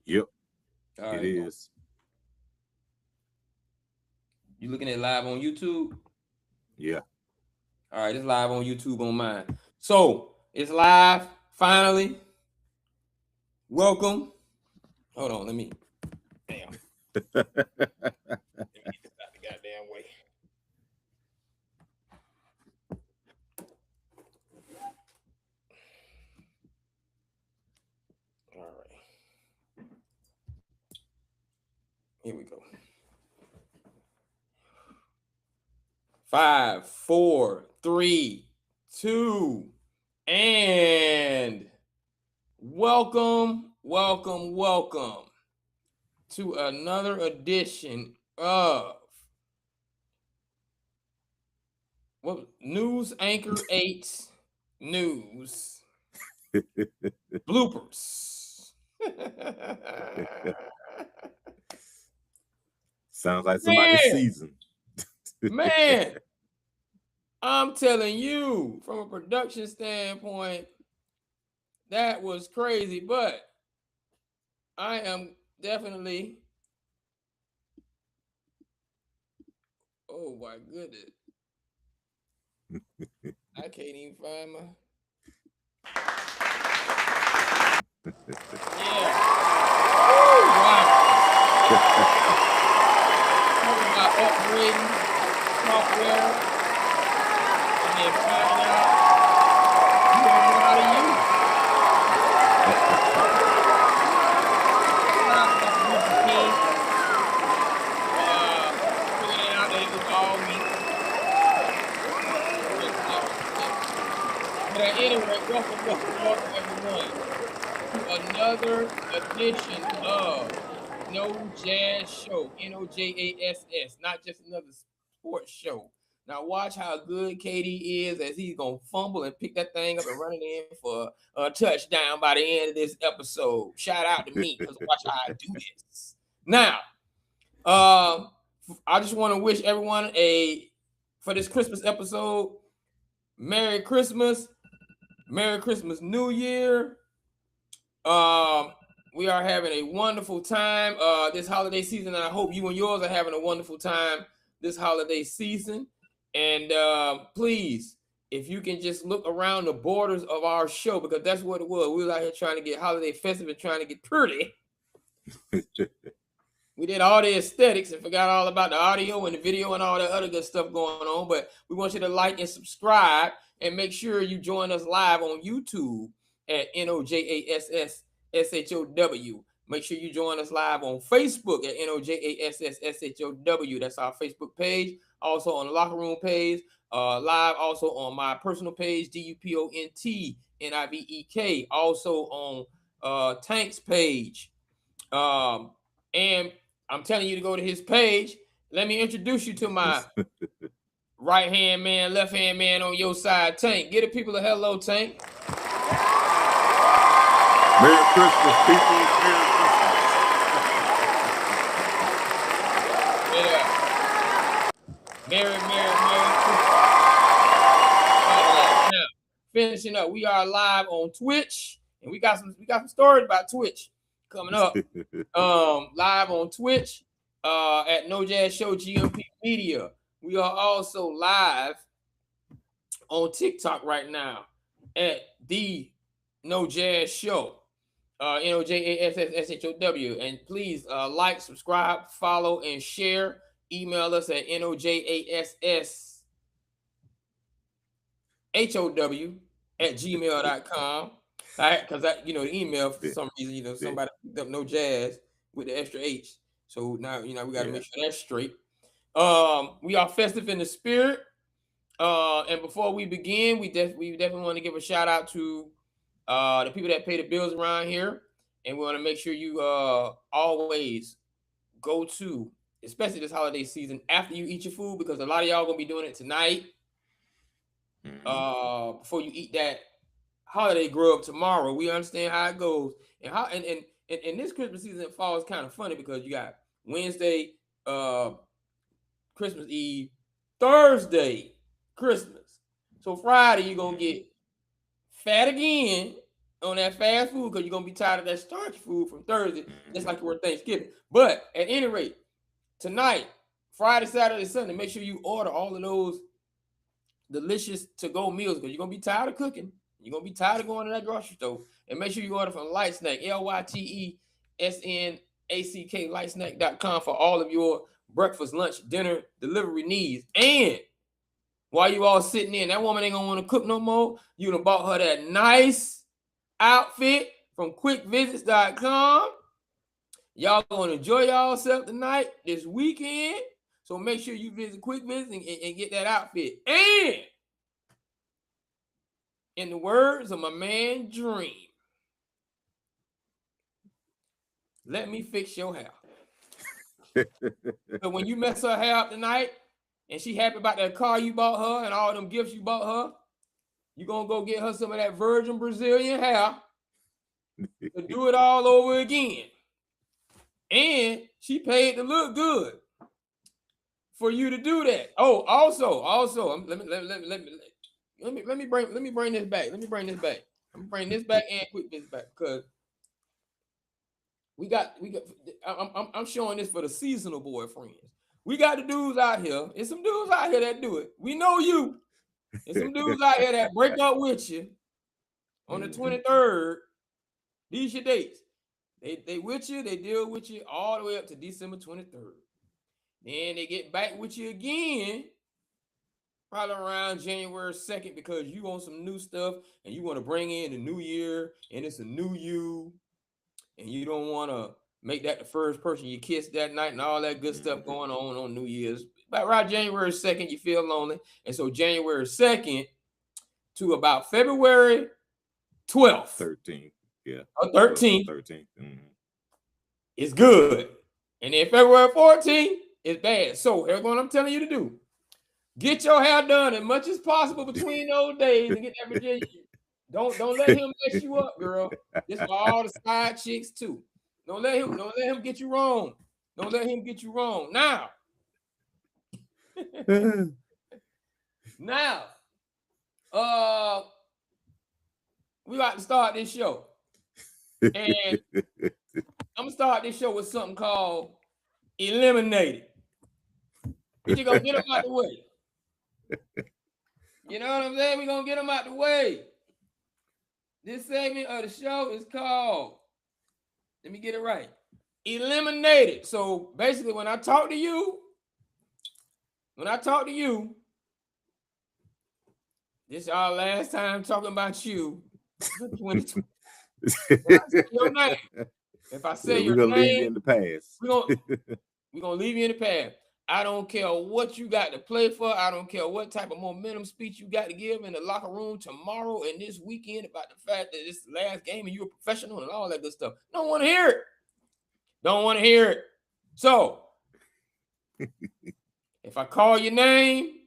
Yep, All it right. is. You looking at live on YouTube? Yeah. All right, it's live on YouTube on mine. So it's live. Finally, welcome. Hold on, let me. Damn, let me get this out the goddamn way. All right, here we go. 5, 4, 3, 2, and welcome to another edition of News Anchor 8 News Bloopers. Sounds like somebody's Man, season. man, I'm telling you, from a production standpoint, that was crazy, but I am definitely, oh my goodness, I can't even find my, yeah, oh, wow, talking about upgrading software and then finding out you don't know how to use it. Shout out to Mr. King, figuring it out that it was all me. But anyway, welcome everyone to another edition of No Jazz Show, NOJASS, not just another sports show. Now watch how good KD is as he's gonna fumble and pick that thing up and run it in for a touchdown by the end of this episode. Shout out to me because watch how I do this. Now, I just want to wish everyone for this Christmas episode, Merry Christmas, New Year. We are having a wonderful time this holiday season, and I hope you and yours are having a wonderful time this holiday season. And please, if you can just look around the borders of our show, because that's what it was. We were out here trying to get holiday festive and trying to get pretty. We did all the aesthetics and forgot all about the audio and the video and all that other good stuff going on. But we want you to like and subscribe and make sure you join us live on YouTube at NOJASSSHOW. Make sure you join us live on Facebook at NOJASSSHOW. That's our Facebook page. Also on the Locker Room page. Live also on my personal page, DUPONTNIVEK. Also on Tank's page. And I'm telling you to go to his page. Let me introduce you to my right hand man, left hand man on your side, Tank. Get the people a hello, Tank. Merry Christmas, people. Merry Christmas. Merry Christmas. Now, finishing up, we are live on Twitch, and we got some stories about Twitch coming up. Live on Twitch at No Jazz Show GMP Media. We are also live on TikTok right now at the No Jazz Show. NOJASSSHOW. And please like, subscribe, follow, and share. Email us at NOJASSHOW@gmail.com. All right, because the email for some reason, somebody picked up No Jazz with the extra H. So now we got to make sure that's straight. We are festive in the spirit. And before we begin, we definitely want to give a shout out to the people that pay the bills around here, and we want to make sure you always go to, especially this holiday season, after you eat your food, because a lot of y'all gonna be doing it tonight. Before you eat that holiday grub tomorrow. We understand how it goes, and how and this Christmas season fall is kind of funny because you got Wednesday, Christmas Eve, Thursday, Christmas. So Friday you're gonna get fat again on that fast food because you're gonna be tired of that starchy food from Thursday, just like you were Thanksgiving. But at any rate, tonight, Friday, Saturday, Sunday, make sure you order all of those delicious to-go meals because you're gonna be tired of cooking. You're gonna be tired of going to that grocery store. And make sure you order from Light Snack, LYTESNACK, lightsnack.com for all of your breakfast, lunch, dinner delivery needs. And while you all sitting in, that woman ain't gonna want to cook no more. You done bought her that nice outfit from quickvisits.com. Y'all gonna enjoy yourself tonight, this weekend. So make sure you visit Quick Visit and get that outfit. And in the words of my man Dream, let me fix your hair. So when you mess her hair up tonight and she happy about that car you bought her and all them gifts you bought her, you're gonna go get her some of that virgin Brazilian hair to do it all over again. And she paid to look good for you to do that. Oh, also, let me bring this back. Let me bring this back and Quick Visit back because we got. I'm showing this for the seasonal boyfriends. We got the dudes out here. There's some dudes out here that do it. We know you. There's some dudes out here that break up with you on the 23rd. These your dates. They with you, they deal with you all the way up to December 23rd. Then they get back with you again, probably around January 2nd, because you want some new stuff and you want to bring in the new year and it's a new you, and you don't want to make that the first person you kiss that night and all that good stuff going on New Year's. But around January 2nd, you feel lonely. And so January 2nd to about February 12th. 13th. Yeah. 13th. 13th. It's good. And then February 14th is bad. So here's what I'm telling you to do. Get your hair done as much as possible between those days and get that Virginia. Don't let him mess you up, girl. This for all the side chicks too. Don't let him get you wrong. Don't let him get you wrong. Now. Now. We got to start this show. And I'm gonna start this show with something called Eliminated. We're just gonna get them out the way. You know what I'm saying? We're gonna get them out the way. This segment of the show is called, let me get it right, Eliminated. So basically, when I talk to you, this is our last time talking about you. 2020. If I say your name, we're gonna leave you in the past. We're gonna leave you in the past. I don't care what you got to play for. I don't care what type of momentum speech you got to give in the locker room tomorrow and this weekend about the fact that this is the last game and you're a professional and all that good stuff. Don't want to hear it. Don't want to hear it. So if I call your name,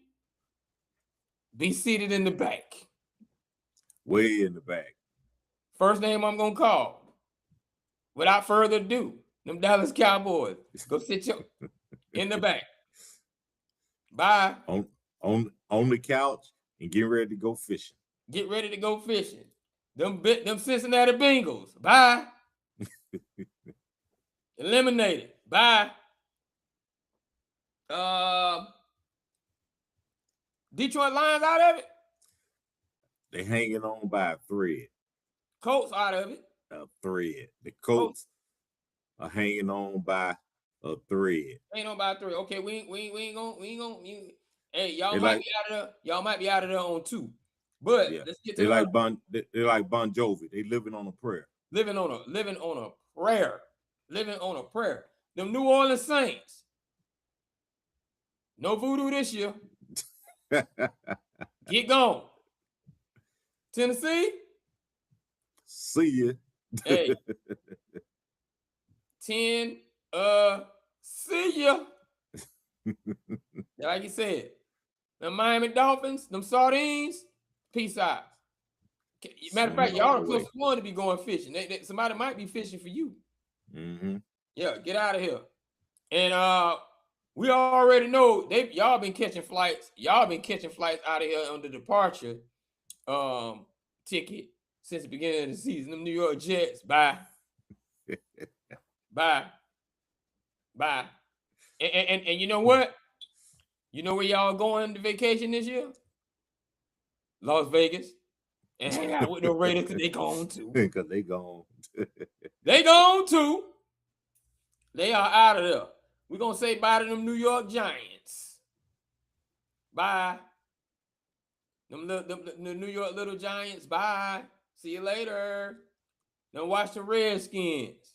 be seated in the back. Way in the back. First name I'm gonna call. Without further ado, them Dallas Cowboys. Go sit your in the back. Bye. On the couch and get ready to go fishing. Get ready to go fishing. Them Cincinnati Bengals. Bye. Eliminated. Bye. Detroit Lions out of it. They hanging on by a thread. Colts out of it. A thread. The Colts are hanging on by a thread. Ain't on by a thread. Okay, we ain't gonna. Hey, y'all might be out of there. Y'all might be out of there on 2. But let's get to they're like Bon Jovi. They living on a prayer. Living on a prayer. Them New Orleans Saints. No voodoo this year. Get gone. Tennessee. See ya. Hey. See ya. Like you said, the Miami Dolphins, them sardines, peace out. Matter of fact, y'all are close to one to be going fishing. Somebody might be fishing for you. Mm-hmm. Yeah, get out of here. And we already know y'all been catching flights. Y'all been catching flights out of here on the departure. ticket since the beginning of the season. Them New York Jets, bye. Bye. Bye. And you know what? You know where y'all going to vacation this year? Las Vegas. And hang out with the Raiders because they gone too. Because they gone. They gone too. They are out of there. We're going to say bye to them New York Giants. Bye. The New York Little Giants, bye. See you later. Now watch the Redskins.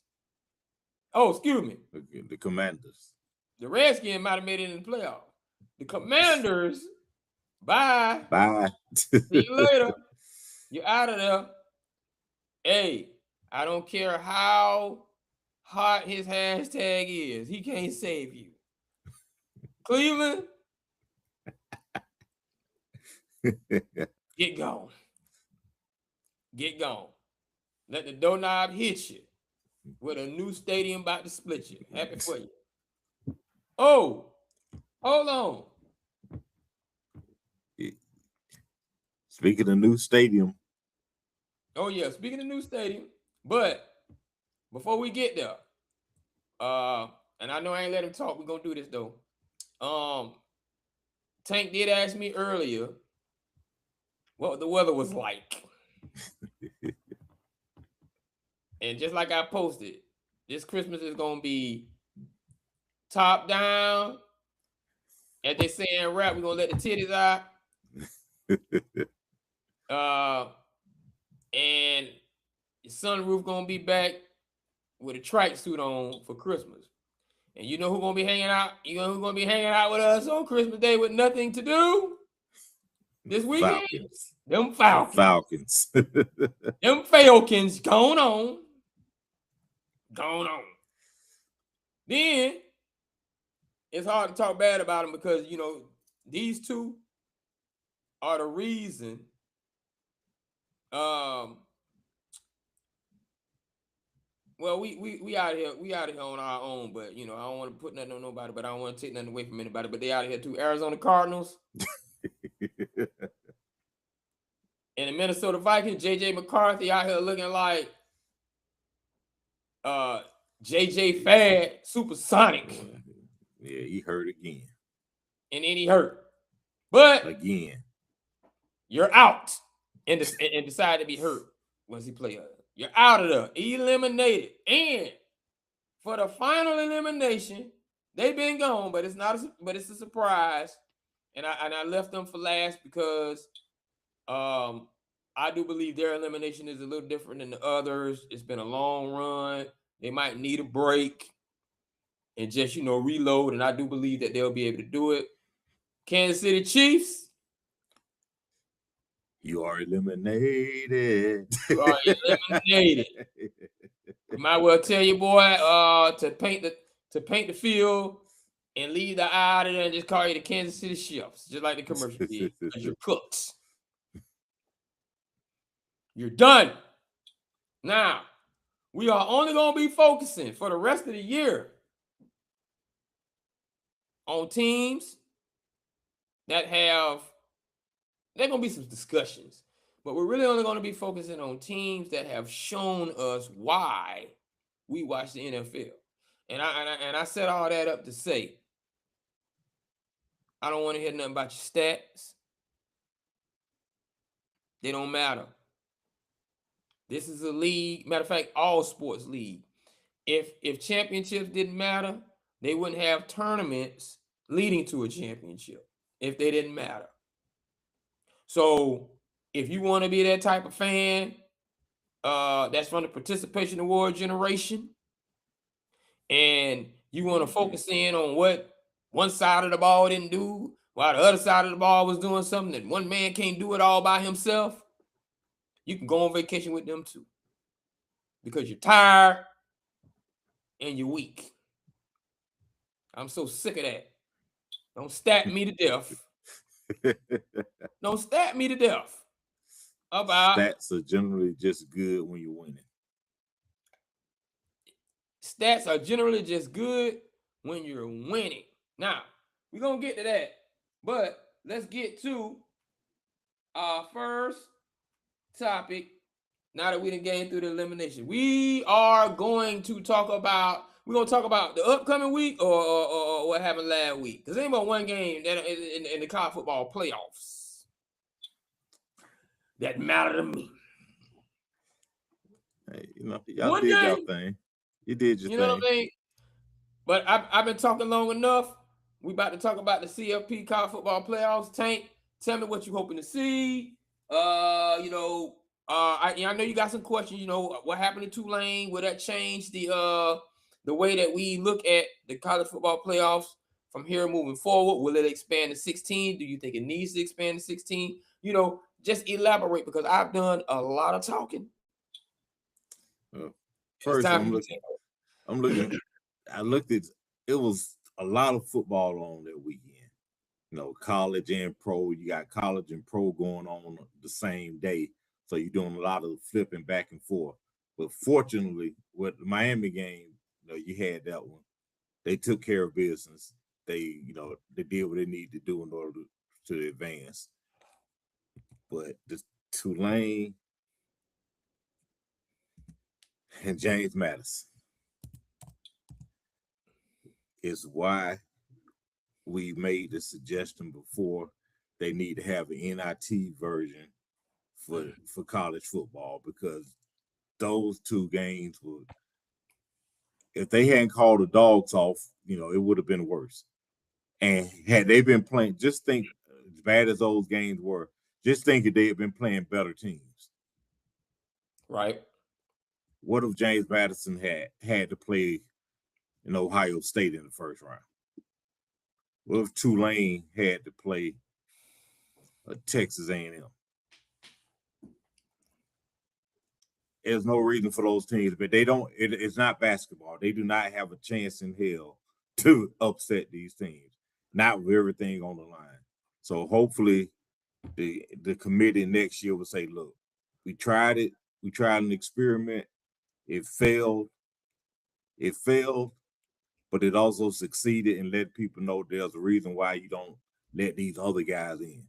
Oh, excuse me. The Commanders. The Redskins might have made it in the playoff. The Commanders, bye. Bye. See you later. You're out of there. Hey, I don't care how hot his hashtag is. He can't save you. Cleveland, get gone. Get gone. Let the doorknob hit you with a new stadium about to split you. Happy for you. Oh, hold on. Speaking of new stadium. Oh, yeah. Speaking of new stadium. But before we get there, and I know I ain't let him talk. We're going to do this, though. Tank did ask me earlier what the weather was like. And just like I posted, this Christmas is going to be top down. As they say in rap, we're going to let the titties out. And the sunroof going to be back with a trike suit on for Christmas. And you know who's going to be hanging out? You know who's going to be hanging out with us on Christmas Day with nothing to do? This weekend? Falcons. Them Falcons. Falcons. Them Falcons going on. Going on. Then it's hard to talk bad about them because, you know, these two are the reason well, we out here on our own, but you know, I don't want to put nothing on nobody, but I don't want to take nothing away from anybody. But they out of here too. Arizona Cardinals and the Minnesota Vikings, JJ McCarthy out here looking like JJ Fad Supersonic. Yeah, he hurt again. And then he hurt. But again, you're out and decide to be hurt once he play. You're out of there, eliminated. And for the final elimination, they've been gone, but it's a surprise. And I left them for last because I do believe their elimination is a little different than the others. It's been a long run. They might need a break and just, you know, reload. And I do believe that they'll be able to do it. Kansas City Chiefs. You are eliminated. You are eliminated. You might well tell your boy to paint the field and leave the eye out of there and just call you the Kansas City Chiefs, just like the commercial did. Because you're cooks. You're done. Now, we are only going to be focusing for the rest of the year on teams that have, there are going to be some discussions, but we're really only going to be focusing on teams that have shown us why we watch the NFL. And I set all that up to say, I don't want to hear nothing about your stats. They don't matter. This is a league. Matter of fact, all sports league. If championships didn't matter, they wouldn't have tournaments leading to a championship if they didn't matter. So if you want to be that type of fan, that's from the participation award generation, and you want to focus in on what one side of the ball didn't do while the other side of the ball was doing something that one man can't do it all by himself, you can go on vacation with them too. Because you're tired and you're weak. I'm so sick of that. Don't stat me to death. Don't stat me to death. About stats are generally just good when you're winning. Stats are generally just good when you're winning. Now, we're going to get to that. But let's get to our first topic. Now that we done gained through the elimination, we are going to talk about. We're gonna talk about the upcoming week or what happened last week. Because ain't but one game that in the college football playoffs that matter to me. Hey, y'all did y'all thing. You did your thing. You know what I mean? But I've been talking long enough. We about to talk about the CFP college football playoffs. Tank, tell me what you hoping to see. I know you got some questions. What happened to Tulane? Will that change the way that we look at the college football playoffs from here moving forward? Will it expand to 16? Do you think it needs to expand to 16? Just elaborate, because I've done a lot of talking. First, I'm looking. I looked at it was a lot of football on that weekend. College and pro. You got college and pro going on the same day, so you're doing a lot of flipping back and forth. But fortunately, with the Miami game, you had that one. They took care of business. They did what they need to do in order to advance. But the Tulane and James Madison is why we made the suggestion before they need to have an NIT version for college football, because those two games would, if they hadn't called the dogs off, it would have been worse. And had they been playing, just think, as bad as those games were, just think if they had been playing better teams. Right. What if James Madison had to play in Ohio State in the first round? What if Tulane had to play Texas A&M? There's no reason for those teams, but they don't. It's not basketball. They do not have a chance in hell to upset these teams, not with everything on the line. So hopefully the committee next year will say, look, we tried it. We tried an experiment. It failed. But it also succeeded and let people know there's a reason why you don't let these other guys in.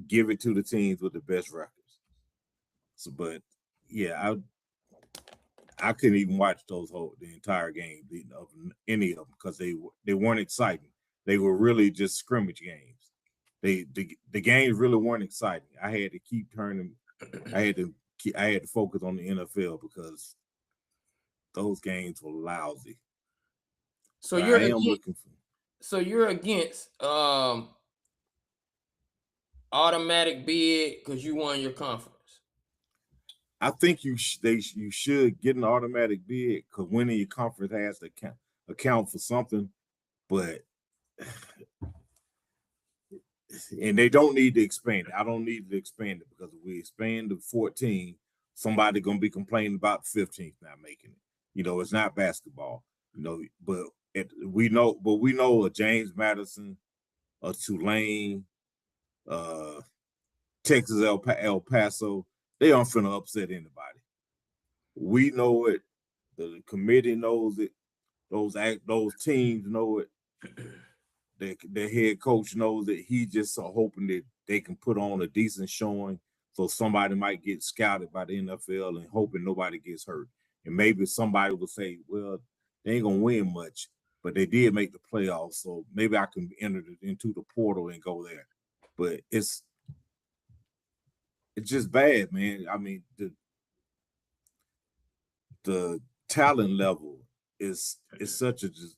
Give it to the teams with the best records. So, but yeah, I couldn't even watch the entire game of any of them, because they weren't exciting. They were really just scrimmage games. The games really weren't exciting. I had to keep turning. I had to focus on the NFL because those games were lousy. So you're against automatic bid because you won your conference. I think you should get an automatic bid, because winning your conference has to account for something, but and they don't need to expand it. I don't need to expand it, because if we expand to 14, somebody gonna be complaining about 15th not making it. It's not basketball. But we know a James Madison, a Tulane, Texas El Paso, they aren't finna upset anybody. We know it. The committee knows it. Those teams know it. The head coach knows it. He just hoping that they can put on a decent showing, so somebody might get scouted by the NFL, and hoping nobody gets hurt. And maybe somebody will say, well, they ain't gonna win much, but they did make the playoffs, so maybe I can enter into the portal and go there. But it's just bad, man. I mean, the talent level is such a just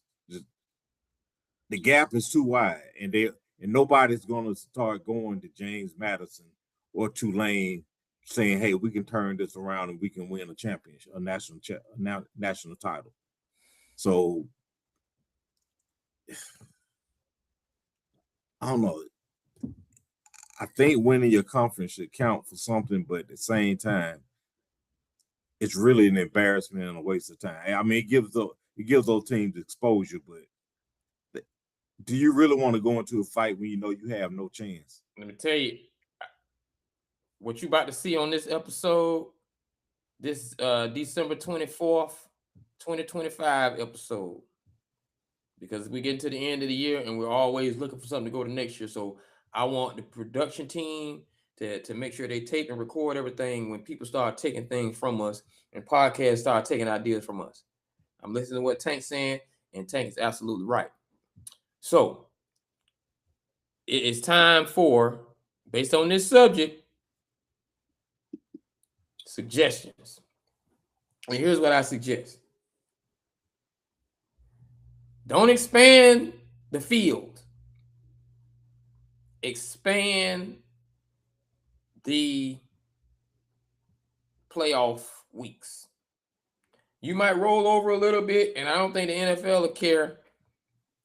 the gap is too wide, and nobody's going to start going to James Madison or Tulane saying, hey, we can turn this around and we can win a championship, a national title. So I don't know. I think winning your conference should count for something, but at the same time, it's really an embarrassment and a waste of time. I mean, it gives those teams exposure, but do you really want to go into a fight when you know you have no chance? Let me tell you, what you about to see on this episode, this December 24th, 2025 episode, because we get to the end of the year and we're always looking for something to go to next year. So I want the production team to make sure they tape and record everything when people start taking things from us and podcasts start taking ideas from us. I'm listening to what Tank's saying, and Tank is absolutely right. So it is time for, based on this subject, suggestions. And here's what I suggest. Don't expand the field. Expand the playoff weeks. You might roll over a little bit, and I don't think the NFL will care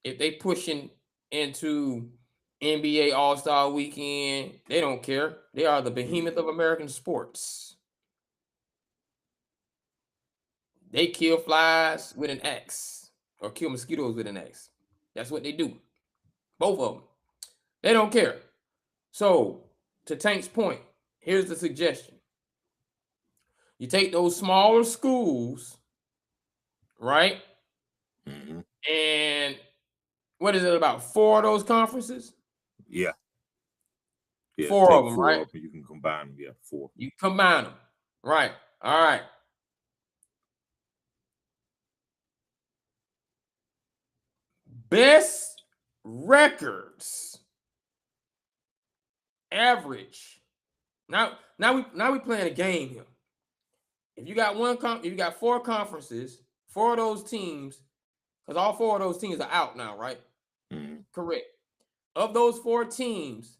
if they pushing into NBA All-Star Weekend. They don't care. They are the behemoth of American sports. They kill flies with an axe or kill mosquitoes with an axe. That's what they do. Both of them. They don't care. So, to Tank's point, here's the suggestion. You take those smaller schools, right? Mm-hmm. And what is it, about 4 of those conferences? Yeah. 4 of them, right? You can combine them. Yeah, 4. You combine them. Right. All right. Best records. Average. Now we playing a game here. If you got if you got 4 conferences, 4 of those teams, because all 4 of those teams are out now, right? Mm-hmm. Correct. Of those 4 teams,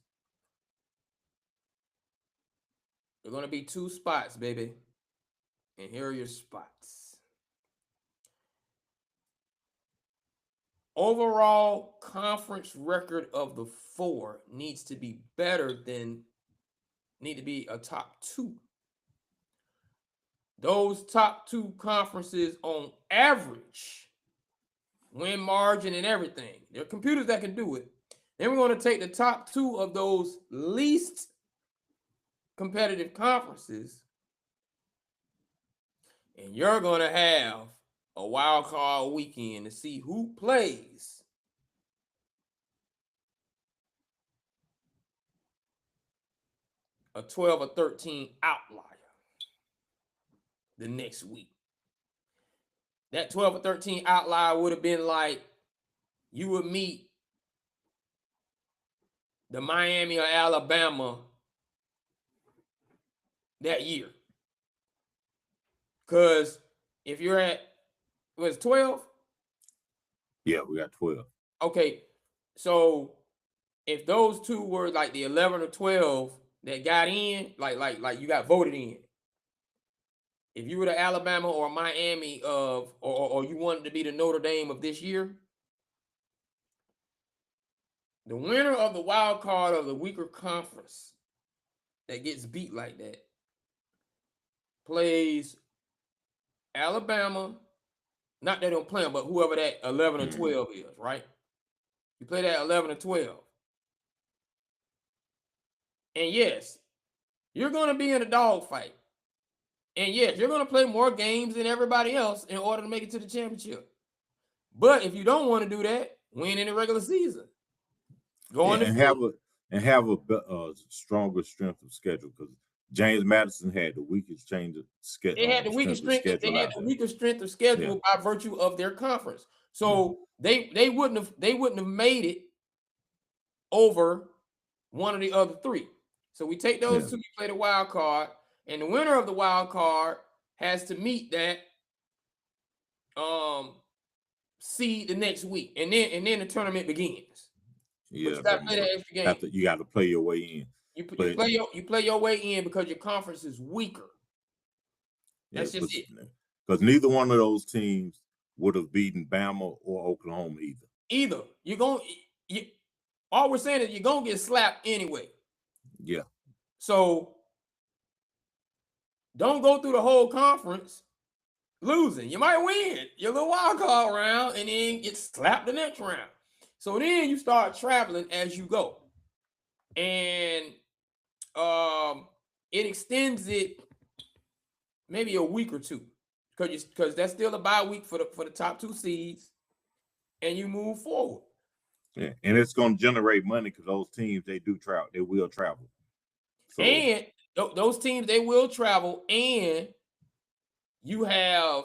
there are going to be 2 spots, baby. And here are your spots. Overall conference record of the 4 needs to be need to be a top 2. Those top 2 conferences on average, win margin and everything. There are computers that can do it. Then we're going to take the top 2 of those least competitive conferences, and you're going to have a wild card weekend to see who plays a 12 or 13 outlier the next week. That 12 or 13 outlier would have been like you would meet the Miami or Alabama that year. Because if you're at, was 12? Yeah, we got 12. Okay, so if those 2 were like the 11 or 12 that got in, like you got voted in. If you were the Alabama or Miami or you wanted to be the Notre Dame of this year, the winner of the wild card of the weaker conference that gets beat like that plays Alabama. Not they don't play them, but whoever that 11 or 12 is, right? You play that 11 or 12. And yes, you're going to be in a dogfight. And yes, you're going to play more games than everybody else in order to make it to the championship. But if you don't want to do that, win in the regular season. Go on and have a stronger strength of schedule, because James Madison had the weakest change of schedule. They had the weakest strength of schedule by virtue of their conference. So they wouldn't have made it over one of the other 3. So we take those 2, you play the wild card, and the winner of the wild card has to meet that seed the next week, and then the tournament begins. Yeah, but you got to play that extra game. You got to play your way in. You play your way in because your conference is weaker. That's just it. Because neither one of those teams would have beaten Bama or Oklahoma either. All we're saying is you're gonna get slapped anyway. Yeah. So don't go through the whole conference losing. You might win your little wild card round and then get slapped the next round. So then you start traveling as you go. And it extends it maybe a week or 2, because that's still a bye week for the top 2 seeds, and you move forward. Yeah, and it's going to generate money because those teams, they will travel. So, and those teams, they will travel, and you have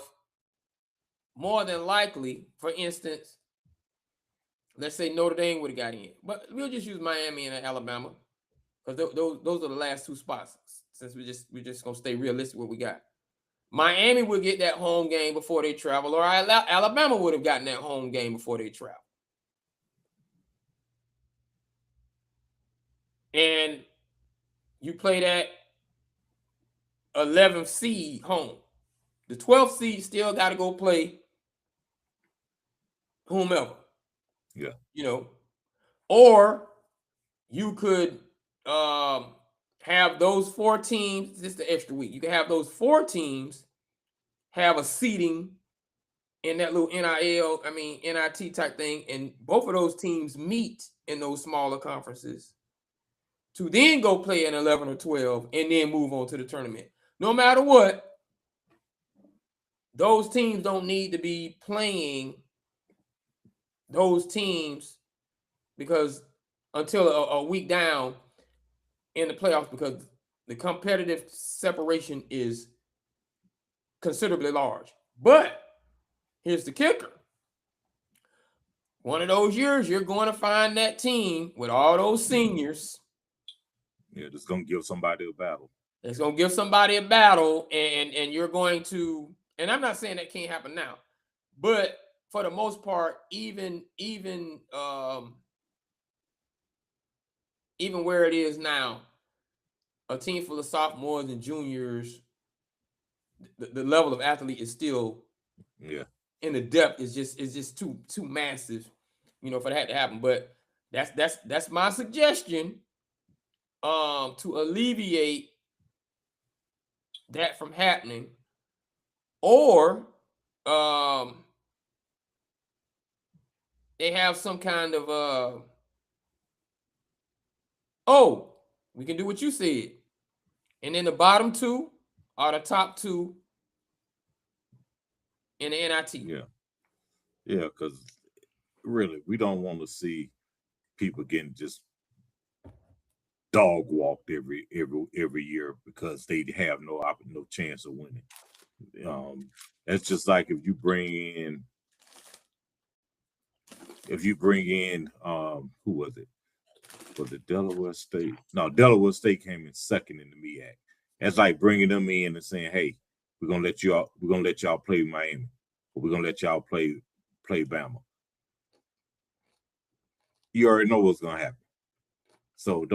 more than likely, for instance, let's say Notre Dame would have got in, but we'll just use Miami and Alabama because those are the last two spots. Since we're just gonna stay realistic what we got. Miami would get that home game before they travel, or Alabama would have gotten that home game before they travel. And you play that 11th seed home. The 12th seed still got to go play whomever. Yeah. You know, or you could have those 4 teams, just the extra week. You can have those 4 teams have a seeding in that little NIT type thing, and both of those teams meet in those smaller conferences to then go play an 11 or 12 and then move on to the tournament. No matter what, those teams don't need to be playing those teams because until a week down in the playoffs, because the competitive separation is considerably large. But here's the kicker. One of those years, you're going to find that team with all those seniors. Yeah, just going to give somebody a battle. It's going to give somebody a battle, and you're going to, and I'm not saying that can't happen now, but for the most part, even where it is now, a team full of sophomores and juniors, the level of athlete is still, in the depth is just too massive, for that to happen. But that's my suggestion, to alleviate that from happening, or they have some kind of we can do what you said, and then the bottom 2 are the top 2 in the NIT. Yeah, because really, we don't want to see people getting just dog walked every year because they have no chance of winning. That's just like if you bring in who was it? Was it Delaware State? No, Delaware State came in second in the MEAC. That's like bringing them in and saying, "Hey, we're gonna let y'all play Miami, or we're gonna let y'all play Bama." You already know what's gonna happen. So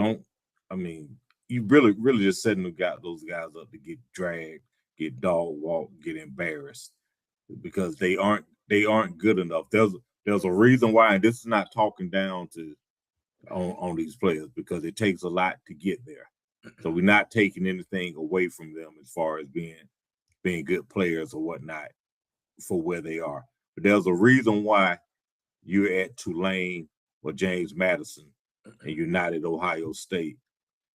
you really just setting those guys up to get dragged, get dog walked, get embarrassed because they aren't good enough. There's a reason why, and this is not talking down on these players because it takes a lot to get there. So we're not taking anything away from them as far as being good players or whatnot for where they are. But there's a reason why you're at Tulane or James Madison and you're not at Ohio State,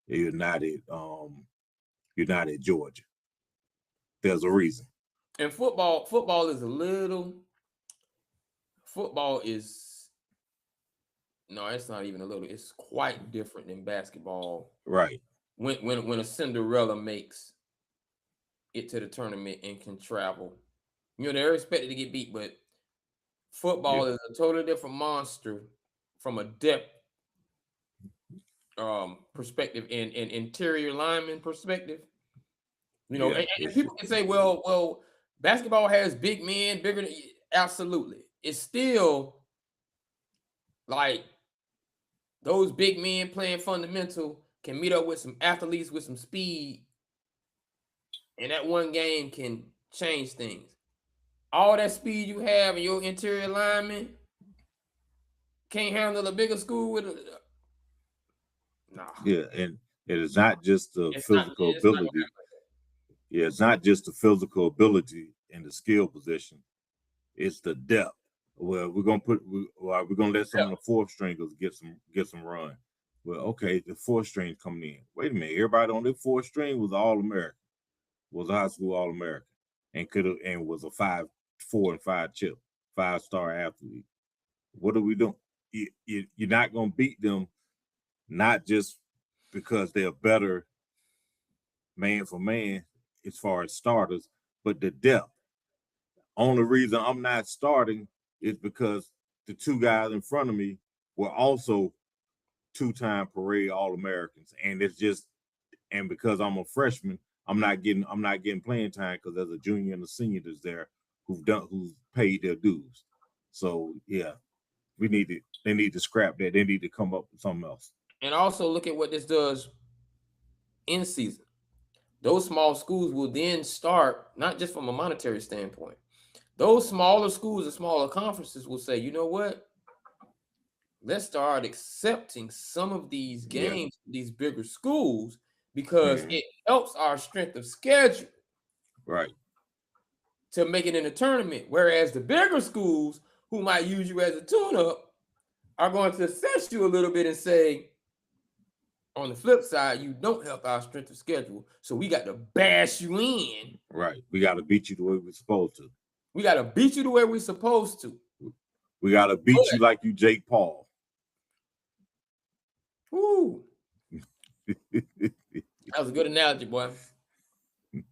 and you're not at Georgia. There's a reason. And football is no, it's not even a little. It's quite different than basketball. Right. When a Cinderella makes it to the tournament and can travel, they're expected to get beat, but football is a totally different monster from a depth perspective and interior lineman perspective. And people can say, well, basketball has big men, bigger than, absolutely. It's still like those big men playing fundamental can meet up with some athletes with some speed, and that one game can change things. All that speed you have in your interior lineman can't handle a bigger school with a Yeah, and it is not just the physical ability. It's not just the physical ability and the skill position. It's the depth. Well, we're gonna let some of the 4th stringers get some run. Well, okay, the 4th string coming in. Wait a minute, everybody on the 4th string was All-American, was a high school All-American, and was a 5, 4, and 5 chip, 5-star athlete. What are we doing? You're not gonna beat them, not just because they're better man for man as far as starters, but the depth. Only reason I'm not starting is because the two guys in front of me were also two-time parade All-Americans, and it's just, and because I'm a freshman, I'm not getting playing time because there's a junior and a senior that's there who've paid their dues. So yeah, they need to scrap that. They need to come up with something else. And also look at what this does in season. Those small schools will then start, not just from a monetary standpoint. Those smaller schools and smaller conferences will say, you know what? Let's start accepting some of these games, these bigger schools, because it helps our strength of schedule. Right. To make it in a tournament. Whereas the bigger schools who might use you as a tune-up are going to assess you a little bit and say, on the flip side, you don't help our strength of schedule. So we got to bash you in. Right. We got to beat you the way we're supposed to. We got to beat you the way we're supposed to. We got to beat you like you Jake Paul. Woo. That was a good analogy, boy.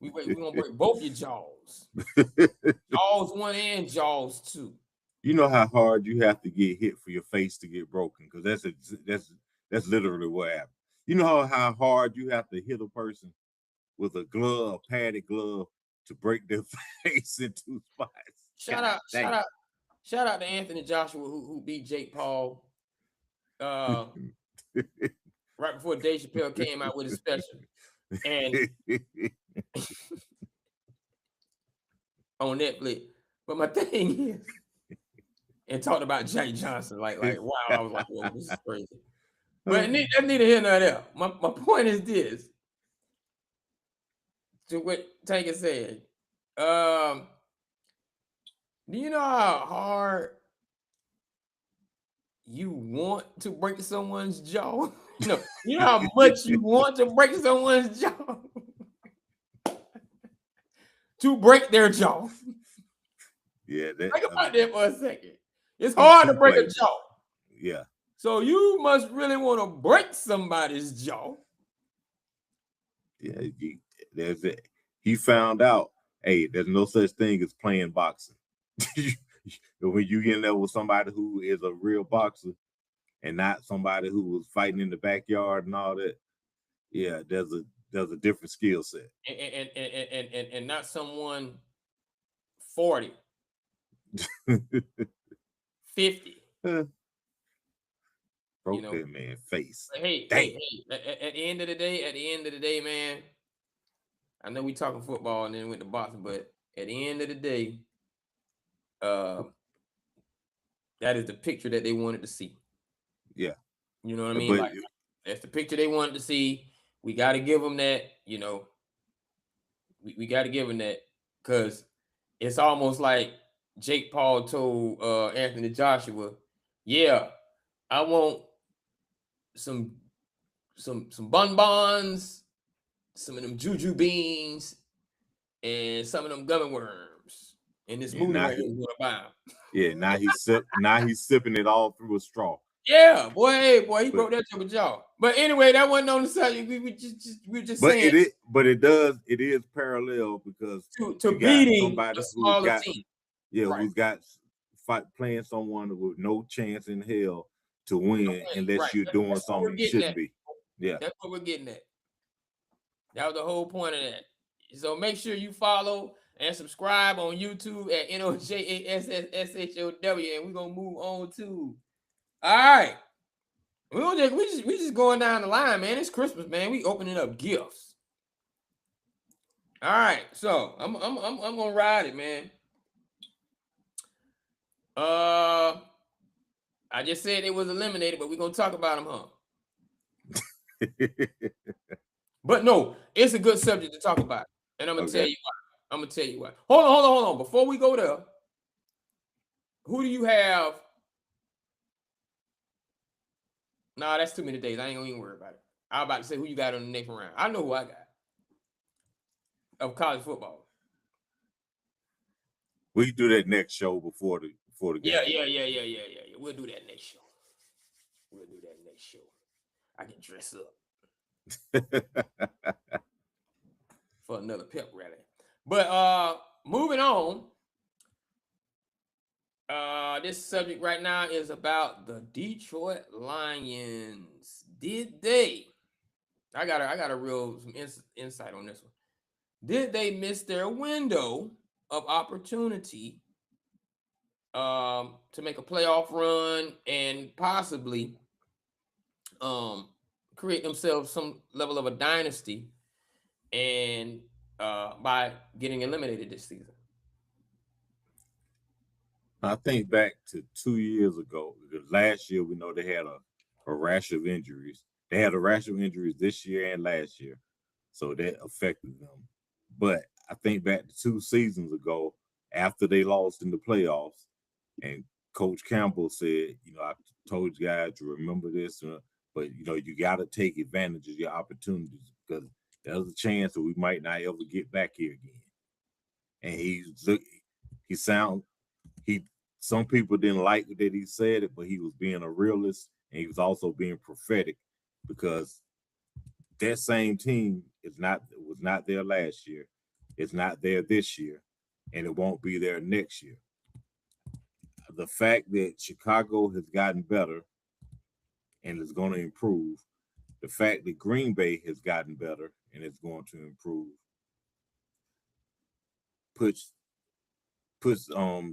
We're going to break both your jaws. Jaws 1 and Jaws 2. You know how hard you have to get hit for your face to get broken, because that's literally what happened. You know how hard you have to hit a person with a glove, a padded glove, to break their face in two spots. Shout out to Anthony Joshua who beat Jake Paul right before Dave Chappelle came out with his special. And on Netflix. But my thing is, and talked about Jake Johnson, like wow, I was like, whoa, this is crazy. But that's neither here nor there. My point is this. To what Tank is saying. Do you know how hard you want to break someone's jaw? No, you know how much you want to break someone's jaw? To break their jaw. Yeah, think about that for a second. It's hard to break a jaw. Yeah. So you must really want to break somebody's jaw. Yeah, there's it. He found out, hey, there's no such thing as playing boxing. When you get in there with somebody who is a real boxer and not somebody who was fighting in the backyard and all that, yeah, there's a different skill set. And not someone 40, 50. Broke that man's face. Hey, at the end of the day, man, I know we talking football and then went to boxing, but at the end of the day, that is the picture that they wanted to see. Yeah. You know what I mean? Like, that's the picture they wanted to see. We got to give them that, we got to give them that, because it's almost like Jake Paul told Anthony Joshua, yeah, I want some bonbons, some of them juju beans, and some of them gummy worms. And this movie right here is gonna buy them. Yeah, now he's sipping it all through a straw. Yeah, boy, he broke that to a jaw. But anyway, that wasn't on the subject. We just saying. It is parallel, because to beating somebody who's team. Yeah, right. Who's got playing someone with no chance in hell to win unless you're doing something you shouldn't be. Yeah, that's what we're getting at. That was the whole point of that. So make sure you follow and subscribe on YouTube at NOJASSSHOW, and we're gonna move on to. All right, we just going down the line, man. It's Christmas, man. We opening up gifts. All right, so I'm gonna ride it, man. I just said it was eliminated, but we're gonna talk about them, huh? But no, it's a good subject to talk about, and I'm gonna tell you why. Hold on. Before we go there, who do you have? Nah, that's too many days. I ain't gonna even worry about it. I was about to say who you got on the next round. I know who I got of college football. We do that next show before the game. Yeah. We'll do that next show. I can dress up. for another pep rally. But moving on. This subject right now is about the Detroit Lions. Did they? I got a real some insight on this one. Did they miss their window of opportunity to make a playoff run and possibly create themselves some level of a dynasty and by getting eliminated this season? I think back to 2 years ago, because last year we know they had a rash of injuries. They had a rash of injuries this year and last year, so that affected them. But I think back to 2 seasons ago, after they lost in the playoffs, and Coach Campbell said, I told you guys to remember this, but you got to take advantage of your opportunities because there's a chance that we might not ever get back here again. And some people didn't like that he said it, but he was being a realist and he was also being prophetic because that same team was not there last year. It's not there this year, and it won't be there next year. The fact that Chicago has gotten better and is going to improve, the fact that Green Bay has gotten better and is going to improve, puts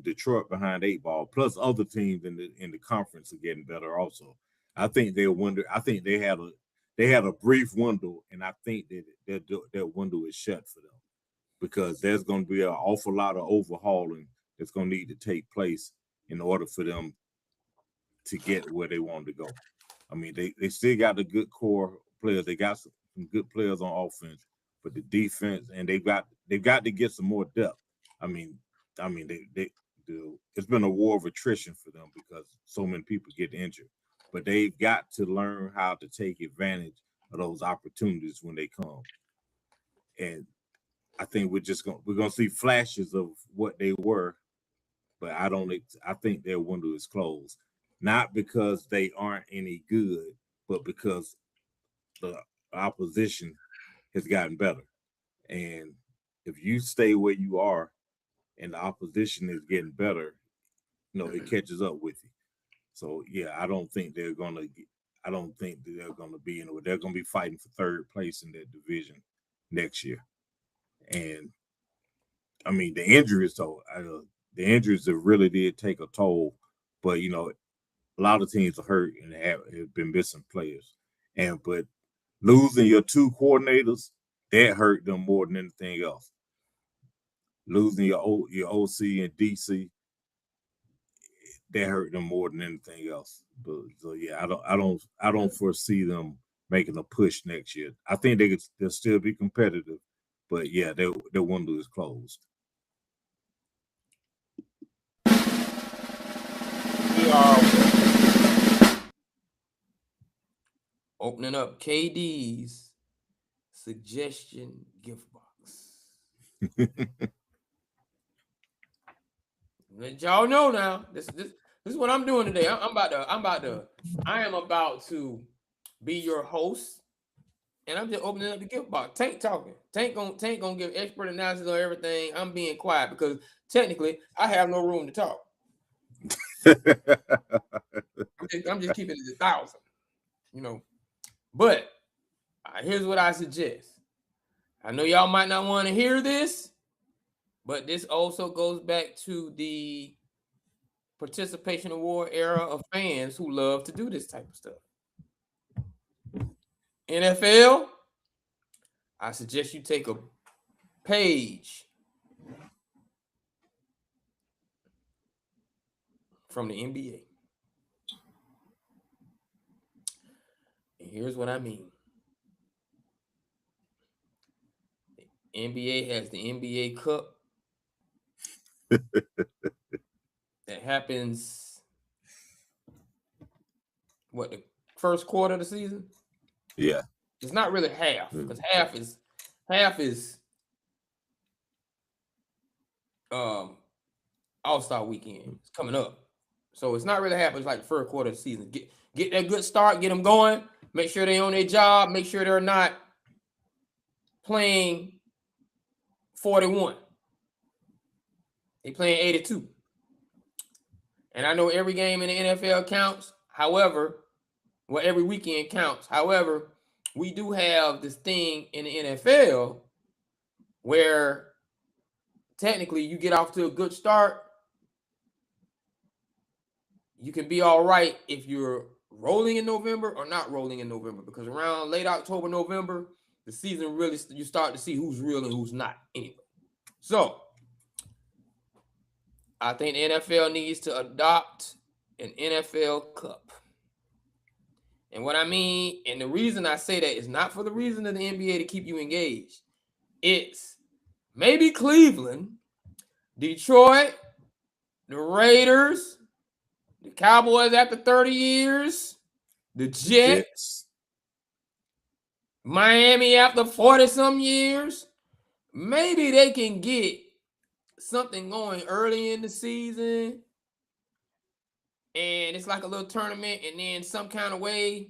Detroit behind 8 ball. Plus, other teams in the conference are getting better also. I think they had a brief window, and I think that that window is shut for them because there's going to be an awful lot of overhauling that's going to need to take place in order for them to get where they want to go. I mean, they still got the good core players. They got some good players on offense, but the defense, and they've got to get some more depth. I mean, it's been a war of attrition for them because so many people get injured. But they've got to learn how to take advantage of those opportunities when they come. And I think we're gonna see flashes of what they were, but I think their window is closed. Not because they aren't any good, but because the opposition has gotten better. And if you stay where you are and the opposition is getting better, it catches up with you. So yeah, I don't think they're gonna be anywhere. They're gonna be fighting for third place in that division next year. And I mean the injuries that really did take a toll. But a lot of teams are hurt and have been missing players. But losing your 2 coordinators, that hurt them more than anything else. Losing your OC and DC, that hurt them more than anything else. But so yeah, I don't foresee them making a push next year. I think they'll still be competitive, but yeah, their window is closed. We are opening up KD's suggestion gift box. Let y'all know now. This is what I'm doing today. I am about to be your host, and I'm just opening up the gift box. Tank talking. Tank gonna give expert analysis on everything. I'm being quiet because technically I have no room to talk. I'm just keeping it 1,000, But here's what I suggest. I know y'all might not want to hear this, but this also goes back to the participation award era of fans who love to do this type of stuff. NFL, I suggest you take a page from the NBA. And here's what I mean. The NBA has the NBA Cup. That happens the first quarter of the season? Yeah. It's not really half, because half is All-Star weekend. It's coming up. So it's not really half, it's like the first quarter of the season. Get that good start, get them going, make sure they're on their job, make sure they're not playing 41. They playing 82. And I know every game in the NFL counts. However, well, every weekend counts. However, we do have this thing in the NFL where technically you get off to a good start. You can be all right if you're rolling in November or not rolling in November, because around late October, November, the season really, you start to see who's real and who's not anyway. So I think the NFL needs to adopt an NFL Cup. And what I mean, and the reason I say that is not for the reason of the NBA to keep you engaged. It's maybe Cleveland, Detroit, the Raiders, the Cowboys after 30 years, the Jets, Miami after 40-some years. Maybe they can get something going early in the season, and it's like a little tournament, and then some kind of way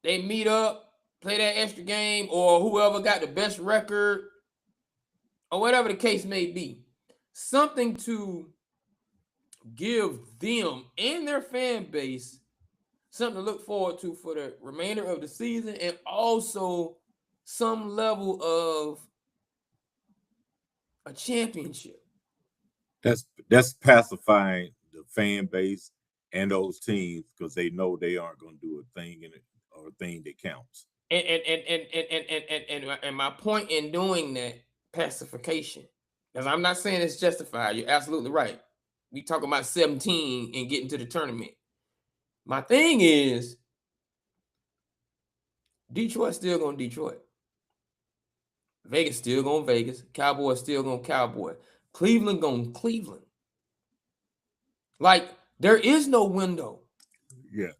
they meet up, play that extra game, or whoever got the best record, or whatever the case may be. Something to give them and their fan base something to look forward to for the remainder of the season, and also some level of a championship. That's pacifying the fan base and those teams, because they know they aren't going to do a thing in it, or a thing that counts. And my point in doing that pacification, because I'm not saying it's justified. You're absolutely right. We talking about 17 and getting to the tournament. My thing is, Detroit still going Detroit. Vegas still going Vegas. Cowboys still going Cowboy. Cleveland going Cleveland. Like, there is no window. Yeah.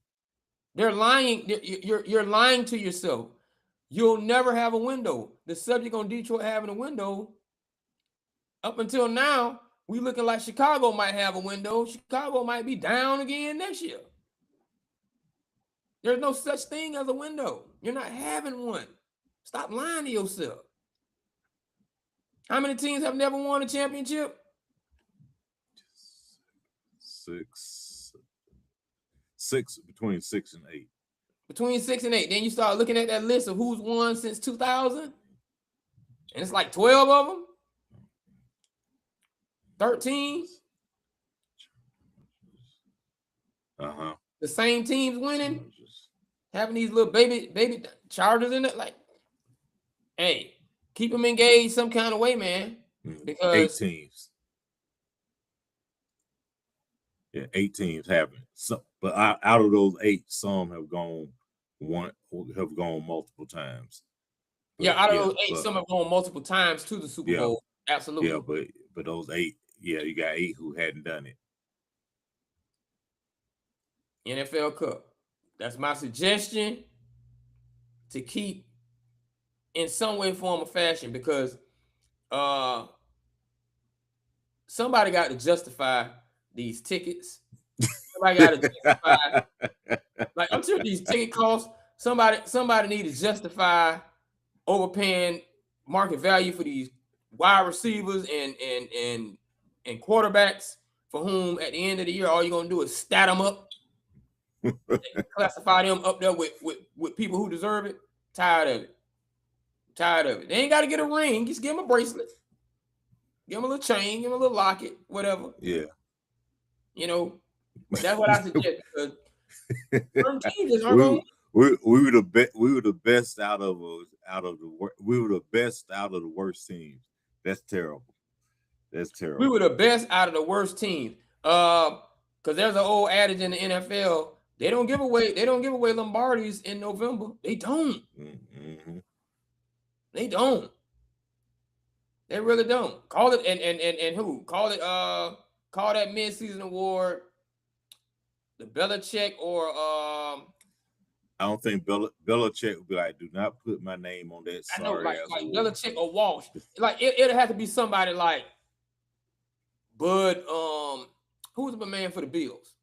They're lying. You're lying to yourself. You'll never have a window. The subject on Detroit having a window, up until now, we looking like Chicago might have a window. Chicago might be down again next year. There's no such thing as a window. You're not having one. Stop lying to yourself. How many teams have never won a championship? Six, between 6 and 8. Between 6 and 8. Then you start looking at that list of who's won since 2000, and it's like 12 of them. 13. The same teams winning, having these little baby Chargers in it. Like, hey, keep them engaged some kind of way, man. Because 8 teams. Yeah, 8 teams haven't. So, but out of those 8, some have gone multiple times. But, yeah, out of those 8, some have gone multiple times to the Super Bowl. Absolutely. Yeah, but those 8, you got 8 who hadn't done it. NFL Cup. That's my suggestion, to keep in some way, form, or fashion, because somebody got to justify these tickets. Somebody got to justify. Like, I'm sure these ticket costs. Somebody need to justify overpaying market value for these wide receivers and quarterbacks, for whom at the end of the year all you're gonna do is stat them up. Classify them up there with people who deserve it. Tired of it. They ain't got to get a ring. Just give them a bracelet. Give them a little chain. Give them a little locket. Whatever. Yeah. You know, that's what I suggest. Because certain teams we were the best out of the worst teams. That's terrible. We were the best out of the worst teams. Because there's an old adage in the NFL. They don't give away Lombardis in November. They don't. Mm-hmm. They don't. They really don't. Call it and who? Call that mid-season award the Belichick or I don't think Belichick would be like, do not put my name on that. I know, like Belichick or Walsh. Like it'll have to be somebody like Bud. Who's the man for the Bills?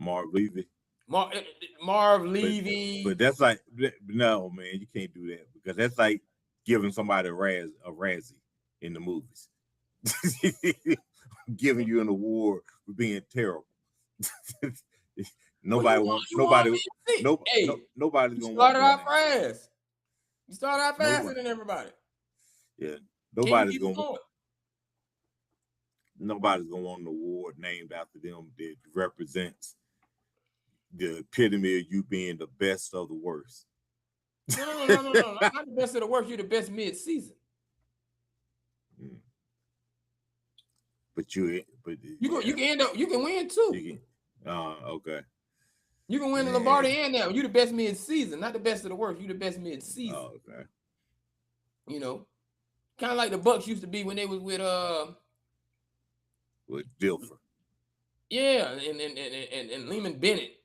Marv Levy. Marv Levy. But that's like, no, man, you can't do that, because that's like giving somebody a Razzie in the movies. Giving you an award for being terrible. Nobody's gonna want fast. You started out faster than everybody. Yeah, nobody's gonna want an award named after them that represents the epitome of you being the best of the worst. No. Not the best of the worst. You're the best mid-season. But you can win too. Okay. You can win the Lombardi and now. You're the best mid-season, not the best of the worst. You're the best mid-season. Oh, okay. You know, kind of like the Bucks used to be when they was with Dilfer. Yeah, and Lehman Bennett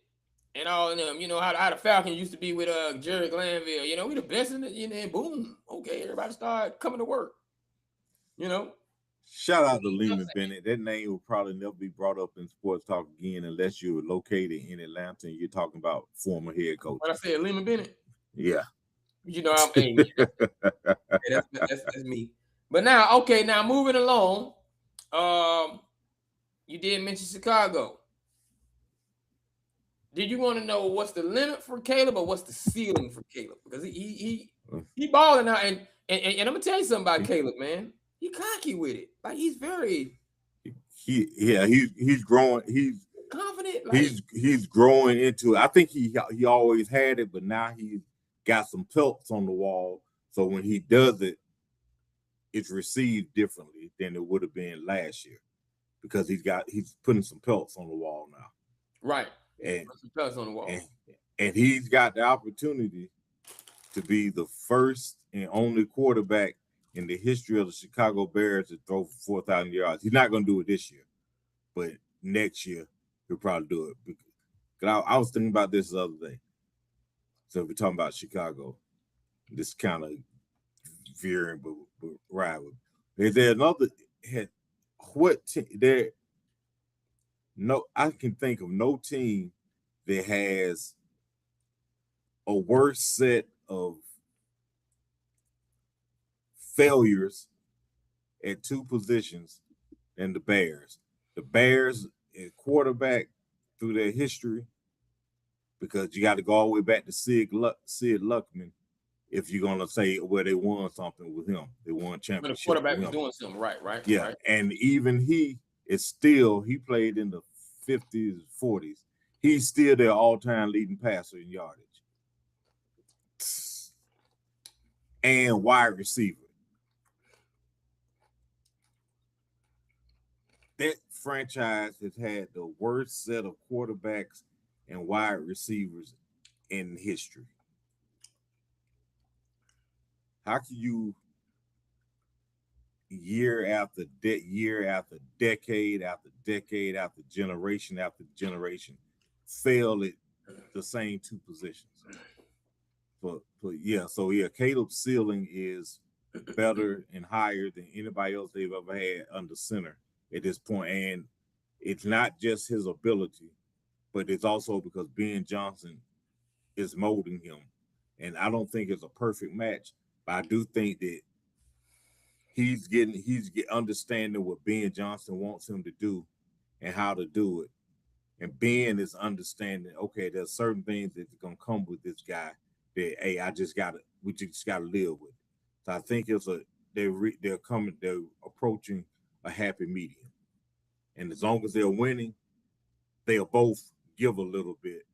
and all of them. You know how the Falcons used to be with Jerry Glanville. You know, we the best in the, and boom, okay, everybody started coming to work. You know. Shout out to Lehman Bennett. That name will probably never be brought up in sports talk again unless you're located in Atlanta and you're talking about former head coach. What I said, Lehman Bennett? Yeah. You know, that's me. But now moving along, you did mention Chicago. Did you want to know what's the limit for Caleb or what's the ceiling for Caleb? Because he balling out, and I'm gonna tell you something about Caleb, man. He cocky with it. Like he's growing. He's confident. Like, he's growing into it. I think he always had it, but now he's got some pelts on the wall. So when he does it, it's received differently than it would have been last year because he's putting some pelts on the wall now. Right. And some pelts on the wall. And he's got the opportunity to be the first and only quarterback in the history of the Chicago Bears to throw for 4,000 yards. He's not going to do it this year, but next year he'll probably do it. Because I was thinking about this the other day. So we're talking about Chicago. This kind of veering, but right. Is there another? I can think of no team that has a worse set of failures at two positions than the Bears. The Bears at quarterback through their history, because you got to go all the way back to Sid Luckman if you're gonna say where they won something with him. They won championship. The quarterback was doing something right. Yeah, right. And even he played in the 50s, 40s. He's still their all-time leading passer in yardage and wide receiver. That franchise has had the worst set of quarterbacks and wide receivers in history. How can you, year after decade after decade after generation, fail at the same two positions? But Caleb's ceiling is better and higher than anybody else they've ever had under center at this point. And it's not just his ability, but it's also because Ben Johnson is molding him. And I don't think it's a perfect match, but I do think that he's understanding what Ben Johnson wants him to do and how to do it. And Ben is understanding, okay, there's certain things that's gonna come with this guy that, hey, we just gotta live with it. So I think they're approaching a happy medium. And as long as they're winning, they'll both give a little bit,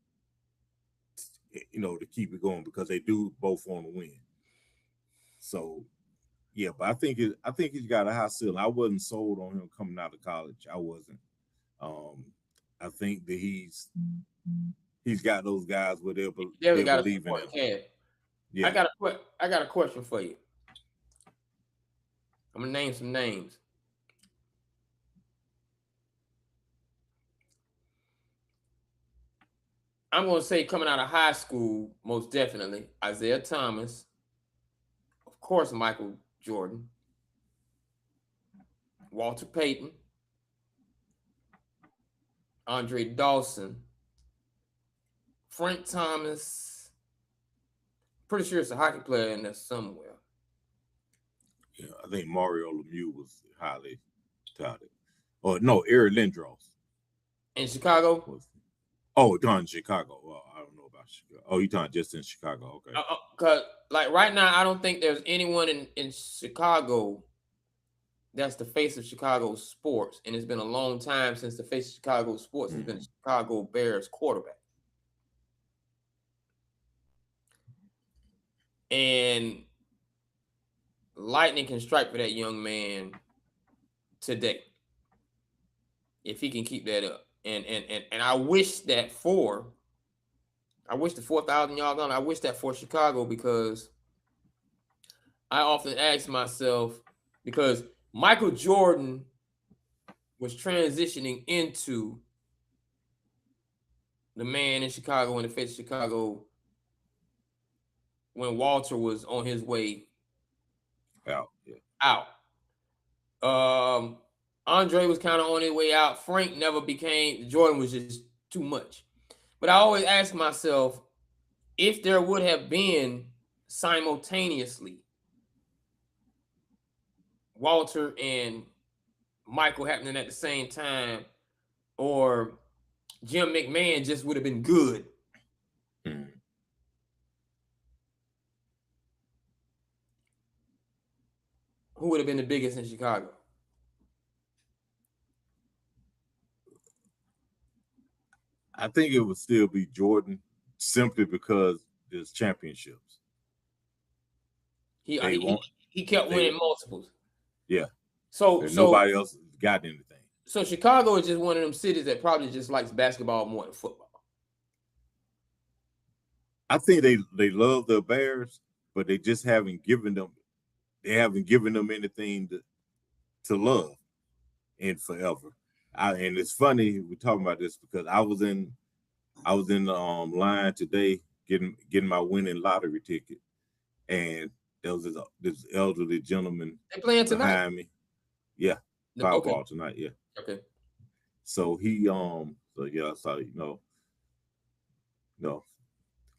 to keep it going, because they do both want to win. So, yeah, but I think he's got a high ceiling. I wasn't sold on him coming out of college. I wasn't. I think that he's got those guys where they believe in him. Yeah. I got a question for you. I'm gonna name some names. I'm going to say coming out of high school, most definitely, Isaiah Thomas, of course, Michael Jordan, Walter Payton, Andre Dawson, Frank Thomas. Pretty sure it's a hockey player in there somewhere. Yeah, I think Mario Lemieux was highly touted. Or no, Eric Lindros. In Chicago? Done in Chicago. Well, I don't know about Chicago. Oh, you talking just in Chicago. Okay. Because like right now, I don't think there's anyone in Chicago that's the face of Chicago sports. And it's been a long time since the face of Chicago sports has been a Chicago Bears quarterback. And lightning can strike for that young man today if he can keep that up. And I wish that I wish the 4,000 yards on. I wish that for Chicago, because I often ask myself, because Michael Jordan was transitioning into the man in Chicago, in the face of Chicago, when Walter was on his way out. Andre was kind of on his way out. Frank never became. Jordan was just too much. But I always ask myself, if there would have been simultaneously Walter and Michael happening at the same time, or Jim McMahon just would have been good. Who would have been the biggest in Chicago? I think it would still be Jordan, simply because there's championships. He kept winning multiples. Yeah. So nobody else got anything. So Chicago is just one of them cities that probably just likes basketball more than football. I think they love the Bears, but they just haven't given them anything to love in forever. And it's funny we're talking about this, because I was in line today getting my winning lottery ticket, and there was this elderly gentleman playing tonight behind me. Yeah, Powerball tonight. Yeah. Okay. So he so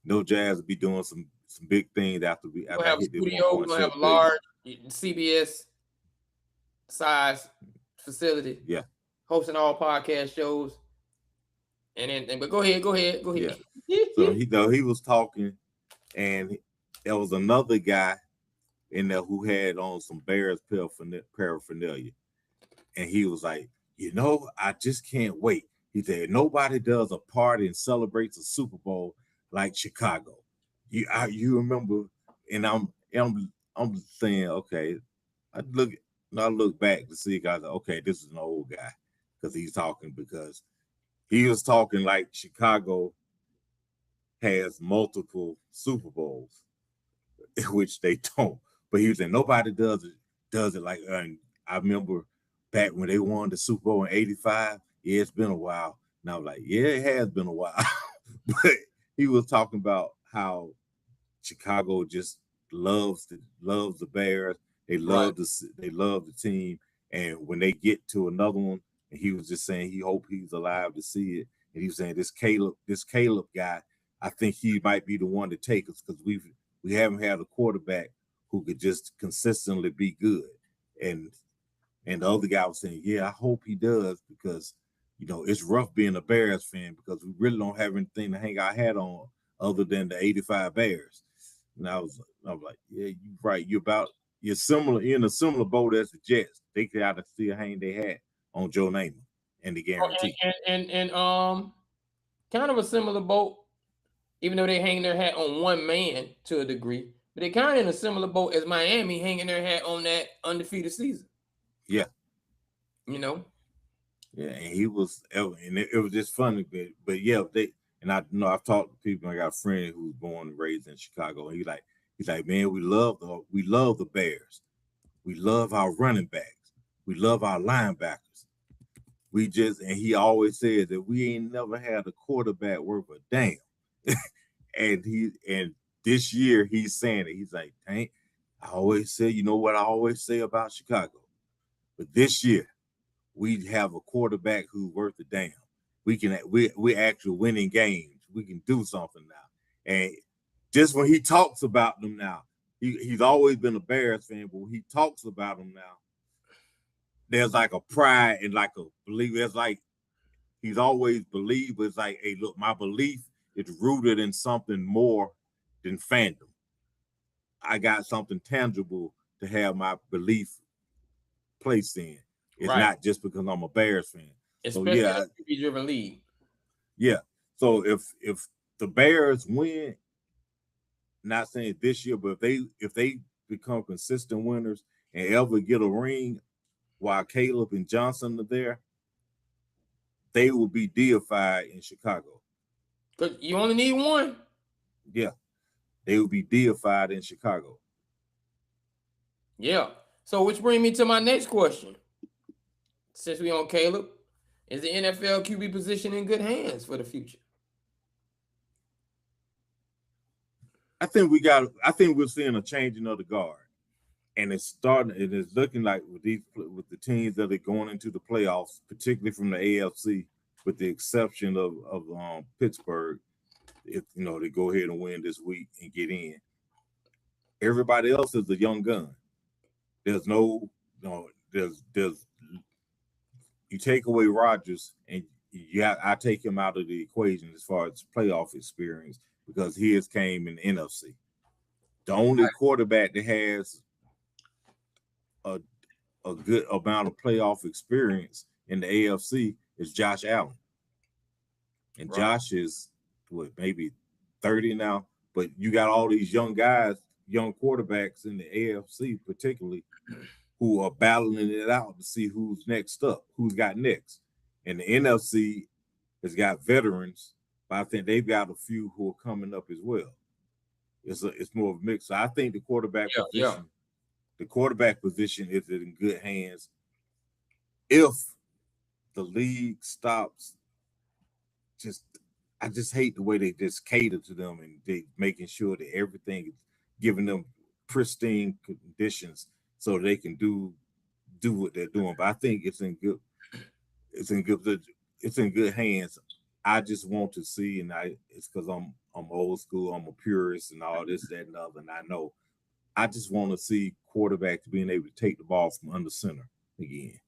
no Jazz will be doing some big things after we have a studio. We're gonna have a large CBS size facility. Yeah. Hosting all podcast shows. But go ahead. Yeah. So he was talking, and there was another guy in there who had on some Bears paraphernalia, and he was like, I just can't wait. He said, nobody does a party and celebrates a Super Bowl like Chicago. You remember? And I'm saying, okay. I look back to see, guys. Okay, this is an old guy, because he was talking like Chicago has multiple Super Bowls, which they don't. But he was saying nobody does it like. And I remember back when they won the Super Bowl in '85. Yeah, it's been a while. And I was like, yeah, it has been a while. But he was talking about how Chicago just loves the Bears. They love the team, and when they get to another one, and he was just saying he hoped he's alive to see it. And he was saying this Caleb guy, I think he might be the one to take us, because we haven't had a quarterback who could just consistently be good. And the other guy was saying, yeah, I hope he does, because it's rough being a Bears fan, because we really don't have anything to hang our hat on other than the '85 Bears. And I was like, yeah, you're right. You're in a similar boat as the Jets. They got to still hang their hat on Joe Namath and the guarantee. And kind of a similar boat, even though they hang their hat on one man to a degree, but they kind of in a similar boat as Miami hanging their hat on that undefeated season. Yeah. Yeah, and he was, and it was just funny, but yeah, I've talked to people. I got a friend who's born and raised in Chicago, and he's like, man, we love the Bears. We love our running backs. We love our linebackers. And he always says that we ain't never had a quarterback worth a damn. and this year he's saying it. He's like, dang, I always say, what I always say about Chicago, but this year we have a quarterback who's worth a damn. We're actually winning games. We can do something now. And just when he talks about them now, he's always been a Bears fan, but when he talks about them now, there's like a pride and like a belief. It's like he's always believed. It's like, hey, look, my belief is rooted in something more than fandom. I got something tangible to have my belief placed in. It's not just because I'm a Bears fan. Especially in a QB-driven league. Yeah. So if the Bears win, not saying this year, but if they become consistent winners and ever get a ring while Caleb and Johnson are there, they will be deified in Chicago. Because you only need one. Yeah. They will be deified in Chicago. Yeah. So which brings me to my next question. Since we on Caleb, is the NFL QB position in good hands for the future? I think we're seeing a changing of the guard. And it's looking like with the teams that are going into the playoffs, particularly from the AFC, with the exception of Pittsburgh, if they go ahead and win this week and get in. Everybody else is a young gun. There's you take away Rodgers and I take him out of the equation as far as playoff experience because his came in the NFC. The only quarterback that has a good amount of playoff experience in the AFC is Josh Allen. And Josh is maybe 30 now, but you got all these young guys, young quarterbacks in the AFC particularly, who are battling it out to see who's next up, who's got next. And the NFC has got veterans, but I think they've got a few who are coming up as well. It's more of a mix. So I think the quarterback position is in good hands if the league stops. I just hate the way they just cater to them and they making sure that everything is giving them pristine conditions so they can do what they're doing. But I think it's in good hands. I just want to see, and it's because I'm old school, I'm a purist and all this, that, and other, and I just want to see quarterbacks being able to take the ball from under center again.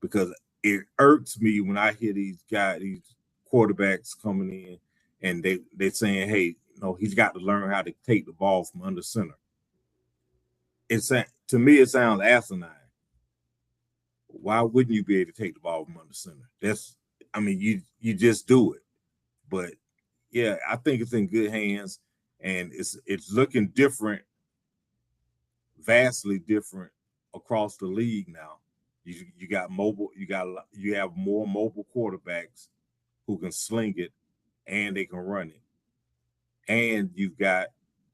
Because it irks me when I hear these quarterbacks coming in and they're saying, hey, he's got to learn how to take the ball from under center. To me, it sounds asinine. Why wouldn't you be able to take the ball from under center? You just do it. But yeah, I think it's in good hands and it's looking different, vastly different across the league now. You got mobile, you have more mobile quarterbacks who can sling it and they can run it. And you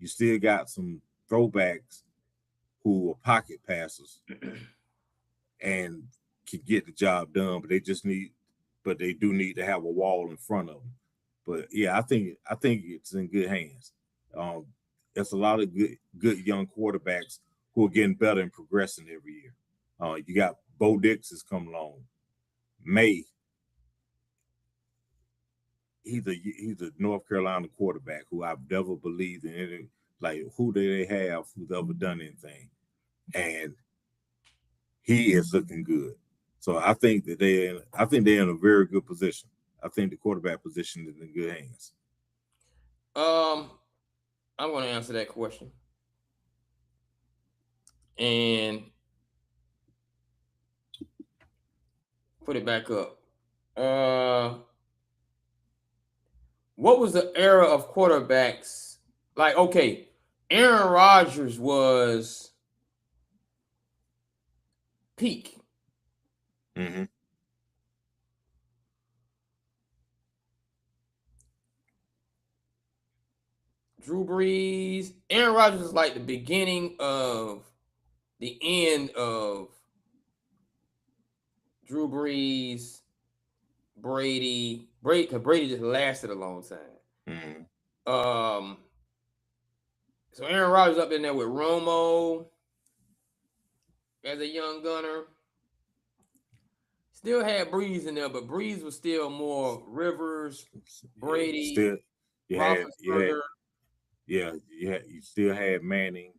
still got some throwbacks who are pocket passers and can get the job done, but they do need to have a wall in front of them. But yeah, I think it's in good hands. There's a lot of good young quarterbacks who are getting better and progressing every year. You got Bo Nix is coming along. May, he's a North Carolina quarterback who I've never believed in anything. Like, who do they have who's ever done anything? And he is looking good. So I think that they're in a very good position. I think the quarterback position is in good hands. I'm going to answer that question. And put it back up. What was the era of quarterbacks? Like, okay, Aaron Rodgers was peak. Mm-hmm. Drew Brees. Aaron Rodgers is like the beginning of the end of Drew Brees, Brady, because Brady just lasted a long time. Mm-hmm. So Aaron Rodgers up in there with Romo as a young gunner. Still had Brees in there, but Brees was still more Rivers, Brady, Roethlisberger. Yeah, you still had Manning.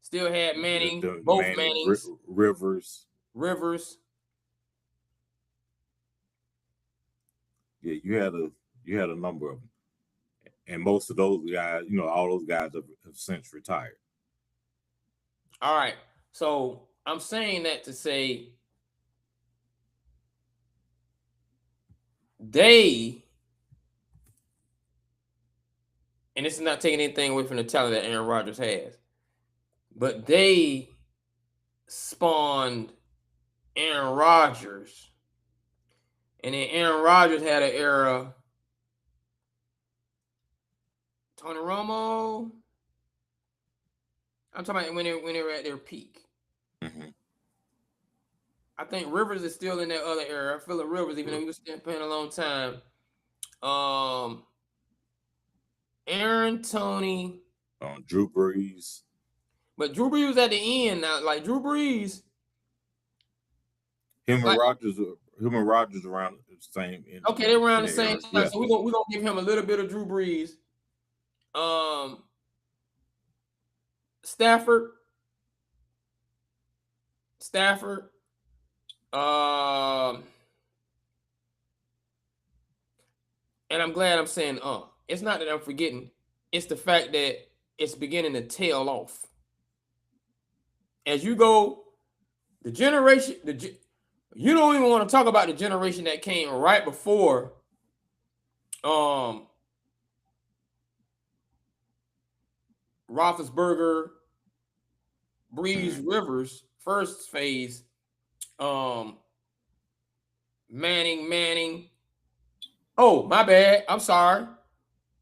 Still had Manning, the both Manning, Mannings, Rivers. Yeah, you had a number of them, and most of those guys, all those guys have since retired. All right, so I'm saying that to say they, and this is not taking anything away from the talent that Aaron Rodgers has, but they spawned Aaron Rodgers, and then Aaron Rodgers had an era. Tony Romo. I'm talking about when they were at their peak. Mm-hmm. I think Rivers is still in that other era. Phillip Rivers, even though he was still playing a long time. Aaron, Tony, Drew Brees. But Drew Brees was at the end now. Like Drew Brees, him and Rodgers around the same. Okay, they're around the same time. Yeah. So we're gonna give him a little bit of Drew Brees. Stafford. And I'm glad I'm saying it's not that I'm forgetting, it's the fact that it's beginning to tail off. As you go, the generation, you don't even want to talk about the generation that came right before Roethlisberger, Brees, Rivers, first phase, Manning. Oh, my bad. I'm sorry.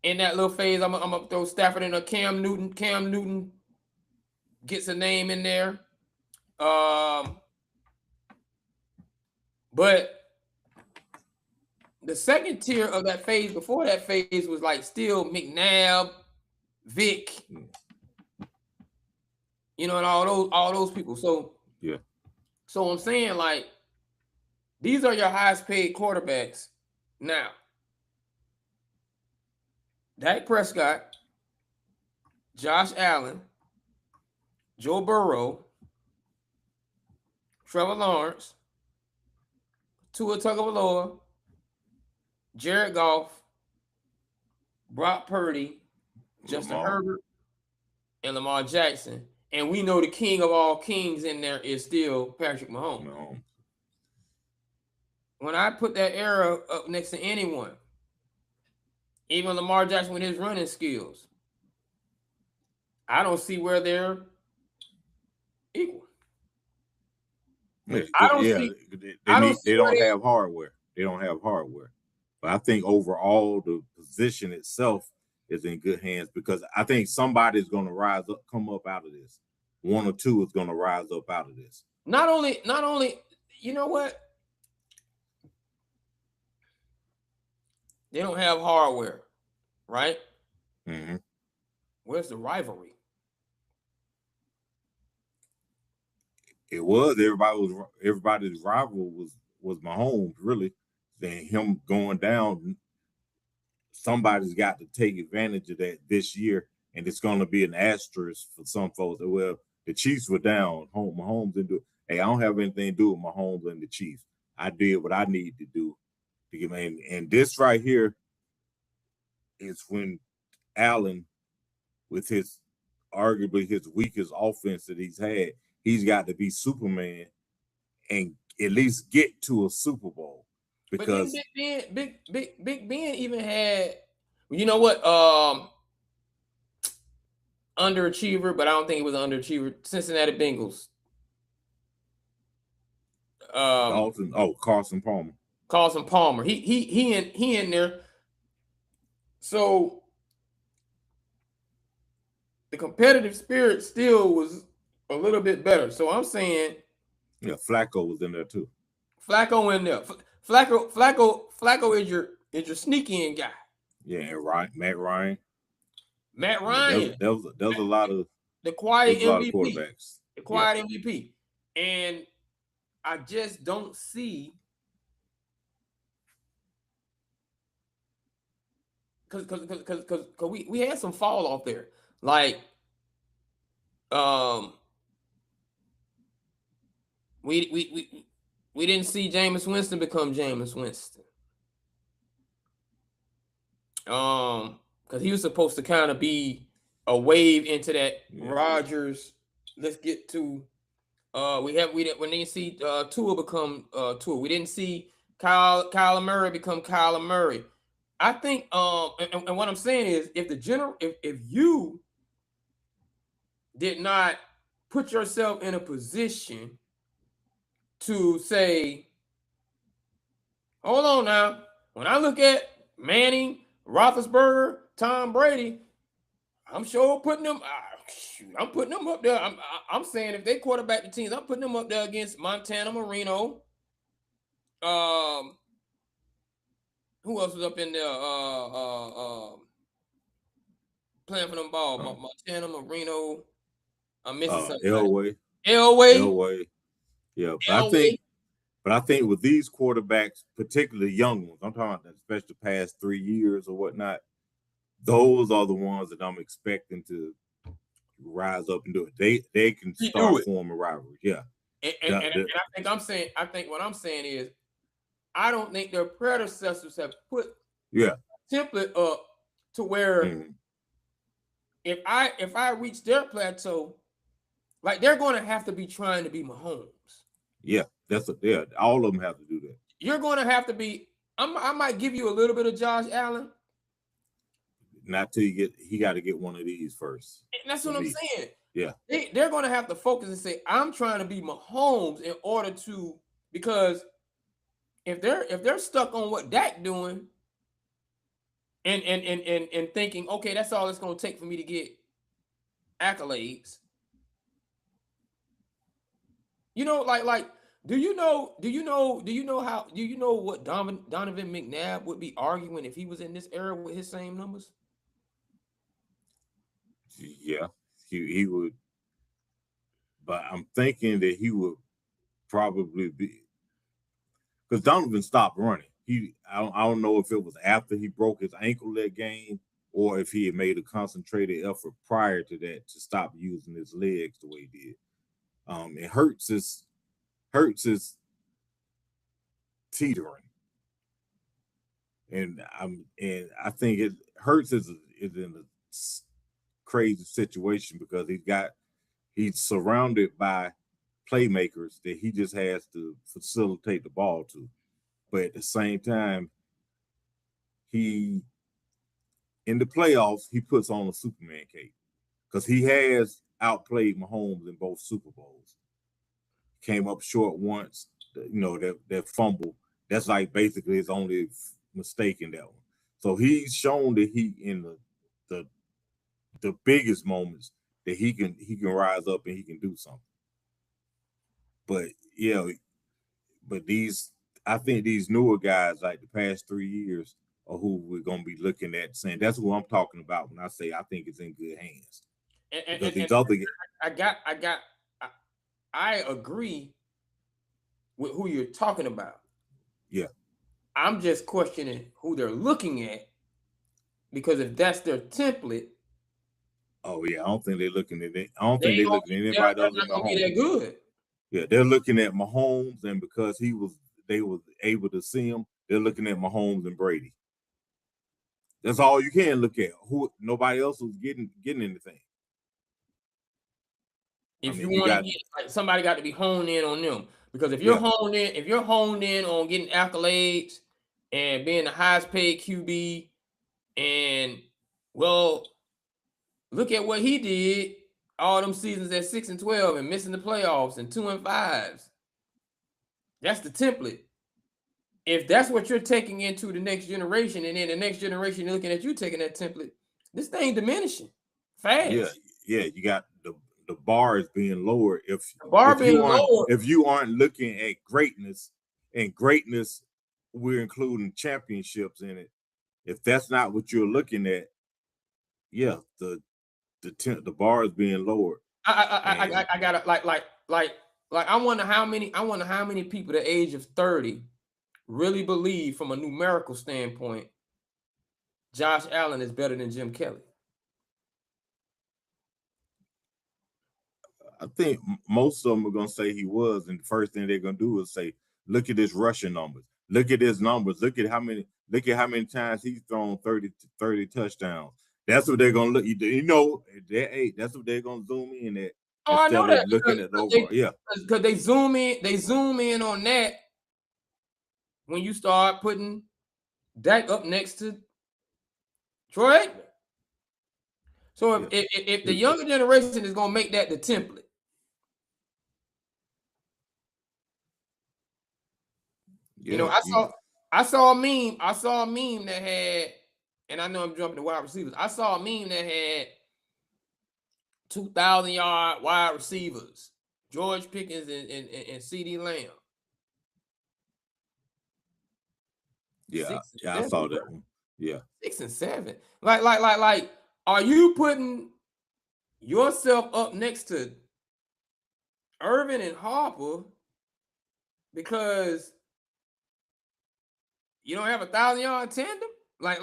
In that little phase, I'm gonna throw Stafford in a Cam Newton. Cam Newton gets a name in there. But the second tier of that phase before that phase was like still McNabb, Vic, and all those people. So yeah. So I'm saying, like, these are your highest paid quarterbacks now. Dak Prescott, Josh Allen, Joe Burrow, Trevor Lawrence, Tua Tagovailoa, Jared Goff, Brock Purdy, Justin Herbert, and Lamar Jackson. And we know the king of all kings in there is still Patrick Mahomes. No. When I put that era up next to anyone, even Lamar Jackson with his running skills, I don't see where they're equal. Yeah, they don't have hardware. They don't have hardware. But I think overall the position itself is in good hands because I think somebody's going to come up out of this. One or two is going to rise up out of this. Not only, you know what? They don't have hardware, right? Mm-hmm. Where's the rivalry? It was everybody's rival was Mahomes, really. Then him going down, somebody's got to take advantage of that this year, and it's going to be an asterisk for some folks. Well, the Chiefs were down. Mahomes didn't do it. Hey, I don't have anything to do with Mahomes and the Chiefs. I did what I need to do to get in. And this right here is when Allen, with arguably his weakest offense that he's had, he's got to be Superman and at least get to a Super Bowl. Because Big Ben even had, you know what, underachiever, but I don't think he was an underachiever. Cincinnati Bengals. Carson Palmer. Carson Palmer. He in there. So the competitive spirit still was a little bit better. So I'm saying, yeah, Flacco was in there too. Flacco in there. Flacco is your sneaky in guy. Yeah, and Matt Ryan. Yeah, there was a lot of the quiet MVP. Quarterbacks. The quiet MVP. And I just don't see, because we had some fall off there. Like, we didn't see Jameis Winston become Jameis Winston. Because he was supposed to kind of be a wave into that Rodgers. Let's get to we didn't see Tua become Tua. We didn't see Kyler Murray become Kyler Murray. I think and what I'm saying is if you did not put yourself in a position to say, hold on now, when I look at Manning, Roethlisberger, Tom Brady, I'm sure putting them. I'm putting them up there. I'm saying if they quarterback the teams, I'm putting them up there against Montana, Marino. Who else was up in there? Playing for them ball. Montana, Marino. I'm missing something. Elway. Yeah, but I think with these quarterbacks, particularly young ones, I'm talking about especially the past 3 years or whatnot, those are the ones that I'm expecting to rise up and do it. They can start forming rivalry. Yeah. And I think what I'm saying is I don't think their predecessors have put template up to where if I reach their plateau, like they're going to have to be trying to be Mahomes. Yeah, all of them have to do that. You're going to have to be. I might give you a little bit of Josh Allen. Not till he got to get one of these first. And that's what I'm saying. Yeah, they're going to have to focus and say, I'm trying to be Mahomes in order to, because if they're stuck on what Dak doing and thinking, okay, that's all it's going to take for me to get accolades. You know, like, do you know what Donovan McNabb would be arguing if he was in this era with his same numbers? Yeah, he would, but I'm thinking that he would probably be, because Donovan stopped running. I don't know if it was after he broke his ankle that game or if he had made a concentrated effort prior to that to stop using his legs the way he did. And Hurts is teetering, and I think Hurts is in a crazy situation because he's surrounded by playmakers that he just has to facilitate the ball to, but at the same time, in the playoffs he puts on a Superman cape because he has outplayed Mahomes in both Super Bowls. Came up short once, that fumble. That's like basically his only mistake in that one. So he's shown that he in the biggest moments that he can rise up and he can do something. But I think these newer guys, like the past 3 years, are who we're gonna be looking at saying that's who I'm talking about when I say I think it's in good hands. I agree with who you're talking about. Yeah. I'm just questioning who they're looking at, because if that's their template. Oh yeah, I don't think they're looking at it. I don't think they're looking at anybody other than Mahomes. That good. Yeah, they're looking at Mahomes, and because they were able to see him, they're looking at Mahomes and Brady. That's all you can look at. Nobody else was getting anything. If you want to get, like, somebody got to be honed in on them, because if you're honed in on getting accolades and being the highest paid QB, and look at what he did all them seasons at 6-12 and missing the playoffs and 2-5s. That's the template. If that's what you're taking into the next generation, and then the next generation looking at you taking that template, this thing diminishing fast. Yeah, you got the bar is being lowered. If you aren't looking at greatness, and greatness, we're including championships in it. If that's not what you're looking at, the bar is being lowered. I gotta like I wonder how many people at the age of 30 really believe, from a numerical standpoint, Josh Allen is better than Jim Kelly. I think most of them are gonna say he was, and the first thing they're gonna do is say, "Look at his rushing numbers. Look at his numbers. Look at how many times he's thrown 30 touchdowns." That's what they're gonna look. That's what they're gonna zoom in at. Oh, I know that. Looking at the overall. Yeah, because they zoom in on that when you start putting Dak up next to Troy Aikman. So if the younger generation is gonna make that the template, I saw a meme that had, and I know I'm jumping to wide receivers. I saw a meme that had 2,000-yard wide receivers, George Pickens and CeeDee Lamb. Yeah, I saw that one. Yeah, 6 and 7. Like, are you putting yourself up next to Irvin and Harper because you don't have a 1,000-yard tandem? Like,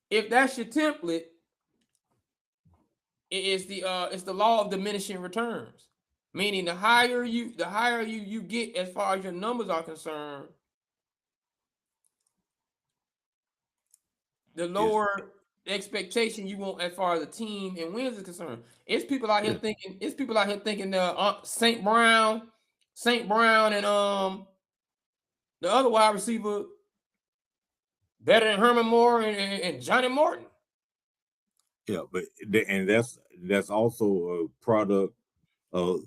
if that's your template, it's the law of diminishing returns. Meaning the higher you get as far as your numbers are concerned, the lower expectation you want as far as the team and wins is concerned. It's people out here thinking. It's people out here thinking St. Brown, and the other wide receiver better than Herman Moore and Johnny Morton. Yeah, but that's also a product of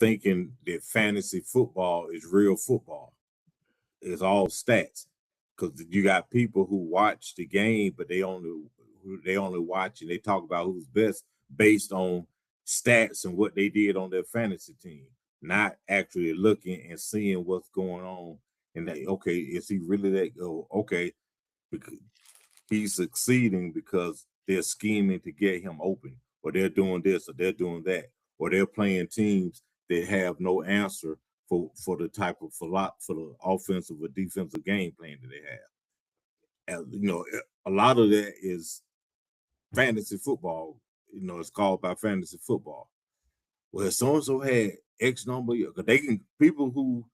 thinking that fantasy football is real football. It's all stats. Because you got people who watch the game, but they only watch and they talk about who's best based on stats and what they did on their fantasy team, not actually looking and seeing what's going on. And okay, is he really that? Oh, okay, because he's succeeding because they're scheming to get him open, or they're doing this, or they're doing that, or they're playing teams that have no answer for the type of for the offensive or defensive game plan that they have. And, a lot of that is fantasy football. It's called by fantasy football. Well, so and so had X number. People who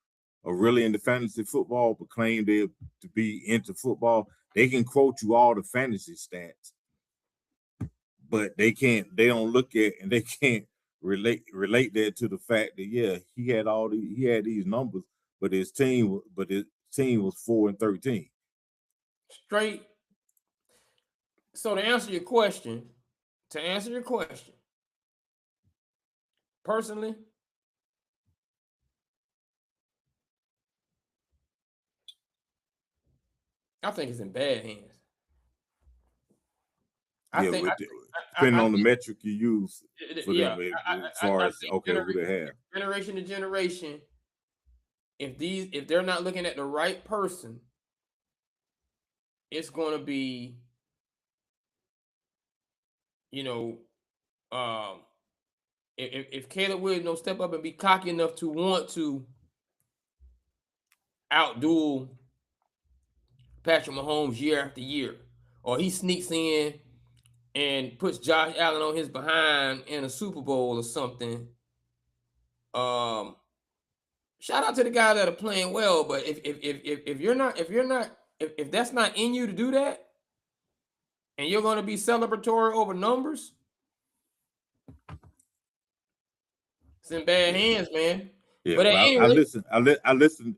are really into fantasy football but claim to be into football, they can quote you all the fantasy stats, but they don't look at and they can't relate that to the fact that he had these numbers, but his team was 4-13. Straight. So to answer your question, personally, I think it's in bad hands. Depending on the metric you use for them, as far as who they have. Generation to generation, if they're not looking at the right person, it's going to be, if Caleb Williams don't step up and be cocky enough to want to outduel Patrick Mahomes year after year, or he sneaks in and puts Josh Allen on his behind in a Super Bowl or something. Shout out to the guys that are playing well, but if that's not in you to do that, and you're going to be celebratory over numbers, it's in bad hands, man. Yeah, but anyway, I listened.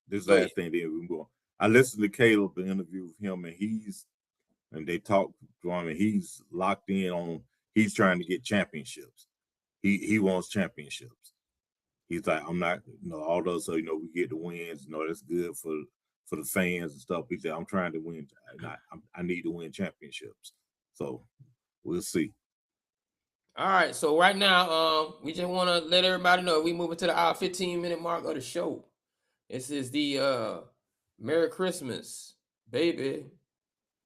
This last thing, then we go on. I listened to Caleb, the interview with him, and they talked to him, and he's locked in on. He's trying to get championships. He wants championships. He's like, I'm not, although we get the wins, that's good for the fans and stuff. He said, I'm trying to win. I need to win championships. So we'll see. All right. So right now, we just want to let everybody know we moving to the hour 15-minute mark of the show. This is the Merry Christmas, baby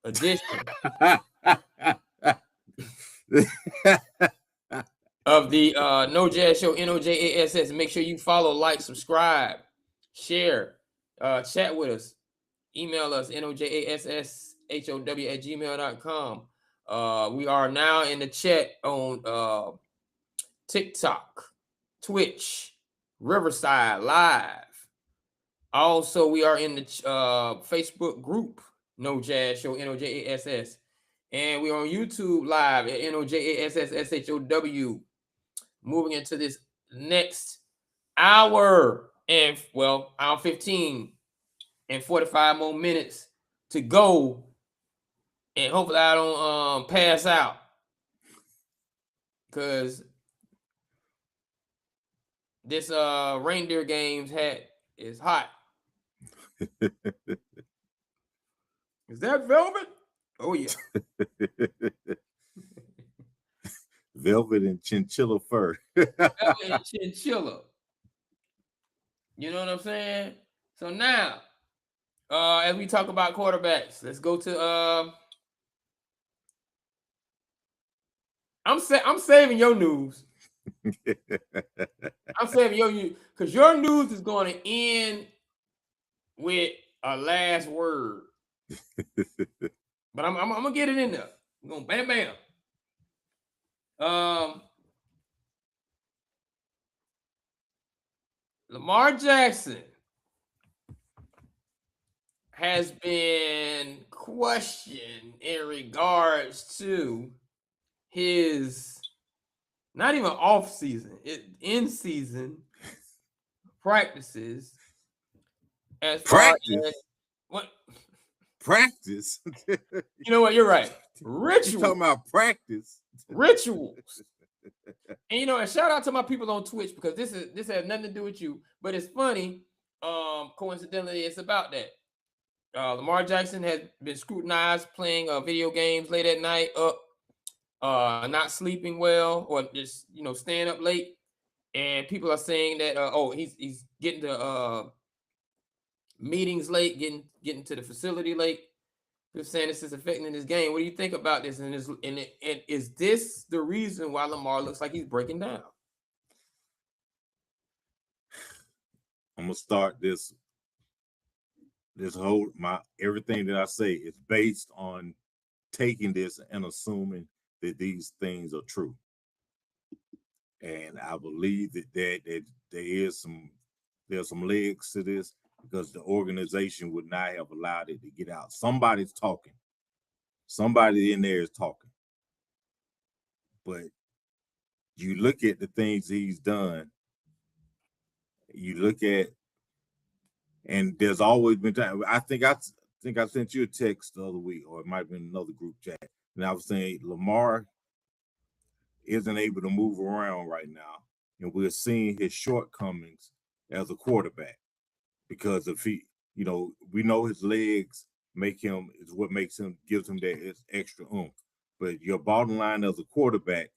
edition of the No Jazz Show, NOJASS. Make sure you follow, like, subscribe, share, chat with us, email us, NOJASSHOW@gmail.com. We are now in the chat on TikTok, Twitch, Riverside Live. Also, we are in the Facebook group, No Jazz Show, NOJASS. And we're on YouTube Live at NOJASSSHOW. Moving into this next hour and, hour 15 and 45 more minutes to go. And hopefully I don't pass out. Because this Reindeer Games hat is hot. Is that velvet? Oh yeah. Velvet and chinchilla fur. Velvet and chinchilla. You know what I'm saying? So now, as we talk about quarterbacks, let's go to I'm saving your news. I'm saving your news because your news is going to end with a last word. But I'm gonna get it in there. I'm gonna bam bam. Lamar Jackson has been questioned in regards to his not even off season, in season practices. As practice. As, what? Practice. You know what? You're right. Rituals. You're talking about practice. Rituals. And you know, and shout out to my people on Twitch because this has nothing to do with you, but it's funny. Coincidentally, it's about that. Lamar Jackson has been scrutinized playing video games late at night, not sleeping well, or just staying up late. And people are saying that he's getting to meetings late, getting to the facility late. They're saying this is affecting his game. What do you think about this? And is this the reason why Lamar looks like he's breaking down? I'm gonna start this whole everything that I say is based on taking this and assuming that these things are true. And I believe that there's some legs to this because the organization would not have allowed it to get out. Somebody's talking. Somebody in there is talking. But you look at the things he's done, you look at, and there's always been time. I think I sent you a text the other week, or it might have been another group chat, and I was saying Lamar isn't able to move around right now, and we're seeing his shortcomings as a quarterback because of we know his legs gives him that extra oomph. But your bottom line as a quarterback,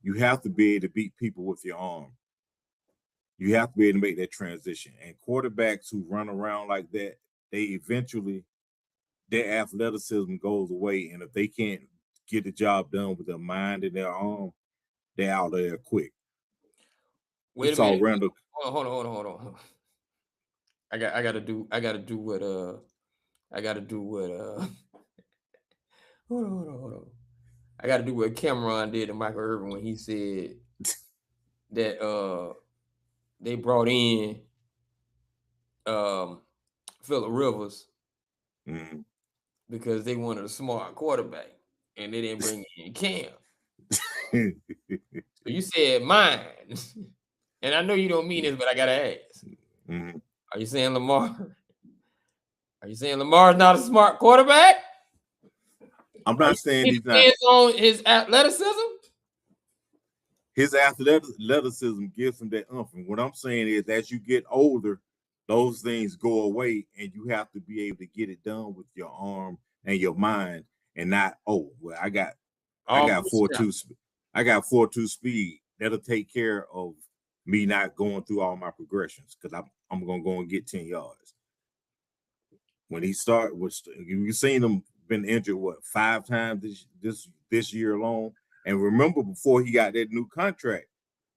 you have to be able to beat people with your arm. You have to be able to make that transition. And quarterbacks who run around like that, their athleticism goes away. And if they can't get the job done with their mind and their arm, they're out there quick. Wait a minute. Randall. Hold on. I gotta do what hold on. I gotta do what Cameron did to Michael Irvin when he said that they brought in Phillip Rivers because they wanted a smart quarterback and they didn't bring in Cam. So you said mine. And I know you don't mean this, but I gotta ask. Are you saying Lamar? Are you saying Lamar's not a smart quarterback? I'm not saying he's not. On his athleticism? His athleticism gives him that oomph. And what I'm saying is, as you get older, those things go away, and you have to be able to get it done with your arm and your mind, and not I got 4.2. I got 4.2 speed. That'll take care of me not going through all my progressions because I'm gonna go and get 10 yards. When he started, you've seen him been injured 5 times this year alone. And remember, before he got that new contract,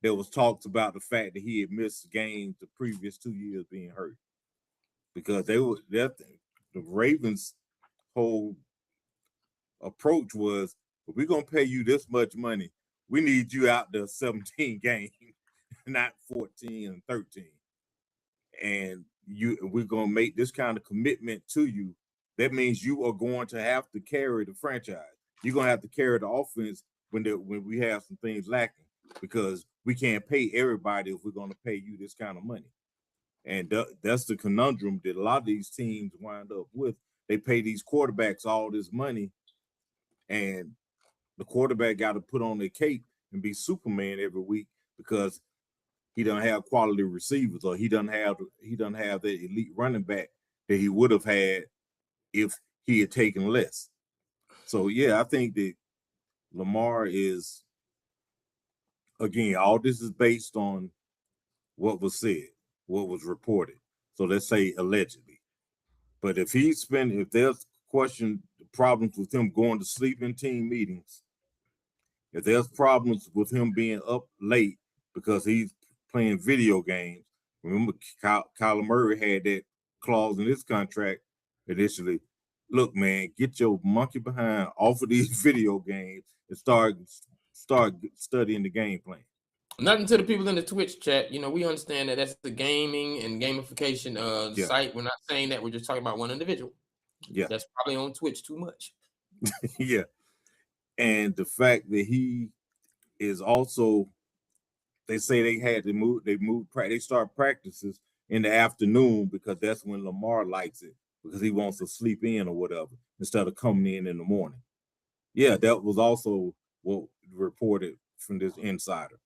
there was talks about the fact that he had missed games the previous 2 years being hurt because the Ravens' whole approach was if we're gonna pay you this much money, we need you out there 17 games, not 14 and 13. And we're gonna make this kind of commitment to you. That means you are going to have to carry the franchise. You're gonna have to carry the offense when we have some things lacking, because we can't pay everybody if we're gonna pay you this kind of money. And that's the conundrum that a lot of these teams wind up with. They pay these quarterbacks all this money, and the quarterback got to put on their cape and be Superman every week because he doesn't have quality receivers, or he doesn't have the elite running back that he would have had if he had taken less. So yeah, I think that Lamar is, again, all this is based on what was said, what was reported. So let's say allegedly. But if there's problems with him going to sleep in team meetings, if there's problems with him being up late because he's playing video games, remember Kyler Murray had that clause in his contract initially. Look, man, get your monkey behind off of these video games and start studying the game plan. Nothing to the people in the Twitch chat. We understand that that's the gaming and gamification site. We're not saying that. We're just talking about one individual. Yeah. That's probably on Twitch too much. Yeah. And the fact that he is also, they say they start practices in the afternoon because that's when Lamar likes it, because he wants to sleep in or whatever, instead of coming in the morning. Yeah, that was also what reported from this insider.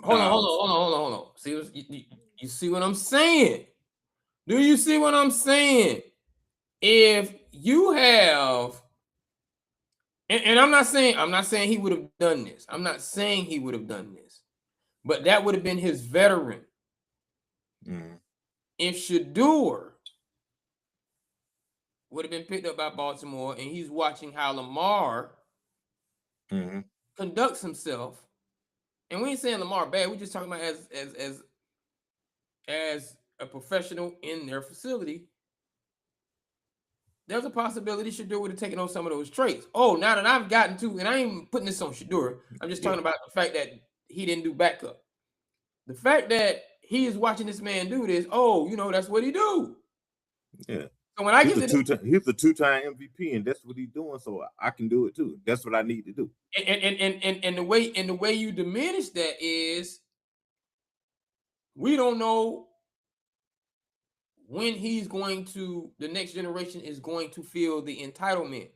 Hold on. See, you see what I'm saying? Do you see what I'm saying? If you have, and I'm not saying he would have done this. I'm not saying he would have done this, but that would have been his veteran. If Shedeur would have been picked up by Baltimore and he's watching how Lamar conducts himself, and we ain't saying Lamar bad, we're just talking about as a professional in their facility, there's a possibility Shedeur would have taken on some of those traits. Oh, now that I've gotten to, and I ain't putting this on Shedeur, I'm just talking about the fact that he didn't do backup. The fact that he is watching this man do this, that's what he do. Yeah. So when he's the two-time MVP, and that's what he's doing, so I can do it too. That's what I need to do. And the way you diminish that is, we don't know when the next generation is going to feel the entitlement.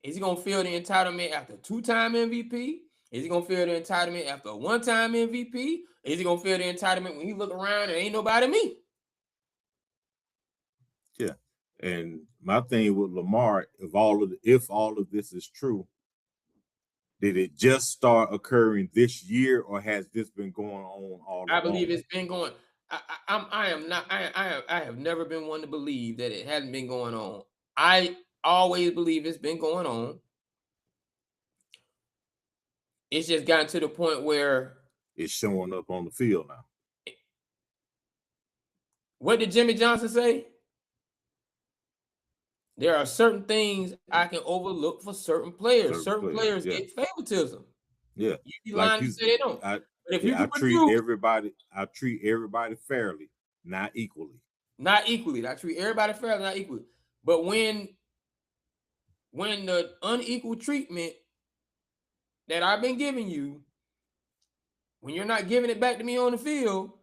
Is he going to feel the entitlement after two-time MVP? Is he going to feel the entitlement after a one-time MVP? Is he going to feel the entitlement when he look around and ain't nobody me? Yeah. And my thing with Lamar, if all of this is true, did it just start occurring this year, or has this been going on all along? I believe it's been going. I have never been one to believe that it hasn't been going on. I always believe it's been going on. It's just gotten to the point where it's showing up on the field now. What did Jimmy Johnson say? There are certain things I can overlook for certain players. Certain players get favoritism. Yeah. You be lying to say they don't. I treat everybody fairly, not equally. Not equally. I treat everybody fairly, not equally. But when the unequal treatment that I've been giving you, when you're not giving it back to me on the field,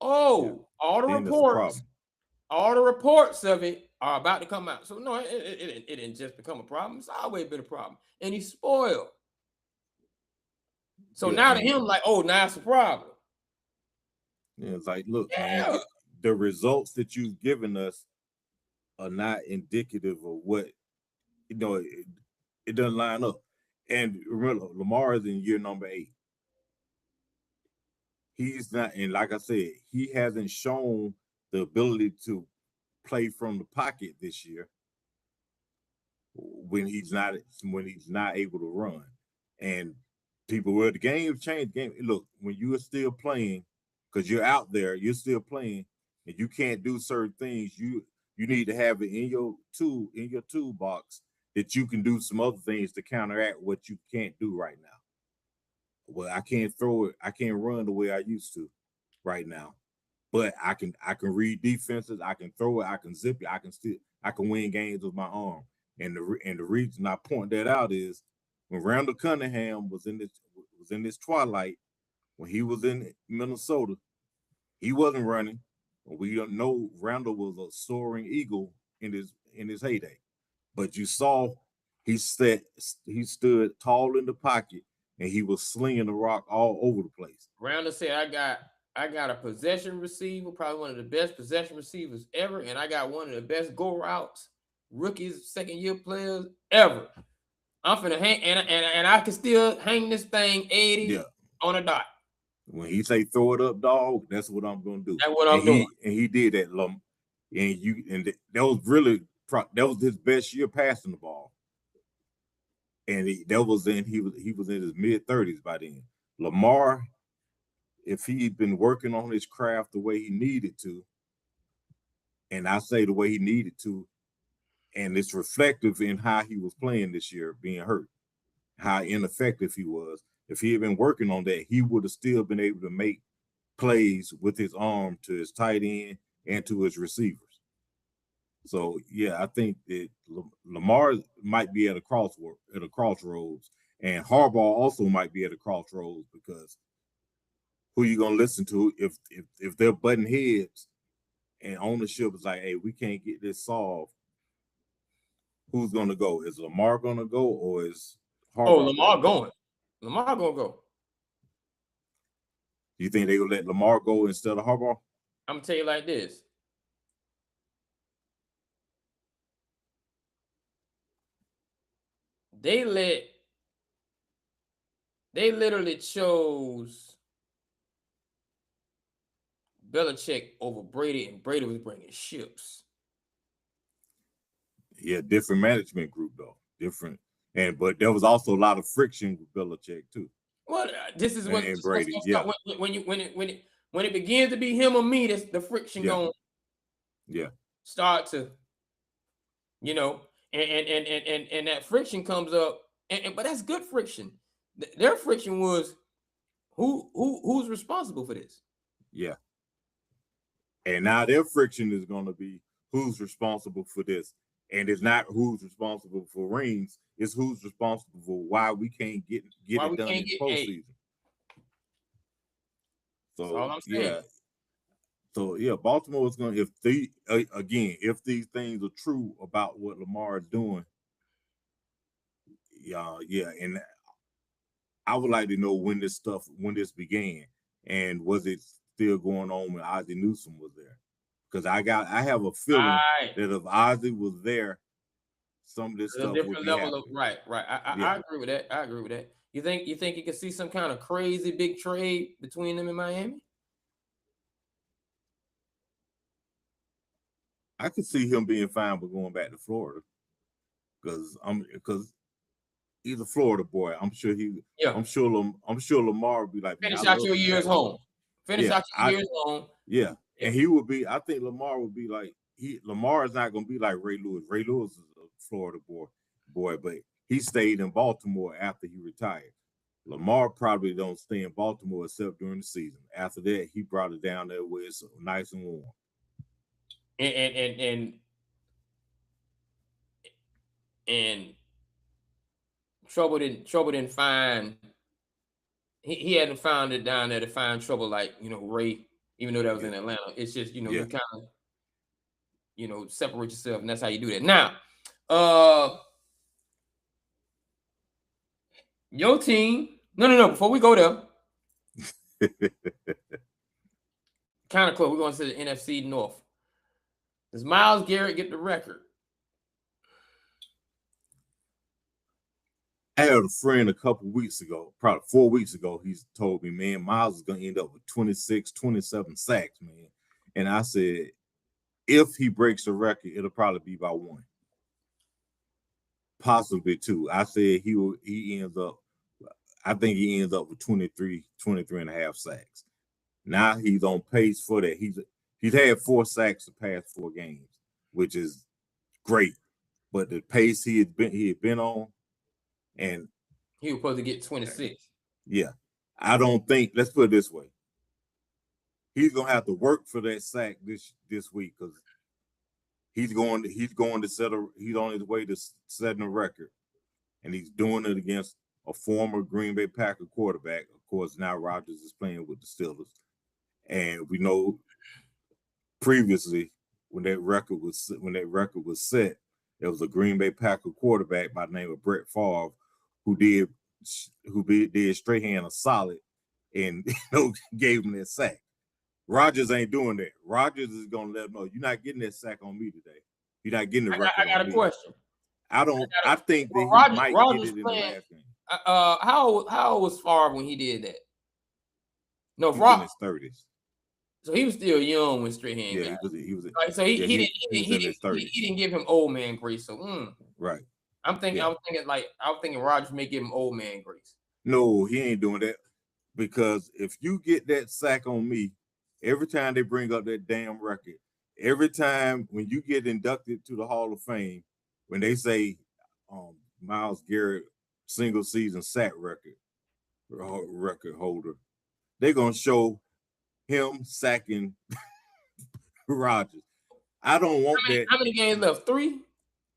all the reports of it are about to come out. So no, it didn't just become a problem. It's always been a problem. And he's spoiled. So now to him, now it's a problem. Yeah, it's like, look, man, the results that you've given us are not indicative of what, it doesn't line up. And remember, Lamar is in year number 8. He's not, and like I said, he hasn't shown the ability to play from the pocket this year when he's not able to run. And people, the game changed. Look, when you are still playing, because you're out there, you're still playing, and you can't do certain things, you need to have it in your toolbox that you can do some other things to counteract what you can't do right now. Well, I can't throw it, I can't run the way I used to right now. But I can read defenses, I can throw it, I can zip it, I can win games with my arm. And the reason I point that out is when Randall Cunningham was in this twilight, when he was in Minnesota, he wasn't running. We don't know Randall was a soaring eagle in his heyday. But you saw he stood tall in the pocket and he was slinging the rock all over the place. Randall said, I got a possession receiver, probably one of the best possession receivers ever, and I got one of the best go routes, rookies, second-year players ever. I'm finna hang, and I can still hang this thing 80 on a dot. When he say throw it up, dog, that's what I'm gonna do. That's what I'm doing. And he did that, that was his best year passing the ball. And he was in his mid-30s by then. Lamar, if he'd been working on his craft the way he needed to, and I say the way he needed to, and it's reflective in how he was playing this year, being hurt, how ineffective he was. If he had been working on that, he would have still been able to make plays with his arm to his tight end and to his receivers. So yeah, I think that Lamar might be at a crossroads, and Harbaugh also might be at a crossroads, because who you gonna listen to if they're butting heads and ownership is like, hey, we can't get this solved? Who's gonna go? Is Lamar gonna go, or is Harbaugh? Oh, Lamar going. Lamar gonna go. You think they gonna let Lamar go instead of Harbaugh? I'm gonna tell you like this. They literally chose Belichick over Brady, and Brady was bringing ships. Yeah, different management group though, different, but there was also a lot of friction with Belichick too. Well, this is what Brady. Yeah, when it begins to be him or me, that's the friction going. Yeah, start to, and that friction comes up, but that's good friction. Their friction was who's responsible for this. Yeah, and now their friction is going to be who's responsible for this, and it's not who's responsible for rings. It's who's responsible for why we can't get it done in postseason. So yeah. So yeah, Baltimore is going to, if these things are true about what Lamar is doing, and I would like to know when this began, and was it still going on when Ozzie Newsome was there? Because I have a feeling that if Ozzie was there, some of this stuff would be level of, right. I agree with that. I agree with that. You think you can see some kind of crazy big trade between them in Miami? I could see him being fine with going back to Florida, because he's a Florida boy. I'm sure Lamar would be like, finish out your years home. Finish out your years home. Yeah. And he would be. I think Lamar would be like Lamar is not going to be like Ray Lewis. Ray Lewis is a Florida boy, but he stayed in Baltimore after he retired. Lamar probably don't stay in Baltimore except during the season. After that, he brought it down there where it's nice and warm. And trouble didn't find. He hadn't found it down there to find trouble like Ray, even though that was in Atlanta. It's just you kind of separate yourself, and that's how you do that. Now, your team. No. Before we go there, kind of close. We're going to the NFC North. Does Myles Garrett get the record? I had a friend a couple weeks ago, probably 4 weeks ago, he's told me, man, Myles is going to end up with 26, 27 sacks, man. And I said, if he breaks the record, it'll probably be by 1. Possibly 2. I said I think he ends up with 23 and a half sacks. Now he's on pace for that. He's had 4 sacks the past 4 games, which is great. but the pace he had been on, and he was supposed to get 26. Yeah, I don't think. Let's put it this way: he's gonna have to work for that sack this week because he's going to settle. He's on his way to setting a record, and he's doing it against a former Green Bay Packer quarterback. Of course, now Rodgers is playing with the Steelers, and we know previously when that record was set, there was a Green Bay Packer quarterback by the name of Brett Favre who did Strahan a solid and gave him that sack. Rodgers ain't doing that. Rodgers is gonna let him know you're not getting that sack on me today. You're not getting the record. I got a question. I think that he might get it in the last game. How old was Favre when he did that? No, he was in his 30s. So he was still young when Strahan. Yeah, he was. So he didn't give him old man grace. So right. I'm thinking Rodgers may give him old man grace. No, he ain't doing that because if you get that sack on me, every time they bring up that damn record, every time when you get inducted to the Hall of Fame, when they say Myles Garrett single season sack record holder, they're gonna show him sacking Rodgers. I don't want that. How many games left? 3?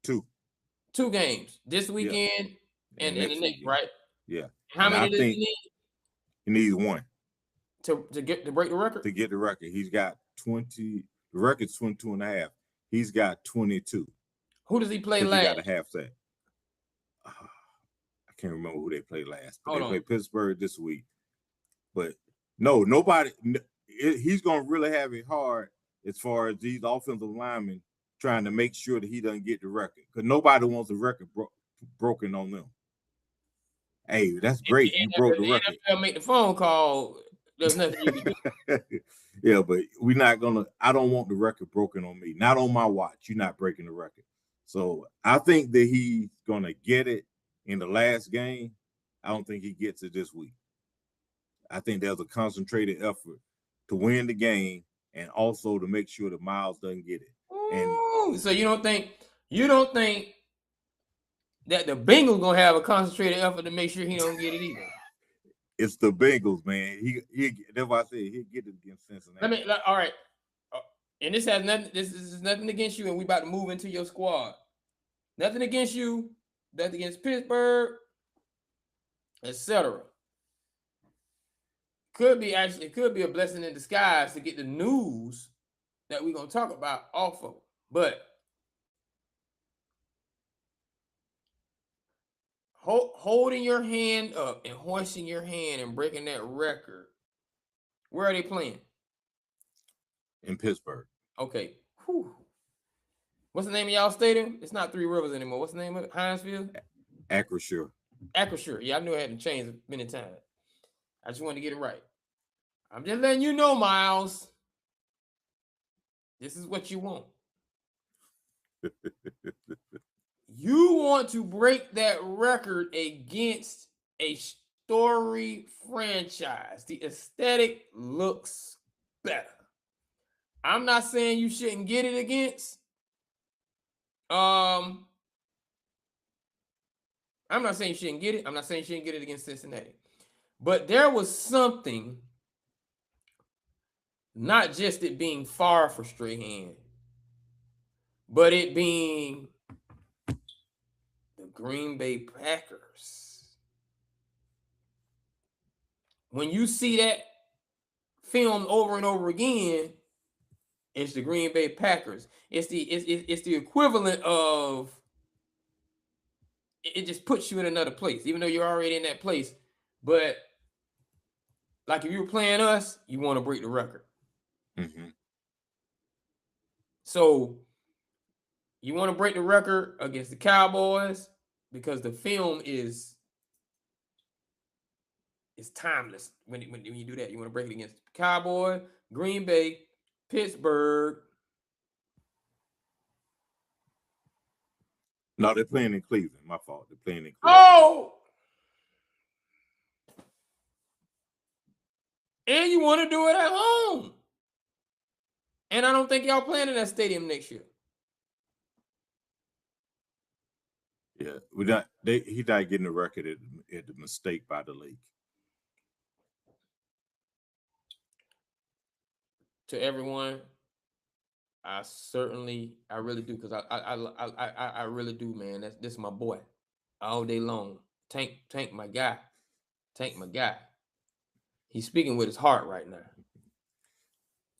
2. 2 games this weekend and the next, right? Yeah. How many does he need? He needs 1 to break the record. To get the record, he's got 20. The record's 22.5. He's got 22. Who does he play last? He got a half sack. I can't remember who they played last. But they played Pittsburgh this week. But no, nobody. He's gonna really have it hard as far as these offensive linemen trying to make sure that he doesn't get the record because nobody wants a record broken on them. Hey, that's great. You broke the record. NFL make the phone call. There's nothing you can do. Yeah, but we're not gonna. I don't want the record broken on me. Not on my watch. You're not breaking the record. So I think that he's gonna get it in the last game. I don't think he gets it this week. I think there's a concentrated effort to win the game and also to make sure that Myles doesn't get it. And so you don't think that the Bengals gonna have a concentrated effort to make sure he don't get it either? It's the Bengals, man. He that's why I said he'll get it against Cincinnati. All right. And this has nothing. This is nothing against you, and we about to move into your squad. Nothing against you. Nothing against Pittsburgh, etc. Could be a blessing in disguise to get the news that we're gonna talk about off of. But holding your hand up and hoisting your hand and breaking that record. Where are they playing? In Pittsburgh. Okay. Whew. What's the name of y'all stadium? It's not Three Rivers anymore. What's the name of it? Hinesfield? Acrisure. Acrisure. Yeah, I knew I had to change many times. I just wanted to get it right. I'm just letting you know, Miles. This is what you want. You want to break that record against a story franchise. The aesthetic looks better. I'm not saying you shouldn't get it against. I'm not saying you shouldn't get it. I'm not saying you shouldn't get it against Cincinnati. But there was something, not just it being far for Strahan, but it being the Green Bay Packers. When you see that film over and over again, it's the Green Bay Packers. It's the equivalent of, it just puts you in another place, even though you're already in that place. But like if you were playing us, you want to break the record. Mm-hmm. So you want to break the record against the Cowboys because the film is timeless. When you do that, you want to break it against Cowboys, Green Bay, Pittsburgh. No, they're playing in Cleveland. My fault. They're playing in Cleveland. Oh! And you want to do it at home. And I don't think y'all playing in that stadium next year. Yeah, he's not getting the record at the mistake by the league. To everyone, I really do, because I really do, man. This is my boy, all day long. Tank, my guy. Tank, my guy. He's speaking with his heart right now.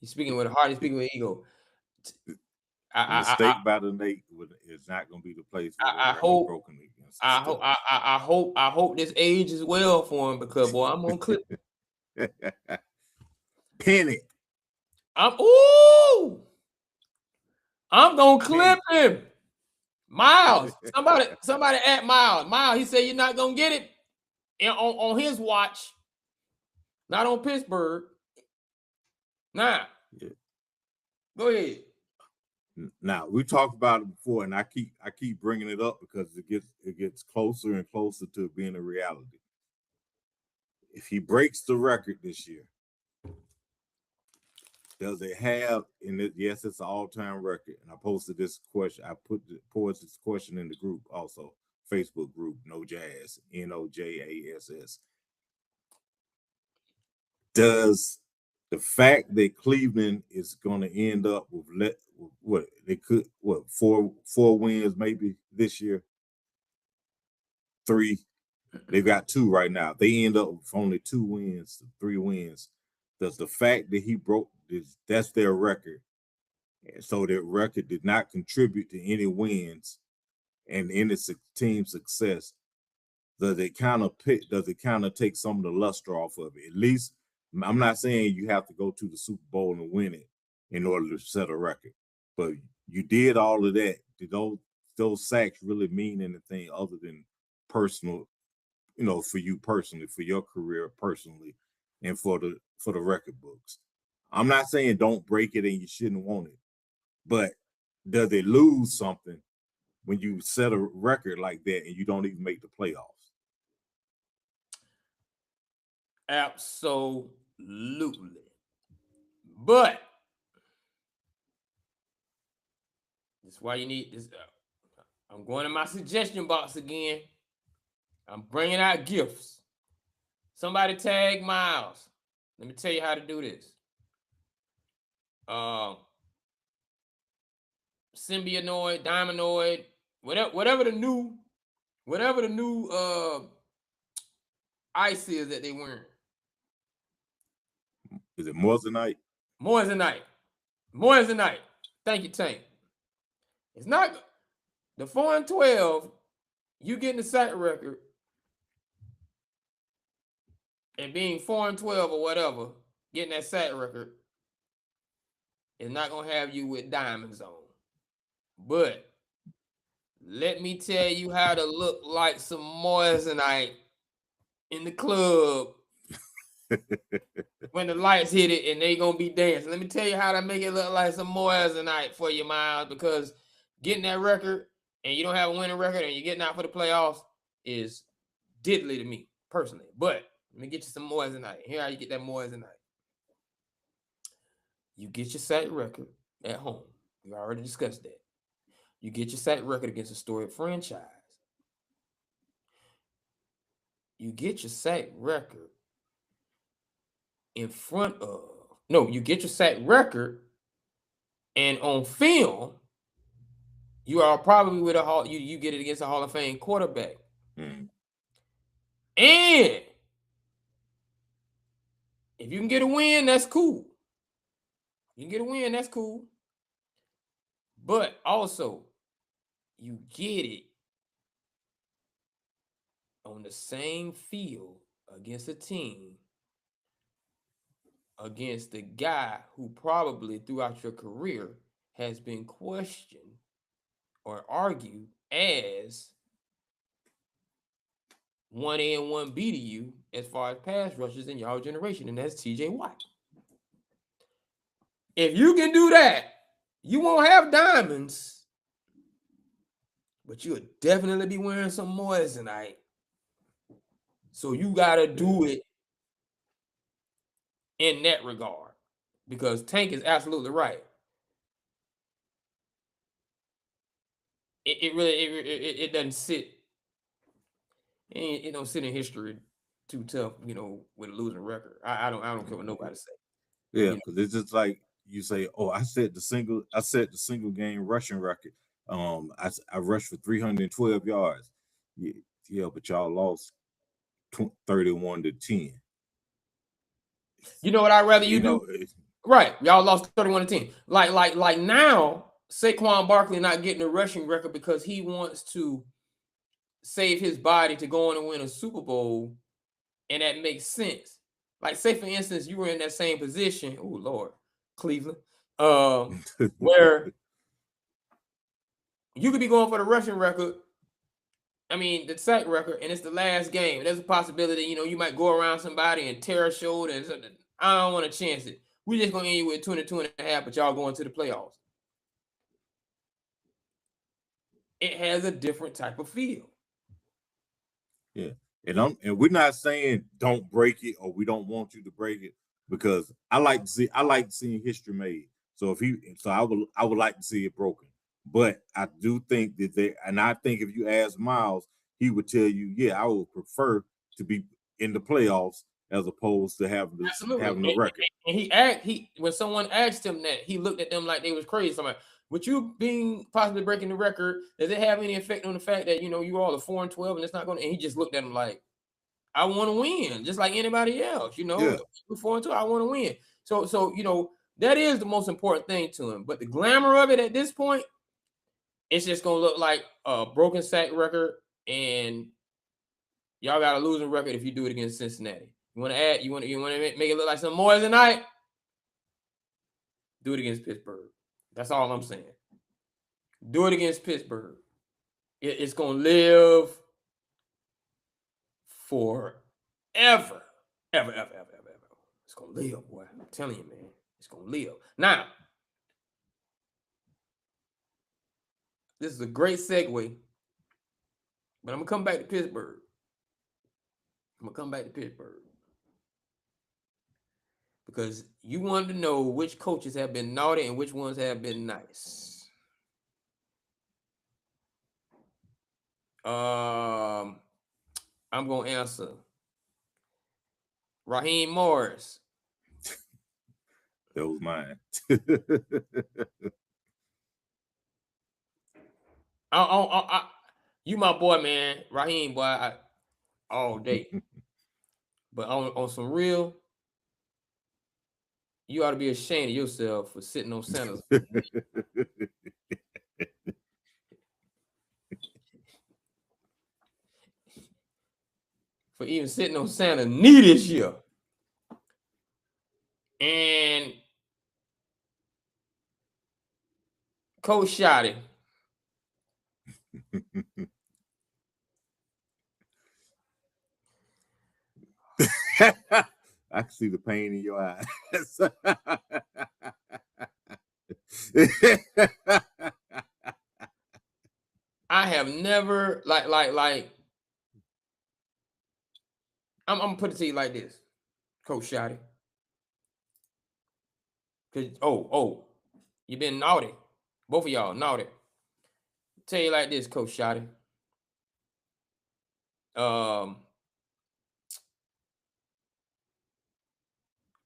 He's speaking with heart. He's speaking with ego. Mistake by the Nate is not going to be the place where the record broken against. I hope this age is well for him, because boy, I'm gonna clip. Penny. I'm gonna clip him. Miles, somebody at Miles. Miles, he said you're not gonna get it on his watch, not on Pittsburgh. Nah, yeah. Go ahead. Now, we talked about it before, and I keep bringing it up because it gets closer and closer to being a reality. If he breaks the record this year, does it have in it? Yes, it's an all-time record. And I posted this question. I posed this question in the group also, Facebook group, No Jazz, NOJASS. Does the fact that Cleveland is going to end up with four wins maybe this year, 3, they've got 2 right now. They end up with only 2 wins, 3 wins. Does the fact that he broke this, that's their record, and so their record did not contribute to any wins and any team success, does it kind of take some of the luster off of it? At least, I'm not saying you have to go to the Super Bowl and win it in order to set a record, but you did all of that. Did those sacks really mean anything other than personal, for you personally, for your career personally, and for the record books? I'm not saying don't break it and you shouldn't want it, but does it lose something when you set a record like that and you don't even make the playoffs? Absolutely. But that's why you need this. I'm going to my suggestion box again. I'm bringing out gifts. Somebody tag Miles. Let me tell you how to do this. Symbionoid, Diamondoid, whatever the new ice is that they wearing. Is it Moissanite? Moissanite. Thank you, Tank. It's not the 4-12. You getting the sack record and being 4-12 or whatever, getting that sack record is not gonna have you with diamonds on. But let me tell you how to look like some Moissanite in the club when the lights hit it and they gonna be dancing. Let me tell you how to make it look like some Moissanite for you, Miles, because getting that record and you don't have a winning record and you're getting out for the playoffs is diddly to me personally. But let me get you some Moissanite. Here how you get that Moissanite. You get your sack record at home. We already discussed that. You get your sack record against a storied franchise. You get your sack record you get your sack record, and on film, you are probably with you get it against a Hall of Fame quarterback. And if you can get a win, that's cool. But also, you get it on the same field against a team, against the guy who probably throughout your career has been questioned or argued as 1A and 1B to you as far as pass rushes in y'all generation, and that's TJ Watt. If you can do that, you won't have diamonds, but you'll definitely be wearing some Moissanite. So you got to do it in that regard, because Tank is absolutely right. it really it doesn't sit. It don't sit in history too tough, with a losing record. I don't care what nobody say. Yeah, because it's just like you say, oh, I set the single game rushing record. I rushed for 312 yards. Yeah, but y'all lost 31-10. You know what I'd rather you do? Right. Y'all lost 31-10. Like now, Saquon Barkley not getting a rushing record because he wants to save his body to go on and win a Super Bowl, and that makes sense. Like, say for instance, you were in that same position. Oh Lord, Cleveland, where you could be going for the rushing record. I mean, the sack record, and it's the last game. There's a possibility, you might go around somebody and tear a shoulder and something. I don't want to chance it. We're just gonna end you with 22.5, but y'all going to the playoffs. It has a different type of feel. Yeah. And we're not saying don't break it or we don't want you to break it, because I like seeing history made. So I would like to see it broken. But I do think that I think if you ask Miles, he would tell you, yeah, I would prefer to be in the playoffs as opposed to having a record. And when someone asked him that, he looked at them like they was crazy. Somebody, with you being possibly breaking the record, does it have any effect on the fact that you all are 4-12 and it's not going to? And he just looked at him like, I want to win, just like anybody else. Yeah. We're 4-2. I want to win. So that is the most important thing to him. But the glamour of it at this point, it's just gonna look like a broken sack record, and y'all got a losing record if you do it against Cincinnati. You want to make it look like some more tonight? Do it against Pittsburgh. That's all I'm saying. Do it against Pittsburgh. It's gonna live forever, ever. It's gonna live, boy. I'm telling you, man. It's gonna live. Now, this is a great segue, but I'm gonna come back to Pittsburgh. Because you wanted to know which coaches have been naughty and which ones have been nice. I'm gonna answer. Raheem Morris. That was mine. You my boy, man. Raheem, boy, all day. But on some real, you ought to be ashamed of yourself for sitting on Santa's. For even sitting on Santa's knee this year. And Coach Shotty. I can see the pain in your eyes. I have never like I'm gonna put it to you like this, Coach Shotty. Cause you've been naughty. Both of y'all naughty. Tell you like this, Coach Shotty.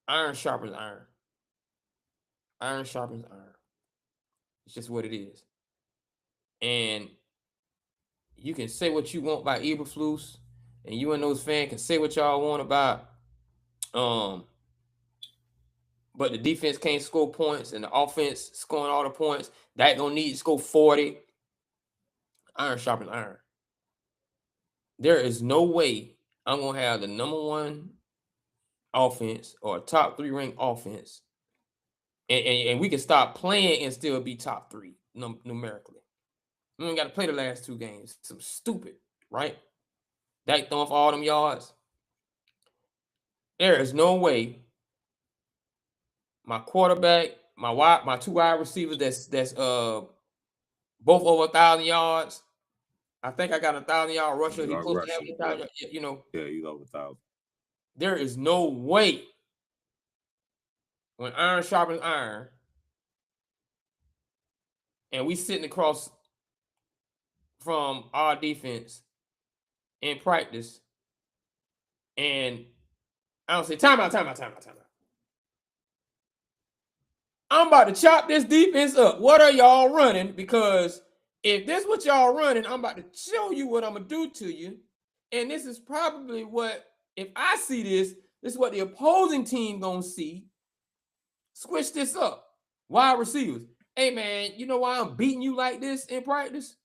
Iron sharpens iron. Iron sharpens iron. It's just what it is. And you can say what you want about Eberflus, and you and those fans can say what y'all want about but the defense can't score points and the offense scoring all the points. That gonna need to score 40. Iron sharpens iron. There is no way I'm gonna have the number one offense or a top 3 ranked offense, and we can stop playing and still be top 3 numerically. We ain't got to play the last 2 games. Some stupid, right? Dak throwing for all them yards. There is no way my quarterback, my 2 wide receivers that's both over 1,000 yards. I think I got 1,000-yard rusher. He supposed to have 1,000. Yeah, he's over 1,000. There is no way when iron sharpens iron, and we sitting across from our defense in practice, and I don't say timeout. I'm about to chop this defense up. What are y'all running? Because if this is what y'all running, I'm about to show you what I'm gonna do to you. And this is probably what, if I see this is what the opposing team gonna see. Switch this up. Wide receivers. Hey man, you know why I'm beating you like this in practice?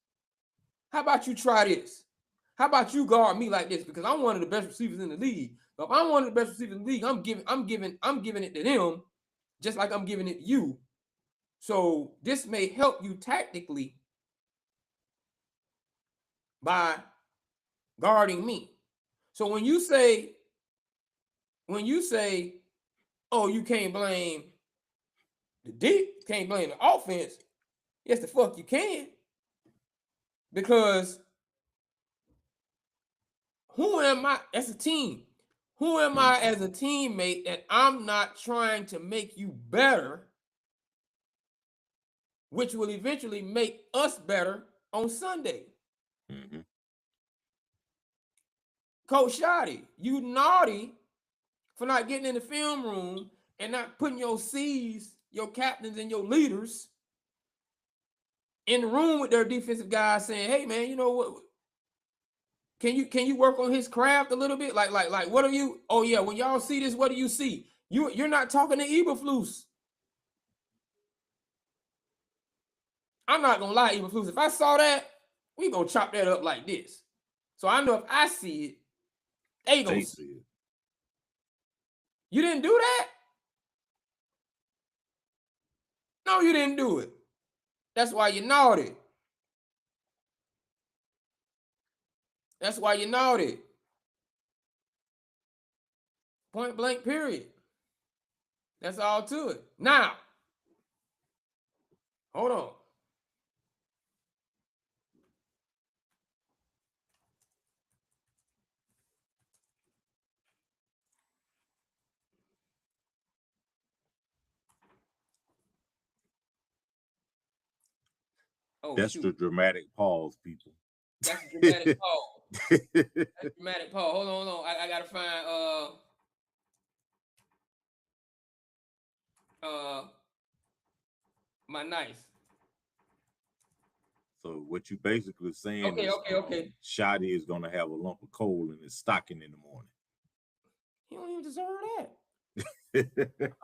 How about you try this? How about you guard me like this? Because I'm one of the best receivers in the league. But if I'm one of the best receivers in the league, I'm giving it to them, just like I'm giving it to you. So this may help you tactically by guarding me. So when you say, oh, you can't blame the deep, can't blame the offense. Yes, the fuck you can. Because who am I as a team? Who am I as a teammate that I'm not trying to make you better, which will eventually make us better on Sunday? Mm-hmm. Coach Shoddy, you naughty for not getting in the film room and not putting your C's, your captains and your leaders in the room with their defensive guys saying, hey man, you know what? Can you work on his craft a little bit? Like what are you? Oh yeah, when y'all see this, what do you see? You're not talking to Eberflus. I'm not gonna lie, Eberflus. If I saw that, we gonna chop that up like this. So I know if I see it, they gonna see it. You didn't do that? No, you didn't do it. That's why you naughty. That's why you naughty. Point blank, period. That's all to it. Now, hold on. Oh, that's shoot. The dramatic pause, people. That's a dramatic pause. That's dramatic pause. Hold on. I gotta find my knife. So what you basically saying is okay. Shoddy is gonna have a lump of coal in his stocking in the morning. He don't even deserve that.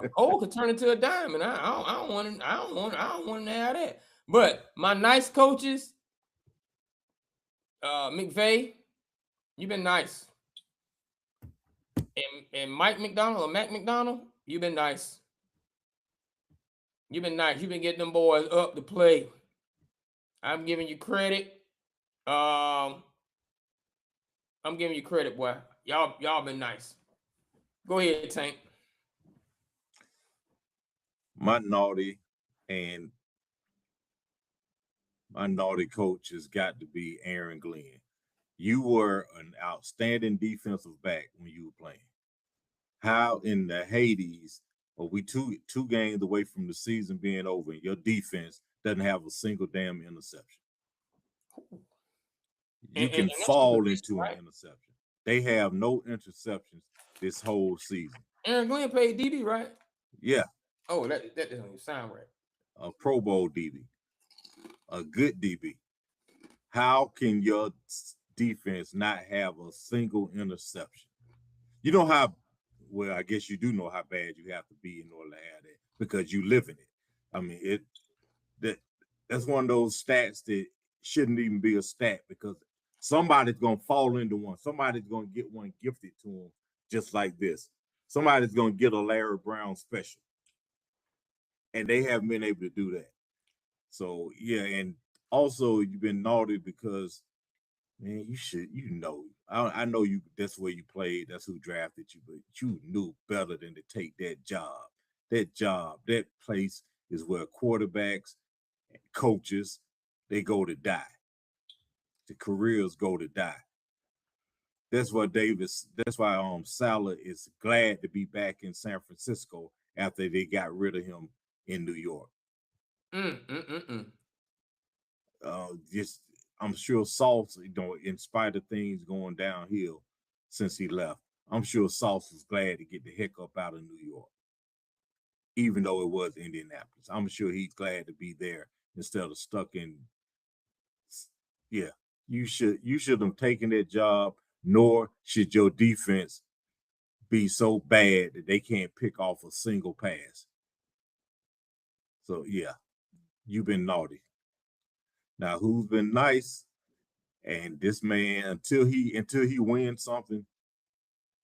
A coal could turn into a diamond. I don't want to have that. But my nice coaches, McVay, you've been nice. And Mike McDonald or Mac McDonald, you've been nice. You've been nice. You've been getting them boys up to play. I'm giving you credit. I'm giving you credit, boy. Y'all been nice. Go ahead, Tank. My naughty coach has got to be Aaron Glenn. You were an outstanding defensive back when you were playing. How in the Hades are we two games away from the season being over and your defense doesn't have a single damn interception? You can fall into an interception. They have no interceptions this whole season. Aaron Glenn played DB, right? Yeah. Oh, that doesn't even sound right. A Pro Bowl DB. A good DB. How can your defense not have a single interception? You know how, well, I guess you do know how bad you have to be in order to have that because you live in it. I mean, that's one of those stats that shouldn't even be a stat because somebody's going to fall into one. Somebody's going to get one gifted to them just like this. Somebody's going to get a Larry Brown special. And they haven't been able to do that. So, yeah, and also you've been naughty because, man, you know. I know you. That's where you played. That's who drafted you, but you knew better than to take that job. That place is where quarterbacks and coaches, they go to die. The careers go to die. That's why Saleh is glad to be back in San Francisco after they got rid of him in New York. I'm sure Sauce, in spite of things going downhill since he left, I'm sure Sauce is glad to get the heck up out of New York, even though it was Indianapolis. I'm sure he's glad to be there instead of stuck in. Yeah, you should have taken that job, nor should your defense be so bad that they can't pick off a single pass. So yeah, you've been naughty. Now who's been nice? And this man, until he wins something,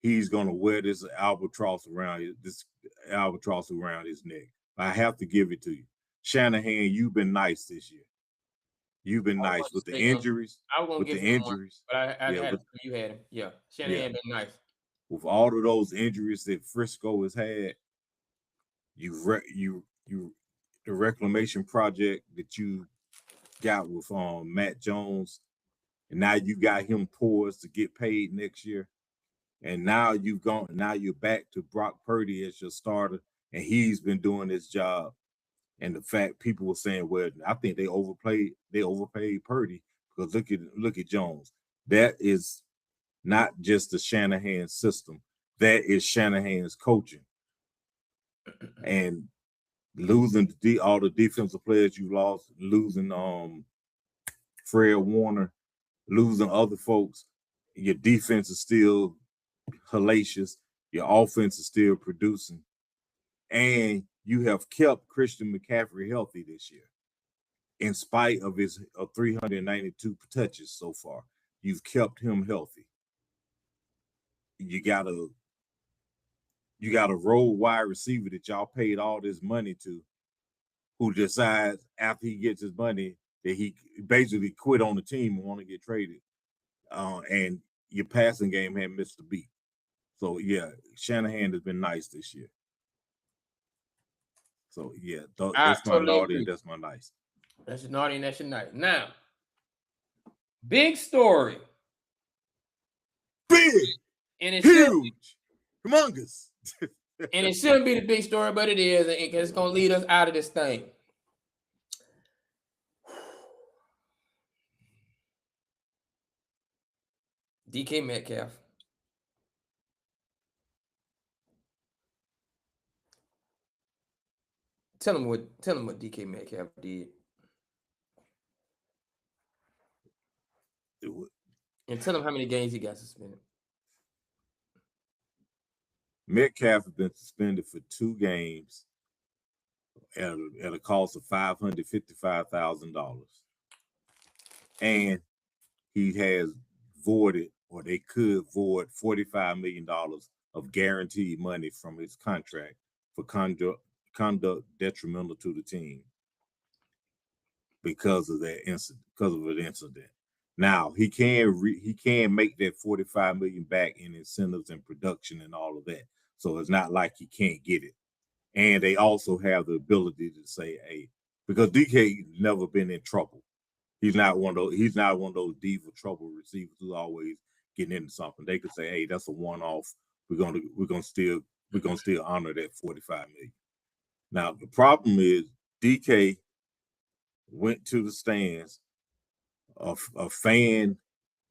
he's gonna wear this albatross around his neck. I have to give it to you. Shanahan, you've been nice this year. You've been nice with the injuries. I was gonna get injuries, but I had you had him. Yeah, Shanahan been nice. With all of those injuries that Frisco has had, the reclamation project that you got with Matt Jones, and now you got him poised to get paid next year. And now you're back to Brock Purdy as your starter, and he's been doing his job. And the fact people were saying, well, I think they overpaid Purdy because look at Jones. That is not just the Shanahan system. That is Shanahan's coaching. And losing all the defensive players you lost, losing Fred Warner, losing other folks, your defense is still hellacious. Your offense is still producing. And you have kept Christian McCaffrey healthy this year. In spite of his 392 touches so far, you've kept him healthy. You got a road wide receiver that y'all paid all this money to, who decides after he gets his money that he basically quit on the team and want to get traded. And your passing game had missed a beat. So yeah, Shanahan has been nice this year. So yeah, that's my naughty and that's my nice. That's your naughty and that's your nice. Now, big story. Big. And it's huge. Humongous. And it shouldn't be the big story, but it is, because it's going to lead us out of this thing. DK Metcalf. Tell him what DK Metcalf did. And tell him how many games he got suspended. Metcalf has been suspended for 2 games at a cost of $555,000. And he has voided, or they could void, $45 million of guaranteed money from his contract for conduct detrimental to the team because of an incident. Now he can make that $45 million back in incentives and production and all of that. So it's not like he can't get it. And they also have the ability to say, hey, because DK never been in trouble. He's not one of those diva trouble receivers who's always getting into something. They could say, hey, that's a one-off. We're gonna still honor that $45 million. Now the problem is DK went to the stands. A fan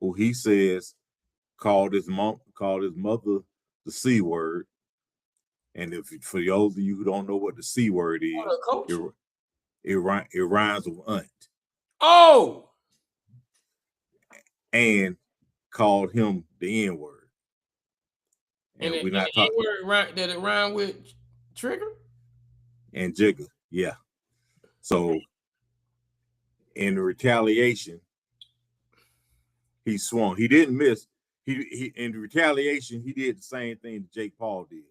who he says called his mother the C word. And for those of you who don't know what the C word is, it rhymes with aunt. Oh, and called him the N word. And we're not talking. Did it rhyme with trigger and jigger? Yeah. So in retaliation, he swung. He didn't miss. He in retaliation, he did the same thing that Jake Paul did.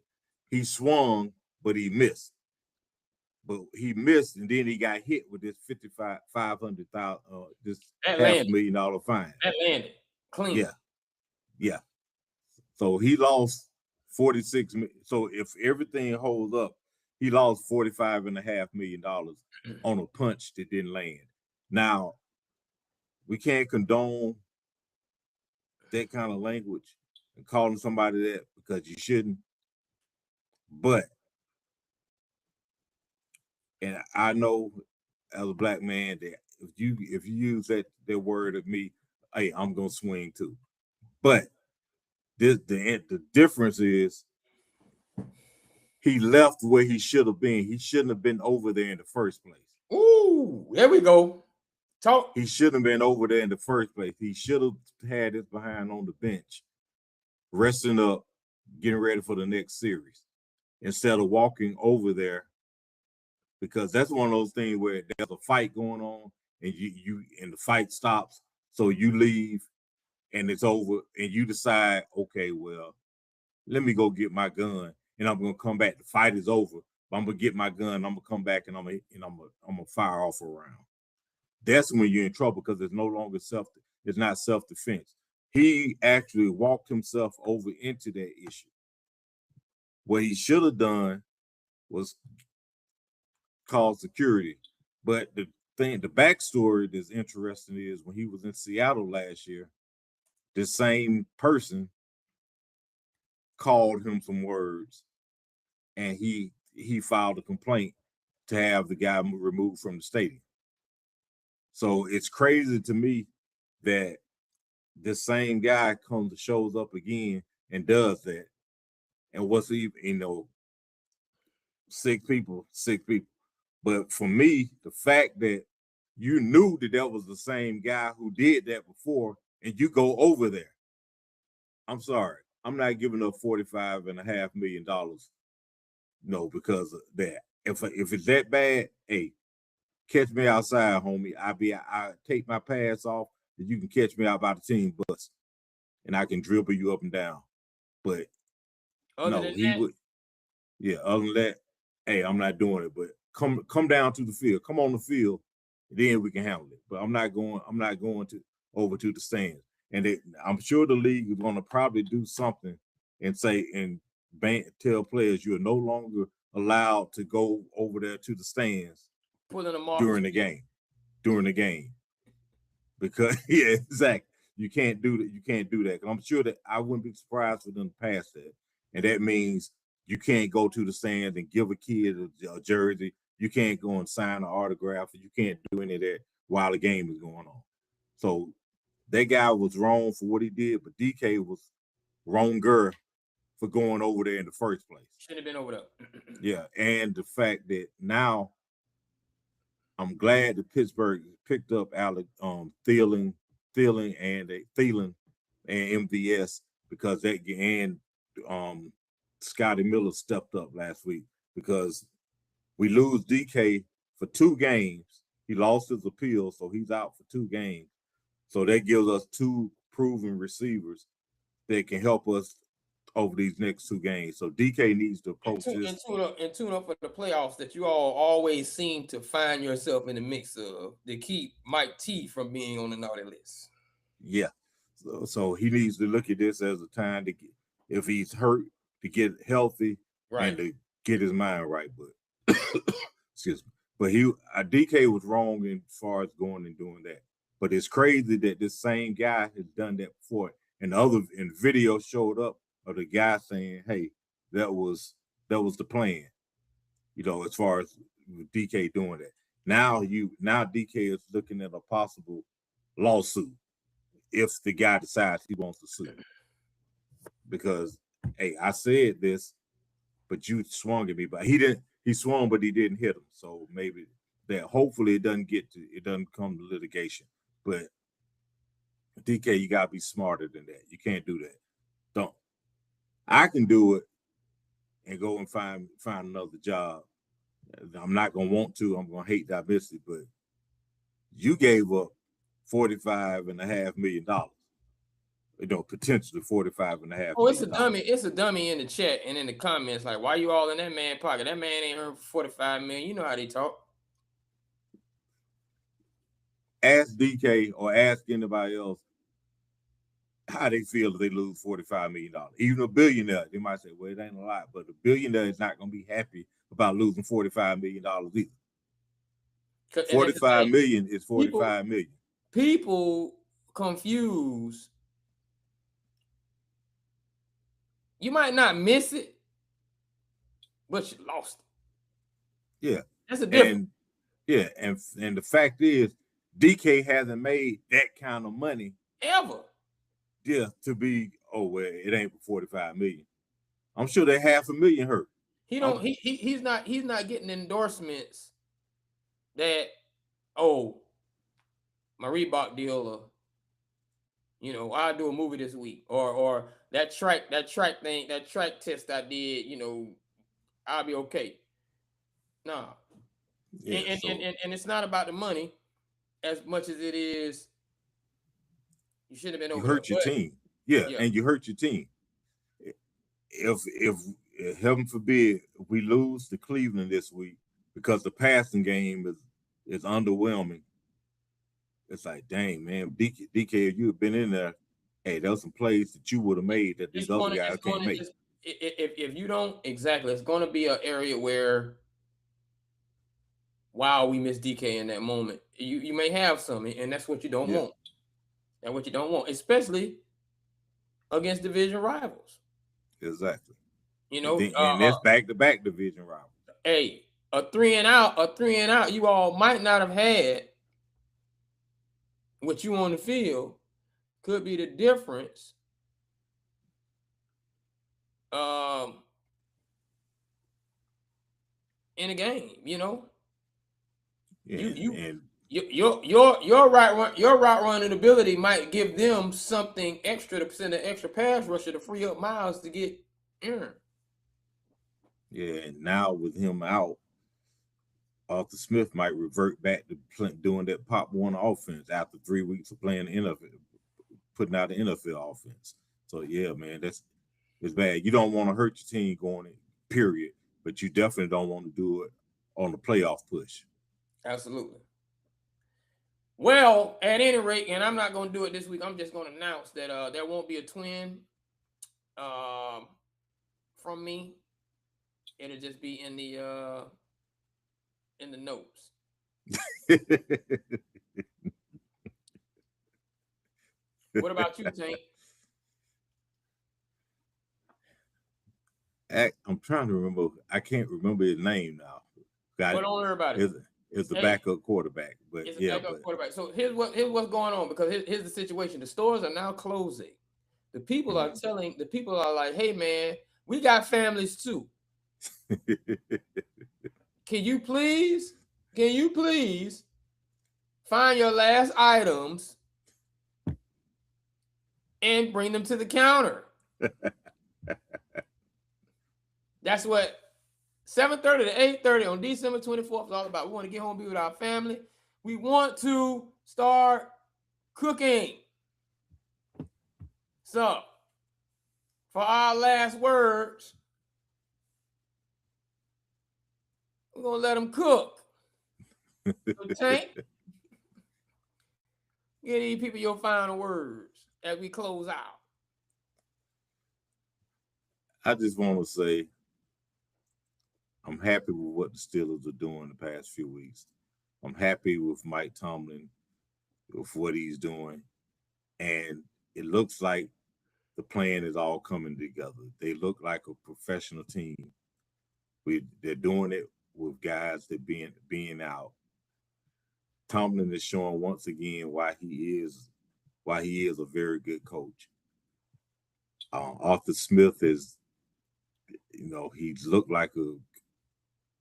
He swung, but he missed. But he missed, and then he got hit with this $500,000, this $500,000 fine. That landed clean. Yeah. So he lost 46. So if everything holds up, he lost $45.5 million on a punch that didn't land. Now, we can't condone that kind of language and calling somebody that because you shouldn't. But, and I know as a black man that if you use that word of me, hey, I'm gonna swing too. But the difference is he left where he should have been. He shouldn't have been over there in the first place. Ooh, there we go. Talk. He shouldn't have been over there in the first place. He should have had his behind on the bench, resting up, getting ready for the next series, instead of walking over there. Because that's one of those things where there's a fight going on, and and the fight stops, so you leave, and it's over, and you decide, okay, well, let me go get my gun, and I'm gonna come back. The fight is over, but I'm gonna get my gun. I'm gonna come back, and I'm gonna fire off a round. That's when you're in trouble because it's no longer it's not self-defense. He actually walked himself over into that issue. What he should have done was call security. But the backstory that's interesting is when he was in Seattle last year, the same person called him some words, and he filed a complaint to have the guy removed from the stadium. So it's crazy to me that the same guy shows up again and does that. And what's even, sick people. But for me, the fact that you knew that was the same guy who did that before, and you go over there. I'm sorry. I'm not giving up $45.5 million. No, because of that. If it's that bad, hey, catch me outside, homie. I take my pads off, and you can catch me out by the team bus, and I can dribble you up and down. But other than that, hey, I'm not doing it. But come down to the field. Come on the field, then we can handle it. But I'm not going over to the stands. And I'm sure the league is going to probably do something and say and tell players you're no longer allowed to go over there to the stands during the game. Because exactly. You can't do that. You can't do that. And I'm sure that I wouldn't be surprised for them to pass that. And that means you can't go to the stands and give a kid a jersey. You can't go and sign an autograph. You can't do any of that while the game is going on. So that guy was wrong for what he did, but DK was wronger for going over there in the first place. Shouldn't have been over there. Yeah, and the fact that now I'm glad that Pittsburgh picked up Thielen and MVS because Scotty Miller stepped up last week because we lose DK for 2 games. He lost his appeal, so he's out for 2 games. So that gives us 2 proven receivers that can help us over these next 2 games. So DK needs to approach this. And tune up for the playoffs that you all always seem to find yourself in the mix of to keep Mike T from being on the naughty list. Yeah. So he needs to look at this as a time to get, if he's hurt, to get healthy and to get his mind right. But excuse me. But DK was wrong as far as going and doing that. But it's crazy that this same guy has done that before. And video showed up of the guy saying, hey, that was the plan. As far as DK doing that. Now DK is looking at a possible lawsuit if the guy decides he wants to sue. Because, hey, I said this, but you swung at me. But he swung, but he didn't hit him. So maybe that hopefully it doesn't come to litigation. But DK, you gotta be smarter than that. You can't do that. Don't. I can do it and go and find another job. I'm not gonna want to. I'm gonna hate that business, but you gave up $45.5 million. Potentially $45.5 million. Oh, it's a dummy. It's a dummy in the chat and in the comments. Like, why you all in that man pocket? That man ain't earned $45 million. You know how they talk. Ask DK or ask anybody else how they feel if they lose $45 million. Even a billionaire, they might say, well, it ain't a lot, but a billionaire is not going to be happy about losing $45 million either. 45 million is 45 million. People confuse. You might not miss it, but you lost it. Yeah. That's a difference. And the fact is, DK hasn't made that kind of money ever. Yeah, to be it ain't 45 million. I'm sure that $500,000 hurt. He's not getting endorsements that my Reebok deal, or I'll do a movie this week, or that track thing, that track test I did, I'll be okay. No. Yeah, and it's not about the money as much as it is you shouldn't have been over. You hurt your team. Yeah, and you hurt your team. If heaven forbid we lose to Cleveland this week because the passing game is underwhelming, it's like, dang, man, DK, if you had been in there, hey, there was some plays that you would have made that these other guys can't make. If you don't, exactly, it's going to be an area where, wow, we missed DK in that moment. You may have some, and that's what you don't want. That's what you don't want, especially against division rivals. Exactly. And that's back-to-back division rivals. Hey, a three and out, you all might not have had. What you on the field could be the difference. In a game, Yeah, your route running ability might give them something extra to send an extra pass rusher to free up Miles to get in. Yeah, and now with him out, Arthur Smith might revert back to doing that Pop Warner offense after 3 weeks of playing the NFL, putting out the NFL offense. So yeah, man, it's bad. You don't want to hurt your team going in, period, but you definitely don't want to do it on the playoff push. Absolutely. Well, at any rate, and I'm not going to do it this week. I'm just going to announce that there won't be a twin from me. It'll just be in the notes. What about you, Tank? I'm trying to remember. I can't remember his name now. But don't worry about it. It's the backup quarterback, but it's a backup quarterback. So here's what's going on, because here's the situation. The stores are now closing. The people are like, hey man, we got families too. Can you please find your last items and bring them to the counter? That's what 7:30 to 8:30 on December 24th is all about. We want to get home and be with our family. We want to start cooking. So, for our last words, we're going to let them cook. So, Tank, give these people your final words as we close out. I just want to say I'm happy with what the Steelers are doing the past few weeks. I'm happy with Mike Tomlin, with what he's doing. And it looks like the plan is all coming together. They look like a professional team. They're doing it with guys that being out. Tomlin is showing once again why he is a very good coach. Arthur Smith is, he's looked like a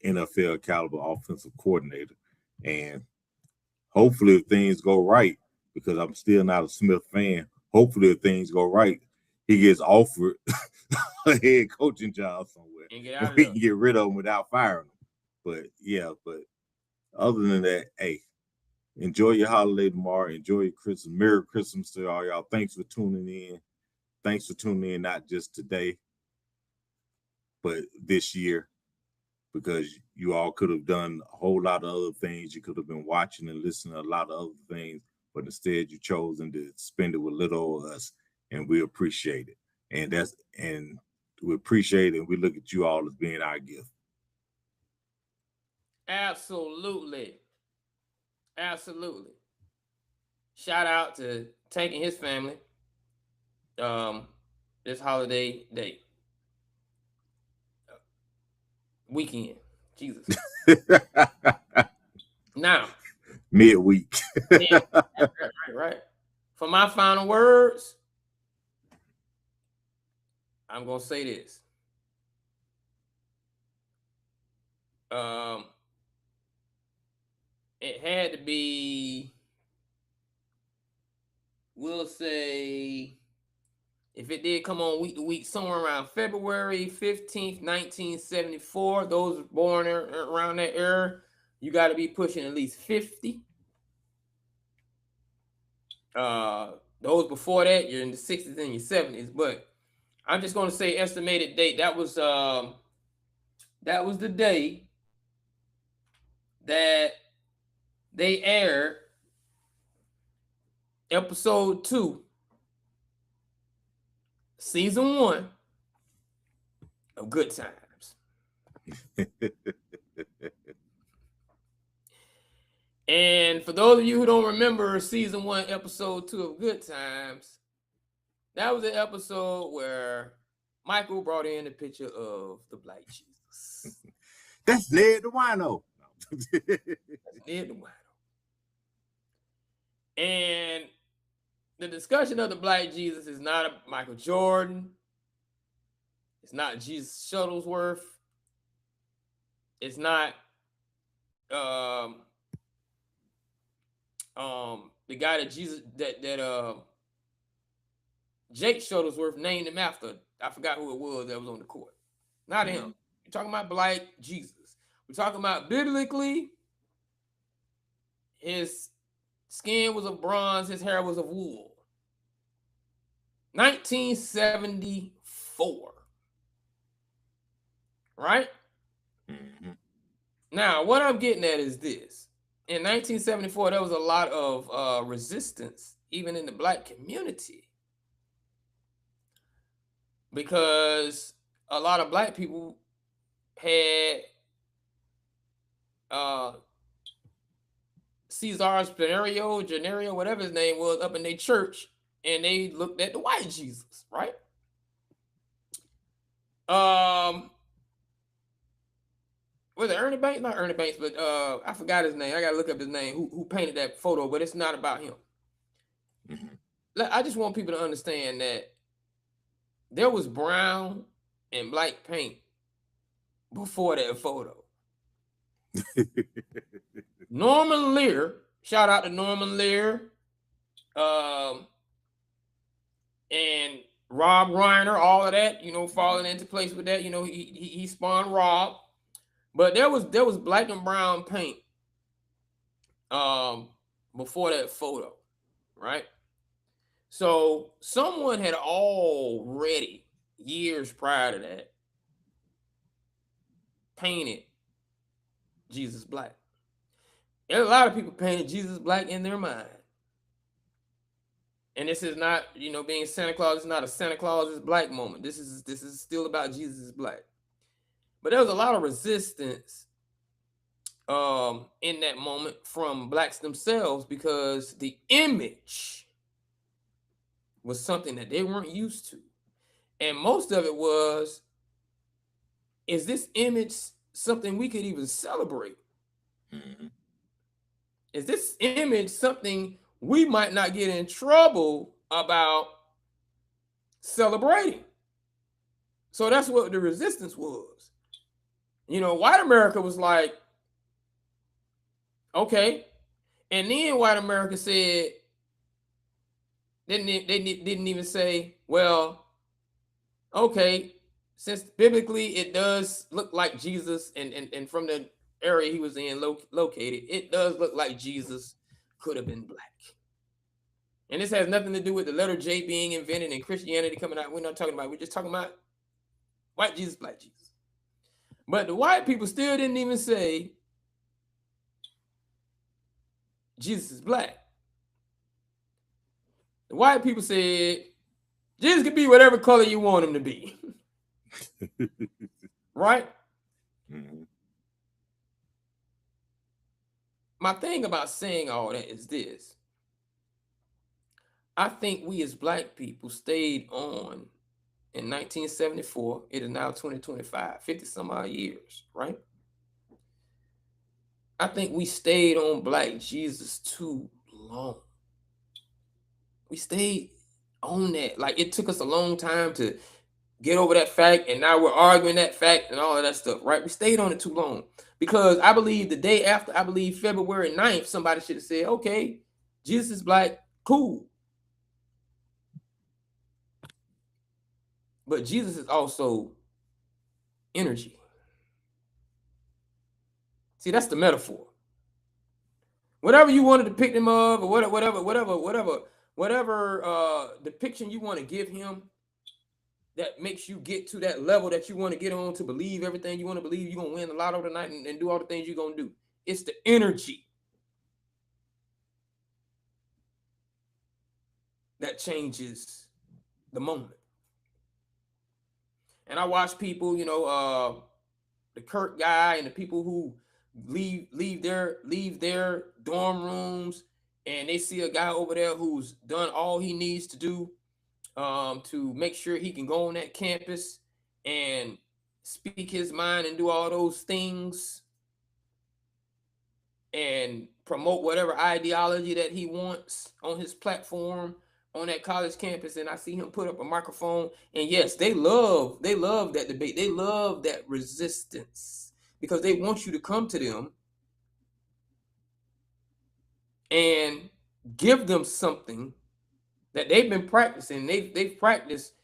NFL caliber offensive coordinator, and hopefully if things go right, because I'm still not a Smith fan, hopefully if things go right, he gets offered a head coaching job somewhere. We can get rid of him without firing him. But other than that, hey, enjoy your holiday tomorrow. Enjoy your Christmas. Merry Christmas to all y'all. Thanks for tuning in. Thanks for tuning in, not just today, but this year, because you all could have done a whole lot of other things. You could have been watching and listening to a lot of other things, but instead you chosen to spend it with little old us, and we appreciate it. And we appreciate it, and we look at you all as being our gift. Absolutely. Shout out to Tank and his family this holiday day. Weekend. Jesus. Now, midweek. Right. For my final words, I'm gonna say this. It had to be, we'll say, if it did come on week to week, somewhere around February 15th, 1974, those born around that era, you got to be pushing at least 50. Those before that, you're in the 60s and your 70s. But I'm just going to say estimated date. That was the day that they aired episode 2, season 1 of Good Times. And for those of you who don't remember season 1, episode 2 of Good Times, that was the episode where Michael brought in a picture of the Black Jesus. That's Ned the Wino. That's Ned the Wino. And the discussion of the Black Jesus is not a Michael Jordan. It's not Jesus Shuttlesworth. It's not the guy that Jake Shuttlesworth named him after. I forgot who it was that was on the court. Not him. We're talking about Black Jesus. We're talking about biblically, his skin was of bronze, his hair was of wool. 1974. Right? Mm-hmm. Now, what I'm getting at is this. In 1974, there was a lot of resistance, even in the Black community, because a lot of Black people had Caesar's Genario, whatever his name was, up in their church, and they looked at the white Jesus, right? Was it Ernie Banks? Not Ernie Banks, but I forgot his name. I gotta look up his name. Who painted that photo? But it's not about him. Mm-hmm. I just want people to understand that there was brown and black paint before that photo. Norman Lear, shout out to Norman Lear, and Rob Reiner, all of that, falling into place with that. He spawned Rob. But there was black and brown paint before that photo, right? So someone had already, years prior to that, painted Jesus black. And a lot of people painted Jesus black in their mind. And this is not, being Santa Claus, it's not a Santa Claus is black moment. This is still about Jesus is black. But there was a lot of resistance in that moment from blacks themselves, because the image was something that they weren't used to. And most of it was, is this image something we could even celebrate? Mm-hmm. Is this image something we might not get in trouble about celebrating? So that's what the resistance was. White America was like, okay. And then white America said, they didn't even say, well, okay, since biblically it does look like Jesus, and from the area he was in located, it does look like Jesus could have been black. And this has nothing to do with the letter J being invented and Christianity coming out. We're not talking about, we're just talking about white Jesus, black Jesus. But the white people still didn't even say Jesus is black. The white people said Jesus can be whatever color you want him to be. Right? Mm-hmm. My thing about saying all that is this. I think we as black people stayed on in 1974. It is now 2025, 50 some odd years, right? I think we stayed on Black Jesus too long. We stayed on that. Like, it took us a long time to get over that fact, and now we're arguing that fact and all of that stuff, right? We stayed on it too long. Because I believe the day after, I believe February 9th, somebody should have said, okay, Jesus is Black, cool. But Jesus is also energy. See, that's the metaphor. Whatever you want to depict him of, or whatever depiction you want to give him, that makes you get to that level that you want to get on to believe everything you want to believe. You're going to win the lotto tonight and do all the things you're going to do. It's the energy that changes the moment. And I watch people, the Kirk guy and the people who leave their dorm rooms, and they see a guy over there who's done all he needs to do to make sure he can go on that campus and speak his mind and do all those things and promote whatever ideology that he wants on his platform on that college campus. And I see him put up a microphone, and yes, they love that debate. They love that resistance because they want you to come to them and give them something that they've been practicing. They've practiced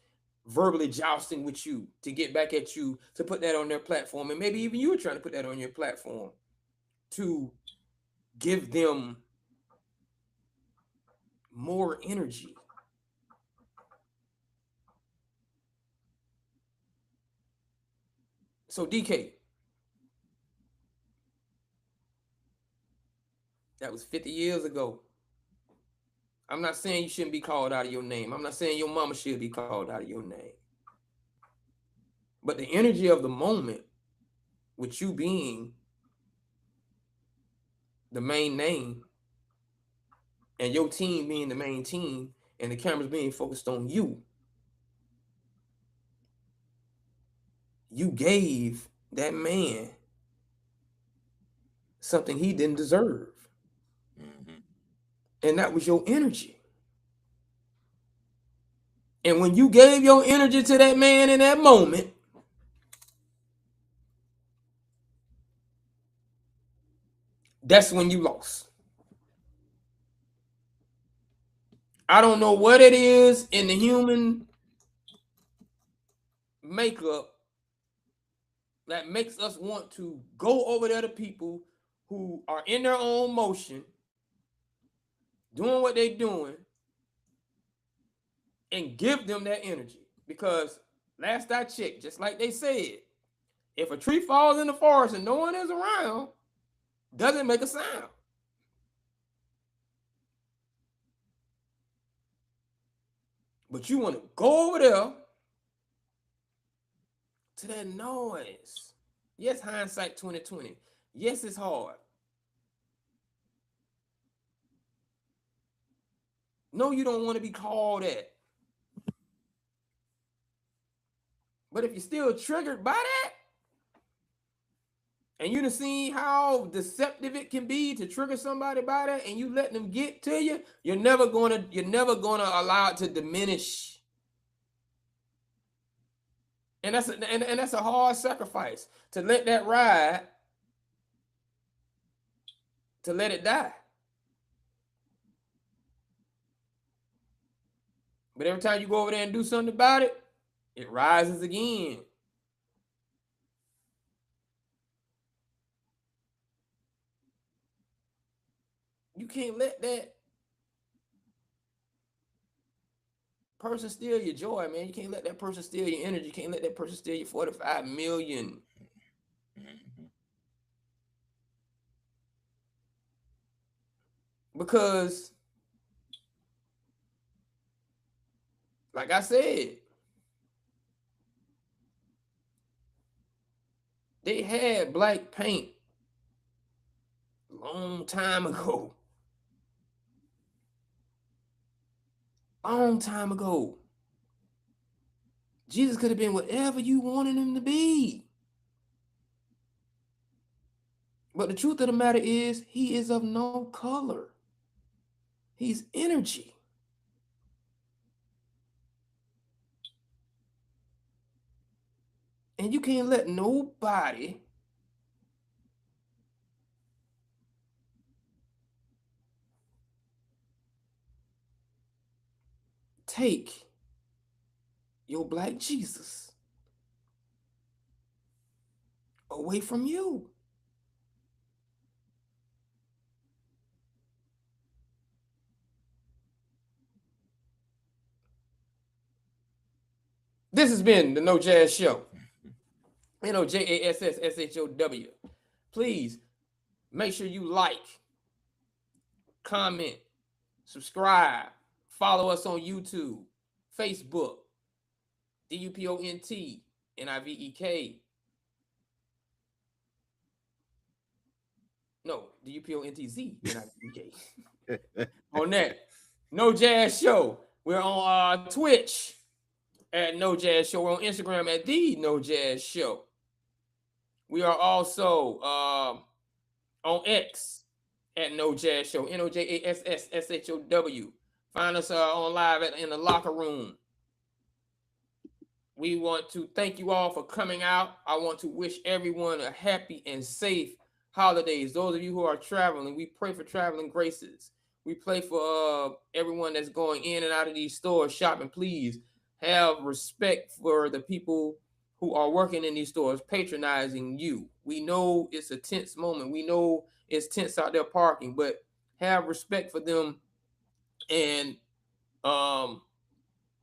verbally jousting with you to get back at you, to put that on their platform. And maybe even you were trying to put that on your platform to give them more energy. So DK, that was 50 years ago. I'm not saying you shouldn't be called out of your name. I'm not saying your mama should be called out of your name. But the energy of the moment, with you being the main name and your team being the main team and the cameras being focused on you, you gave that man something he didn't deserve. Mm-hmm. And that was your energy. And when you gave your energy to that man in that moment, that's when you lost. I don't know what it is in the human makeup that makes us want to go over there to people who are in their own motion, doing what they're doing, and give them that energy. Because last I checked, just like they said, if a tree falls in the forest and no one is around, doesn't make a sound. But you want to go over there to that noise. Yes, hindsight 2020. Yes, it's hard. No, you don't want to be called that. But if you're still triggered by that, and you done seen how deceptive it can be to trigger somebody by that, and you let them get to you, you're never gonna allow it to diminish. And that's a hard sacrifice, to let that ride, to let it die. But every time you go over there and do something about it, it rises again. You can't let that person steal your joy, man. You can't let that person steal your energy. You can't let that person steal your 45 million. Because, like I said, they had black paint a long time ago. Long time ago. Jesus could have been whatever you wanted him to be. But the truth of the matter is, he is of no color. He's energy. And you can't let nobody take your black Jesus away from you. This has been the No Jazz Show. NOJASSSHOW. Please make sure you like, comment, subscribe, follow us on YouTube, Facebook, DUPONTNIVEK. No, DUPONTZNIVEK. On that, No Jazz Show. We're on Twitch at No Jazz Show. We're on Instagram at The No Jazz Show. We are also on X at No Jazz Show, NOJASSSHOW. Find us on live in the locker room. We want to thank you all for coming out. I want to wish everyone a happy and safe holidays. Those of you who are traveling, we pray for traveling graces. We pray for everyone that's going in and out of these stores shopping. Please have respect for the people who are working in these stores, patronizing you. We know it's a tense moment. We know it's tense out there parking, but have respect for them, and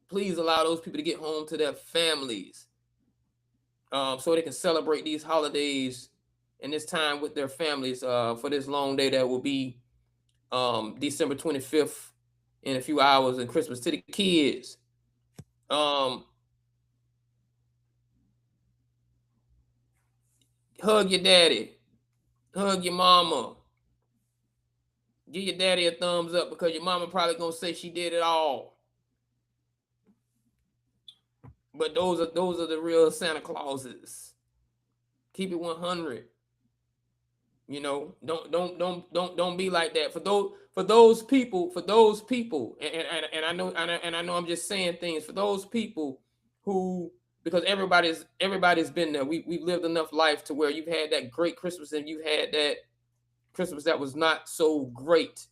please allow those people to get home to their families, so they can celebrate these holidays and this time with their families for this long day that will be December 25th in a few hours, and Christmas to the kids. Hug your daddy, hug your mama, give your daddy a thumbs up, because your mama probably gonna say she did it all. But those are the real Santa Clauses. Keep it 100. You know, don't be like that. For those people, and I know I'm just saying things for those people who, because everybody's been there. We've lived enough life to where you've had that great Christmas and you've had that Christmas that was not so great.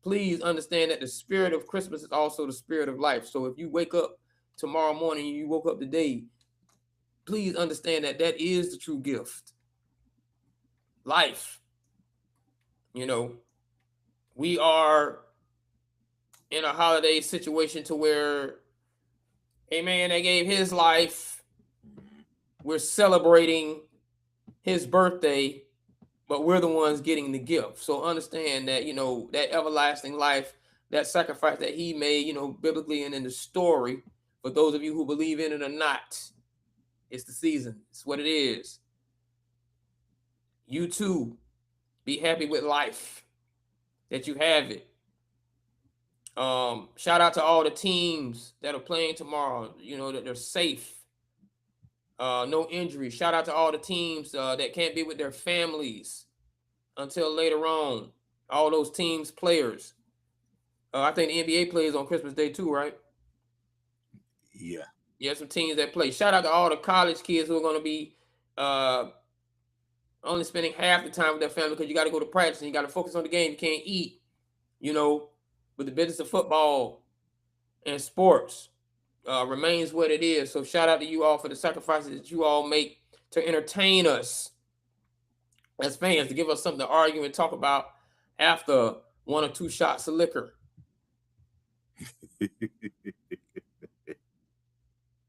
Please understand that the spirit of Christmas is also the spirit of life. So if you wake up tomorrow morning and you woke up today, please understand that that is the true gift. Life. You know, we are in a holiday situation to where a man that gave his life, we're celebrating his birthday, but we're the ones getting the gift. So understand that, you know, that everlasting life, that sacrifice that he made, you know, biblically and in the story, for those of you who believe in it or not, it's the season. It's what it is. You too, be happy with life, that you have it. Shout out to all the teams that are playing tomorrow, you know, that they're safe. No injuries. Shout out to all the teams that can't be with their families until later on. All those teams, players. I think the NBA plays on Christmas Day too, right? Yeah. Yeah, some teams that play. Shout out to all the college kids who are going to be only spending half the time with their family, because you got to go to practice and you got to focus on the game. You can't eat, you know. But the business of football and sports remains what it is. So shout out to you all for the sacrifices that you all make to entertain us as fans, to give us something to argue and talk about after 1 or 2 shots of liquor.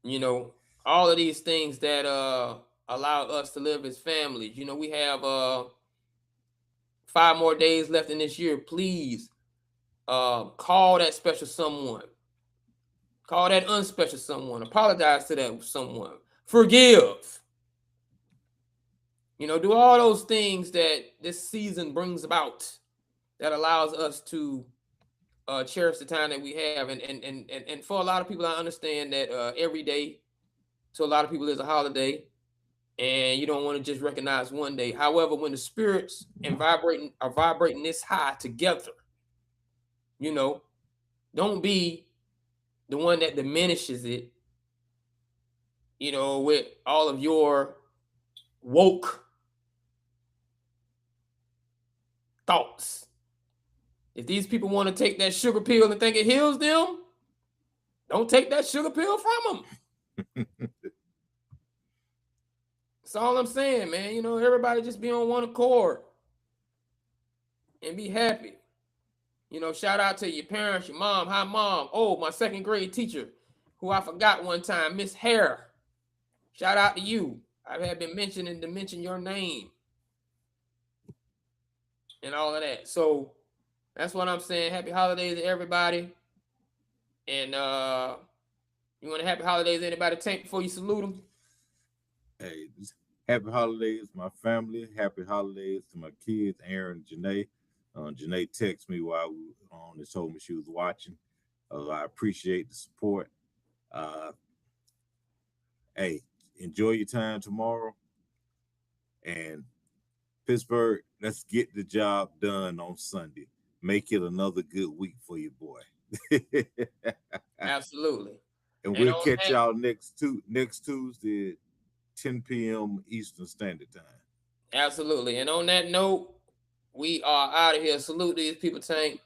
You know, all of these things that allow us to live as families. You know, we have 5 more days left in this year. Please call that special someone. Call that unspecial someone. Apologize to that someone. Forgive. You know, do all those things that this season brings about that allows us to cherish the time that we have. And for a lot of people, I understand that every day to a lot of people is a holiday. and you don't want to just recognize one day. However, when the spirits and are vibrating this high together, you know, don't be the one that diminishes it, you know, with all of your woke thoughts. If these people want to take that sugar pill and think it heals them, don't take that sugar pill from them. That's all I'm saying, man. You know, everybody just be on one accord and be happy. You know, shout out to your parents, your mom. Hi, Mom. Oh, my second grade teacher, who I forgot one time, Miss Hare. Shout out to you. I have been mentioning to mention your name and all of that. So that's what I'm saying. Happy holidays to everybody. And you want a happy holidays, anybody, Tank, before you salute them? Hey, happy holidays, my family. Happy holidays to my kids, Aaron and Janae. Janae texted me while we were on and told me she was watching. I appreciate the support. Hey, enjoy your time tomorrow. And Pittsburgh, let's get the job done on Sunday. Make it another good week for your boy. Absolutely. And we'll catch y'all next Tuesday, 10 p.m. Eastern Standard Time. Absolutely. And on that note, we are out of here. Salute these people, Tank.